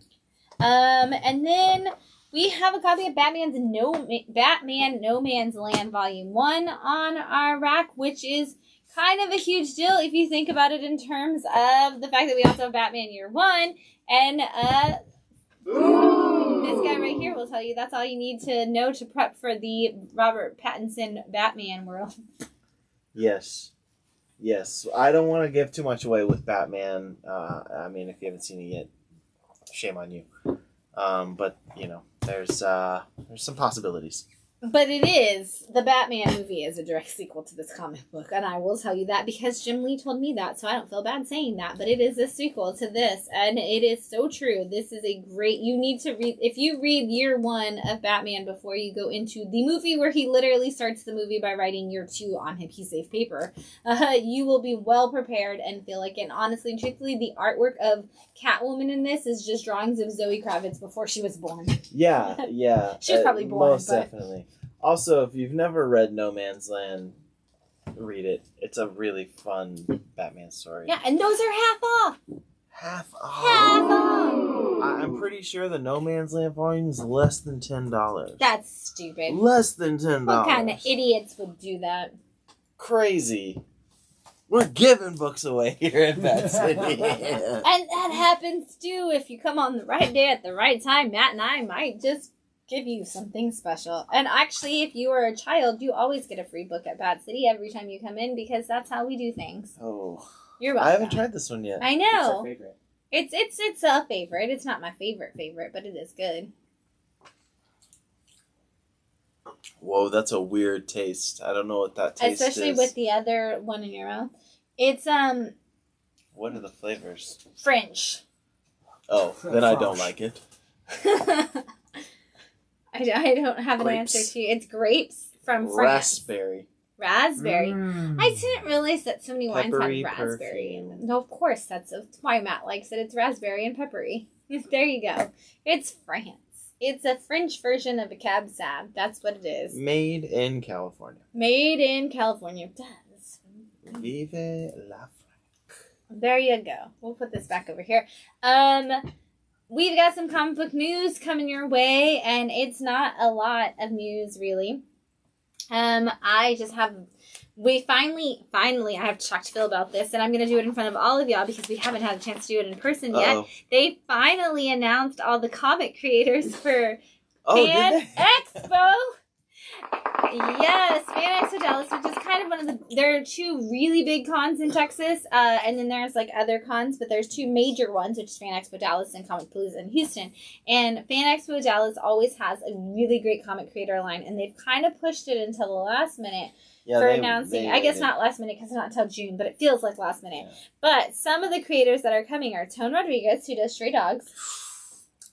And then we have a copy of Batman No Man's Land Volume 1 on our rack, which is kind of a huge deal if you think about it in terms of the fact that we also have Batman Year 1 and This guy right here will tell you that's all you need to know to prep for the Robert Pattinson Batman world. Yes. I don't want to give too much away with Batman. I mean, if you haven't seen it yet, shame on you. But there's some possibilities. But the Batman movie is a direct sequel to this comic book, and I will tell you that because Jim Lee told me that, so I don't feel bad saying that, but it is a sequel to this, and it is so true. This is you need to read, if you read year 1 of Batman before you go into the movie where he literally starts the movie by writing year 2 on a piece of paper, you will be well prepared and feel like it. And honestly and truthfully, the artwork of Catwoman in this is just drawings of Zoe Kravitz before she was born. Yeah. She was probably born, most definitely. Also, if you've never read No Man's Land, read it. It's a really fun Batman story. Yeah, and those are half off. Half off. Half off. I'm pretty sure the No Man's Land volume is less than $10. That's stupid. Less than $10. What kind of idiots would do that? Crazy. We're giving books away here in Bat City. And that happens too. If you come on the right day at the right time, Matt and I might just give you something special. And actually, if you are a child, you always get a free book at Bat City every time you come in because that's how we do things. Oh. You're welcome. I haven't tried this one yet. I It's know. our favorite. It's a favorite. It's not my favorite, but it is good. Whoa, that's a weird taste. I don't know what that taste is. Especially with the other one in your mouth. It's What are the flavors? French. Oh, then I don't like it. I don't have an Grapes. answer to you. It's grapes from France. Raspberry. I didn't realize that so many wines Peppery have raspberry. perfume. No, of course. That's why Matt likes it. It's raspberry and peppery. There you go. It's France. It's a French version of a Cab Sav. That's what it is. Made in California. Made in California. Vive la France. There you go. We'll put this back over here. We've got some comic book news coming your way, and it's not a lot of news, really. We finally, I have to talk to Phil about this, and I'm going to do it in front of all of y'all because we haven't had a chance to do it in person yet. Uh-oh. They finally announced all the comic creators for Did they? Expo. Yes, Fan Expo Dallas, which is kind of one of there are 2 really big cons in Texas, and then there's like other cons, but there's 2 major ones, which is Fan Expo Dallas and Comic Palooza in Houston. And Fan Expo Dallas always has a really great comic creator line, and they've kind of pushed it until the last minute for announcing. I guess not last minute because it's not until June, but it feels like last minute. Yeah. But some of the creators that are coming are Tone Rodriguez, who does Stray Dogs,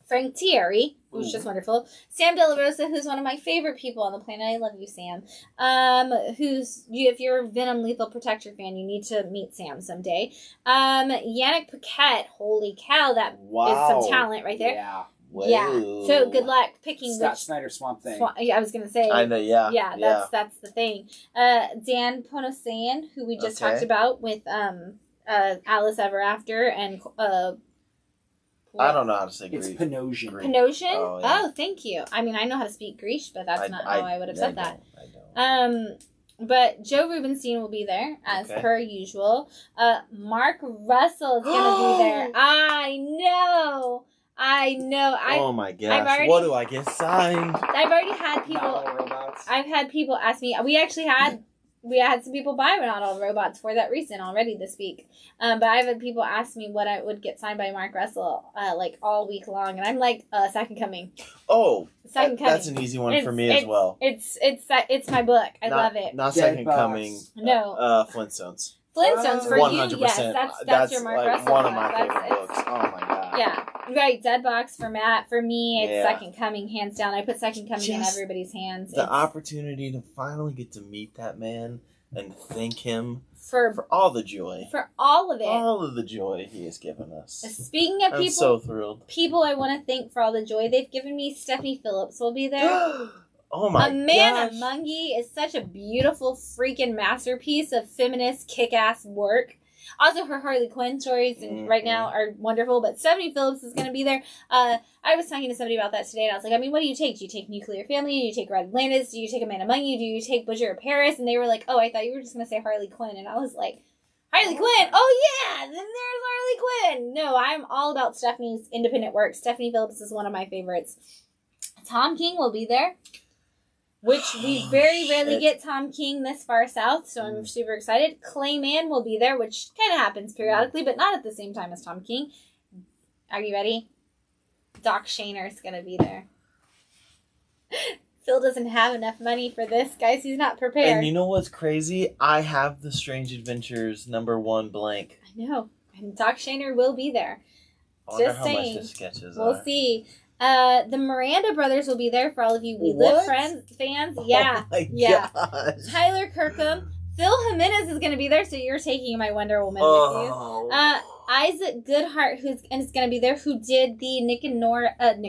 Frank Thierry, who's just wonderful, Sam De La Rosa, who's one of my favorite people on the planet. I love you, Sam. If you're a Venom Lethal Protector fan, you need to meet Sam someday. Yannick Paquette, holy cow, that is some talent right there. Yeah. Whoa. Yeah. So good luck picking Scott which Snyder Swamp Thing. I was gonna say. I know. Yeah. Yeah. That's the thing. Dan Ponosayan, who we just talked about with Alice Ever After and I don't know how to say Greek. It's Panosian. Panosian? Oh, yeah. Oh, thank you. I mean, I know how to speak Greek, but that's not how I would have said that. I don't. But Joe Rubenstein will be there, as per usual. Mark Russell is going to be there. I know. Oh my gosh. What do I get signed? I've already had people. I've had people ask me. We had some people buy Not All Robots for that reason already this week. But I've had people ask me what I would get signed by Mark Russell like all week long, and I'm like, Second Coming. Oh, Second Coming. That's an easy one for me as well. It's my book. I love it. Not Second Coming. No. Flintstones. Flintstones for 100%. you. Yes, that's your Mark Russell. One of my favorite books. Oh my god. Yeah. Right. Deadbox for Matt. For me, it's Second Coming, hands down. I put Second Coming in everybody's hands. The opportunity to finally get to meet that man and thank him for all the joy. For all of it. All of the joy he has given us. Speaking of people. I'm so thrilled. People I want to thank for all the joy they've given me. Stephanie Phillips will be there. Oh my god. Amanda Mungy is such a beautiful freaking masterpiece of feminist kick-ass work. Also, her Harley Quinn stories right now are wonderful, but Stephanie Phillips is going to be there. I was talking to somebody about that today, and I was like, I mean, what do you take? Do you take Nuclear Family? Do you take Red Atlantis? Do you take Amanda Mungy? Do you take Butcher of Paris? And they were like, oh, I thought you were just going to say Harley Quinn. And I was like, Harley Quinn. Oh, yeah. Then there's Harley Quinn. No, I'm all about Stephanie's independent work. Stephanie Phillips is one of my favorites. Tom King will be there, which we very rarely get Tom King this far south, so I'm super excited. Clayman will be there, which kind of happens periodically, but not at the same time as Tom King. Are you ready? Doc Shaner's going to be there. Phil doesn't have enough money for this, guys. He's not prepared. And you know what's crazy? I have the Strange Adventures #1 blank. I know. And Doc Shaner will be there. I wonder Just how saying. much the sketches We'll are. see. The Miranda brothers will be there for all of you We Live fans. Yeah. Oh my gosh. Tyler Kirkham. Phil Jimenez is going to be there, so you're taking my Wonder Woman with you. Isaac Goodhart, who's going to be there, who did the Nick and Nora and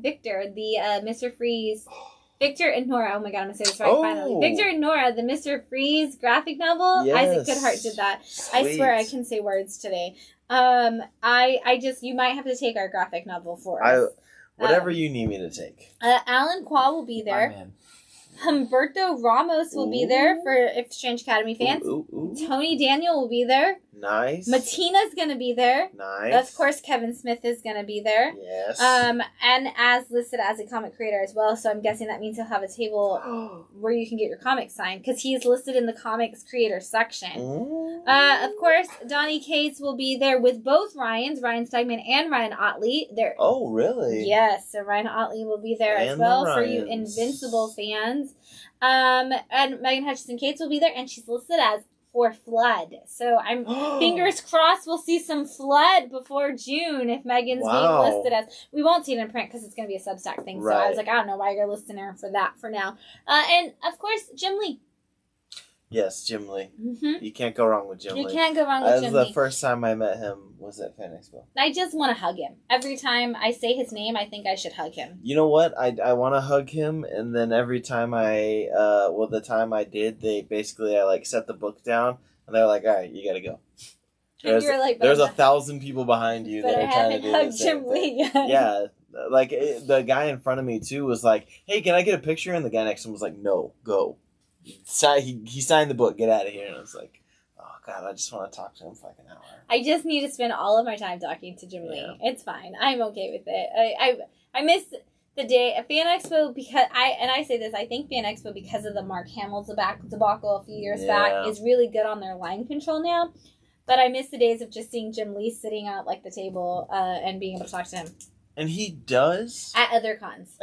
Victor, the Mr. Freeze. Victor and Nora, oh my god, I'm going to say this right finally. Victor and Nora, the Mr. Freeze graphic novel. Yes. Isaac Goodhart did that. Sweet. I swear I can say words today. You might have to take our graphic novel for us. Whatever you need me to take. Alan Quah will be there. I'm in. Humberto Ramos will be there for Strange Academy fans. Ooh. Tony Daniel will be there. Nice. Matina's going to be there. Nice. Of course, Kevin Smith is going to be there. Yes. And as listed as a comic creator as well, so I'm guessing that means he'll have a table where you can get your comics signed, because he's listed in the comics creator section. Of course, Donnie Cates will be there with both Ryan Stegman and Ryan Otley. Oh, really? Yes, so Ryan Otley will be there as And well the for you Ryans. Invincible fans. And Megan Hutchinson Cates will be there, and she's listed as for Flood. So I'm fingers crossed we'll see some Flood before June if Megan's being listed as. We won't see it in print because it's going to be a Substack thing. So I was like, I don't know why you're listing her for that for now. And of course, Jim Lee. Yes, Jim Lee. Mm-hmm. You can't go wrong with Jim Lee. You can't go wrong with Jim The Lee. first time I met him was at Fan Expo. I just want to hug him. Every time I say his name, I think I should hug him. You know what? I want to hug him, and then every time the time I did, I set the book down, and they're like, all right, you gotta go. There's 1,000 people behind you that are trying to do the same thing. Yeah, like the guy in front of me too was like, hey, can I get a picture? And the guy next to him was like, no, go. He signed the book, get out of here. And I was like, oh god, I just want to talk to him for like an hour. I just need to spend all of my time talking to Jim Lee. It's fine. I'm okay with it. I miss the day at Fan Expo because I say this, I think Fan Expo, because of the Mark Hamill debacle a few years back, is really good on their line control now. But I miss the days of just seeing Jim Lee sitting at like the table and being able to talk to him. And he does at other cons.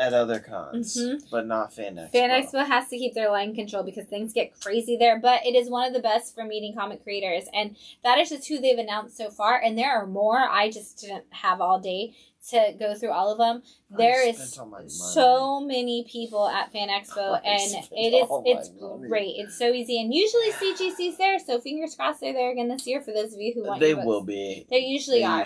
But not Fan Expo. Fan Expo has to keep their line control because things get crazy there. But it is one of the best for meeting comic creators, and that is just who they've announced so far. And there are more. I just didn't have all day to go through all of them. There is so many people at Fan Expo, and it's great. It's so easy, and usually CGC's there. So fingers crossed they're there again this year for those of you who want. They will be. They usually are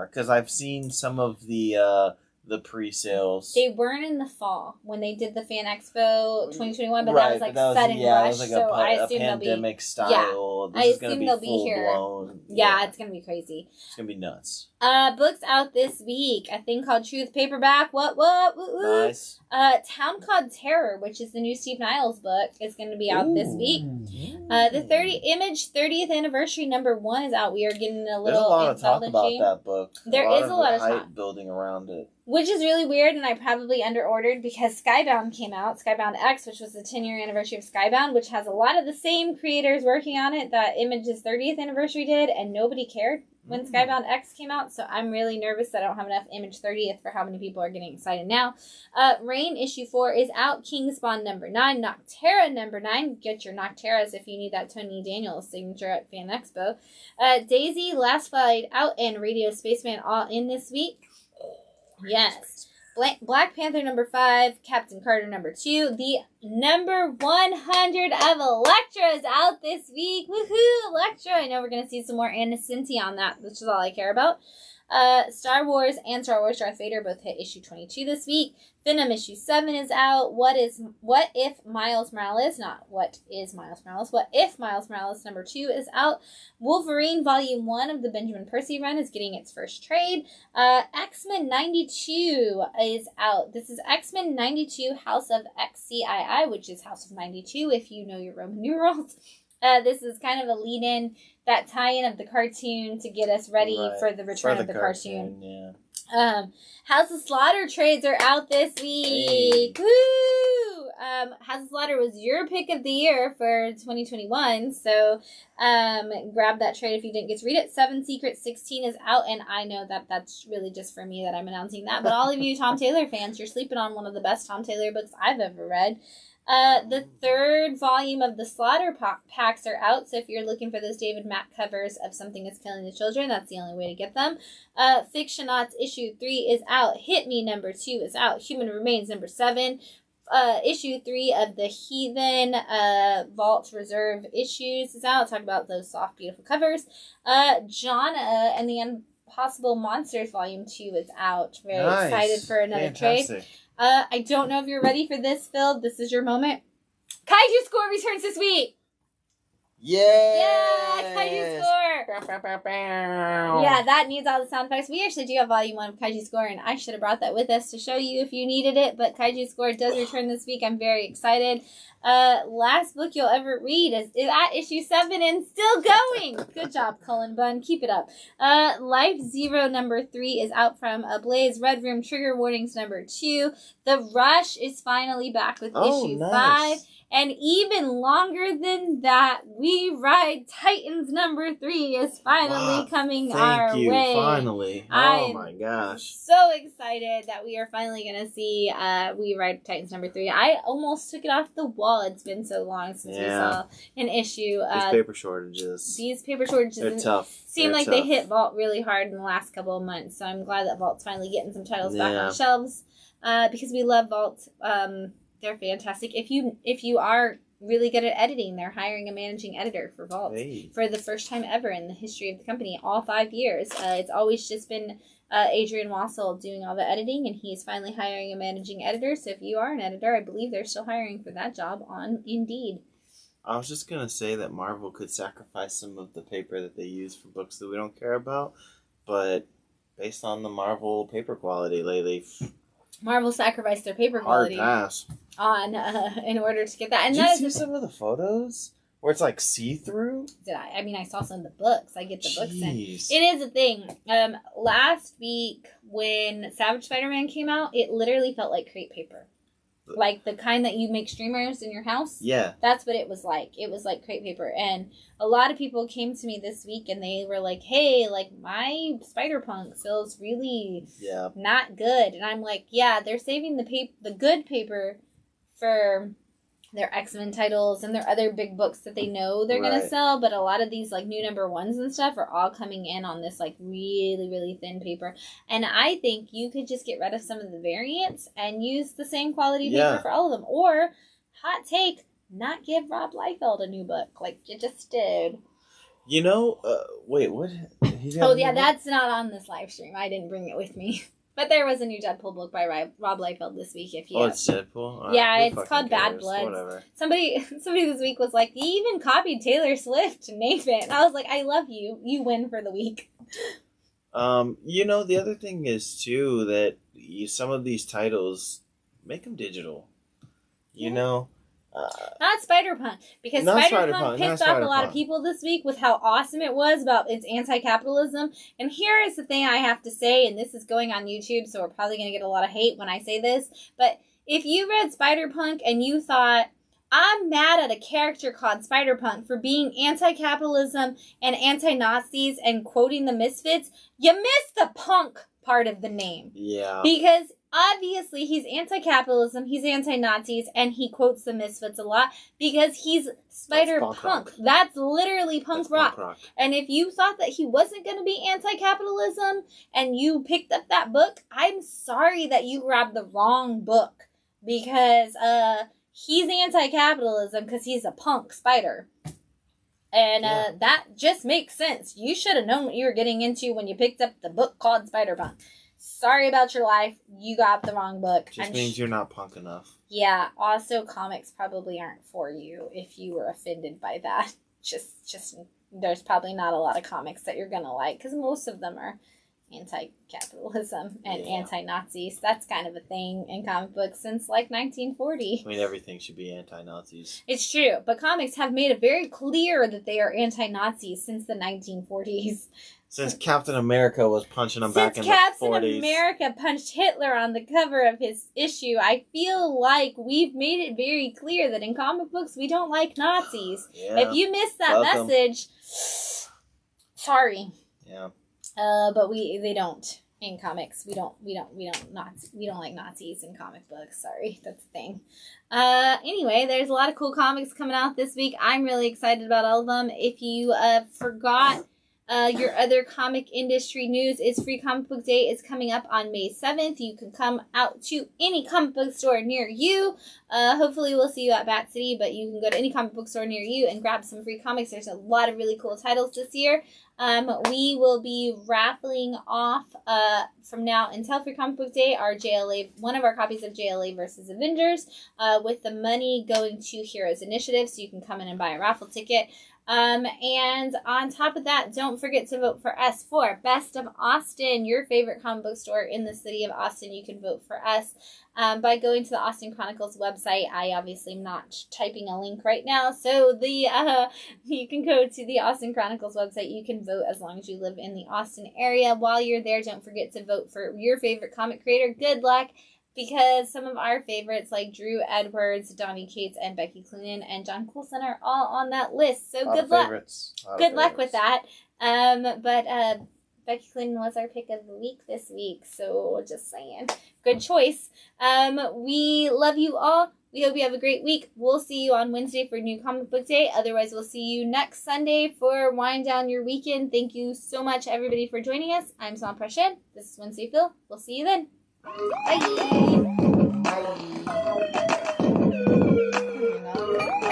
because I've seen some of the pre-sales. They weren't in the fall when they did the Fan Expo 2021, but that was like sudden rush. Like so I assume pandemic style. Yeah, I assume they'll be here. Blown. Yeah, it's gonna be crazy. It's gonna be nuts. Books out this week. A Thing Called Truth paperback. What? Nice. Town Called Terror, which is the new Steve Niles book, is going to be out this week. The Image 30th anniversary #1 is out. We are getting a little. There's a lot anthology. of talk about that book. There is a lot of hype talk building around it. Which is really weird, and I probably under-ordered because Skybound came out, Skybound X, which was the 10-year anniversary of Skybound, which has a lot of the same creators working on it that Image's 30th anniversary did, and nobody cared when Skybound X came out, so I'm really nervous that I don't have enough Image 30th for how many people are getting excited now. Rain issue 4 is out, Kingspawn #9, Nocterra #9, get your Nocterras if you need that Tony Daniels signature at Fan Expo. Daisy, Last Flight out, and Radio Spaceman all in this week. Yes. Black Panther #5, Captain Carter #2. The number 100 of Elektra is out this week. Woohoo, Elektra! I know we're going to see some more Anna Cinti on that, which is all I care about. Star Wars and Star Wars Darth Vader both hit issue 22 this week. Venom issue 7 is out. What If Miles Morales #2 is out. Wolverine Volume 1 of the Benjamin Percy run is getting its first trade. X-Men 92 is out. This is X-Men 92 House of XCII, which is House of 92 if you know your Roman numerals. This is kind of a lead-in, that tie-in of the cartoon to get us ready for the return of the cartoon. Yeah. House of Slaughter trades are out this week. Hey. Woo! House of Slaughter was your pick of the year for 2021, so grab that trade if you didn't get to read it. 7 Secrets 16 is out, and I know that that's really just for me that I'm announcing that, but all of you Tom Taylor fans, you're sleeping on one of the best Tom Taylor books I've ever read. The 3rd volume of the Slaughter packs are out, so if you're looking for those David Mack covers of Something Is Killing the Children, that's the only way to get them. Fictionauts issue 3 is out. Hit Me number 2 is out. Human Remains number 7. Issue 3 of the Heathen Vault Reserve issues is out. Talk about those soft, beautiful covers. Jonna and the Impossible Monsters volume 2 is out. Very excited for another trade. I don't know if you're ready for this, Phil. This is your moment. Kaiju Score returns this week. Yeah, Kaiju Score. Yeah, that needs all the sound effects. We actually do have volume 1 of Kaiju Score, and I should have brought that with us to show you if you needed it, but Kaiju Score does return this week. I'm very excited. Last book you'll ever read is at issue 7 and still going. Good job, Cullen Bunn. Keep it up. Life Zero number 3 is out from Ablaze. Red Room Trigger Warnings number 2. The Rush is finally back with issue 5. And even longer than that, We Ride Titans number 3 is finally coming our way. Finally. Oh my gosh. So excited that we are finally going to see We Ride Titans number 3. I almost took it off the wall. It's been so long since we saw an issue. These paper shortages. They're tough. Seem like they hit Vault really hard in the last couple of months. So I'm glad that Vault's finally getting some titles back on shelves. Because we love Vault. They're fantastic. If you are really good at editing, they're hiring a managing editor for Vault for the first time ever in the history of the company, all 5 years. It's always just been Adrian Wassel doing all the editing, and he's finally hiring a managing editor. So if you are an editor, I believe they're still hiring for that job on Indeed. I was just going to say that Marvel could sacrifice some of the paper that they use for books that we don't care about, but based on the Marvel paper quality lately... Marvel sacrificed their paper quality on in order to get that. And did you see some of the photos where it's like see-through? Did I? I mean, I saw some of the books. I get the books in. It is a thing. Last week when Savage Spider-Man came out, it literally felt like crepe paper. Like the kind that you make streamers in your house. Yeah. That's what it was like. It was like crepe paper. And a lot of people came to me this week and they were like, hey, like my Spider-Punk feels really not good. And I'm like, yeah, they're saving the good paper for their X-Men titles and their other big books that they know they're going to sell. But a lot of these like new number 1s and stuff are all coming in on this like really, really thin paper. And I think you could just get rid of some of the variants and use the same quality paper for all of them. Or, hot take, not give Rob Liefeld a new book like you just did. You know, wait, what? That's not on this live stream. I didn't bring it with me. But there was a new Deadpool book by Rob Liefeld this week. It's Deadpool? It's called Bad Blood. Whatever. Somebody this week was like, he even copied Taylor Swift to name it. And I was like, I love you. You win for the week. You know, the other thing is, too, that some of these titles, make them digital. You know? Not Spider-Punk. Because Spider-Punk pissed off a lot of people this week with how awesome it was about its anti-capitalism. And here is the thing I have to say, and this is going on YouTube, so we're probably going to get a lot of hate when I say this. But if you read Spider-Punk and you thought, I'm mad at a character called Spider-Punk for being anti-capitalism and anti-Nazis and quoting the Misfits, you missed the punk part of the name. Yeah. Because obviously, he's anti-capitalism, he's anti-Nazis, and he quotes the Misfits a lot because he's Spider-Punk. That's literally punk rock. And if you thought that he wasn't going to be anti-capitalism and you picked up that book, I'm sorry that you grabbed the wrong book because he's anti-capitalism because he's a punk spider. And that just makes sense. You should have known what you were getting into when you picked up the book called Spider-Punk. Sorry about your life. You got the wrong book. Just means you're not punk enough. Yeah. Also, comics probably aren't for you if you were offended by that. Just there's probably not a lot of comics that you're going to like because most of them are anti-capitalism and Yeah. anti-Nazis. That's kind of a thing in comic books since like 1940. I mean, everything should be anti-Nazis. It's true, but comics have made it very clear that they are anti-Nazis since the 1940s. Since Captain America was punching them back in Since Captain the 40s. America punched Hitler on the cover of his issue, I feel like we've made it very clear that in comic books we don't like Nazis. Yeah. If you missed that Welcome. message, sorry. Yeah. But they don't in comics. We don't like Nazis in comic books. Sorry, that's the thing. Anyway, there's a lot of cool comics coming out this week. I'm really excited about all of them. If you forgot your other comic industry news, it's Free Comic Book Day. It's coming up on May 7th. You can come out to any comic book store near you. Hopefully we'll see you at Bat City, but you can go to any comic book store near you and grab some free comics. There's a lot of really cool titles this year. We will be raffling off from now until Free Comic Book Day our JLA, one of our copies of JLA versus Avengers, with the money going to Heroes Initiative, so you can come in and buy a raffle ticket. And on top of that, don't forget to vote for us for Best of Austin, your favorite comic book store in the city of Austin. You can vote for us by going to the Austin Chronicles website. I obviously am not typing a link right now, so you can go to the Austin Chronicles website. You can vote as long as you live in the Austin area. While you're there, don't forget to vote for your favorite comic creator. Good luck, because some of our favorites like Drew Edwards, Donnie Cates, and Becky Cloonan and John Coulson are all on that list. So good luck. Good luck with that. But Becky Cloonan was our pick of the week this week, so just saying. Good choice. We love you all. We hope you have a great week. We'll see you on Wednesday for New Comic Book Day. Otherwise, we'll see you next Sunday for Wind Down Your Weekend. Thank you so much, everybody, for joining us. I'm Swan Prashan. This is Wednesday Phil. We'll see you then. Bye. Bye.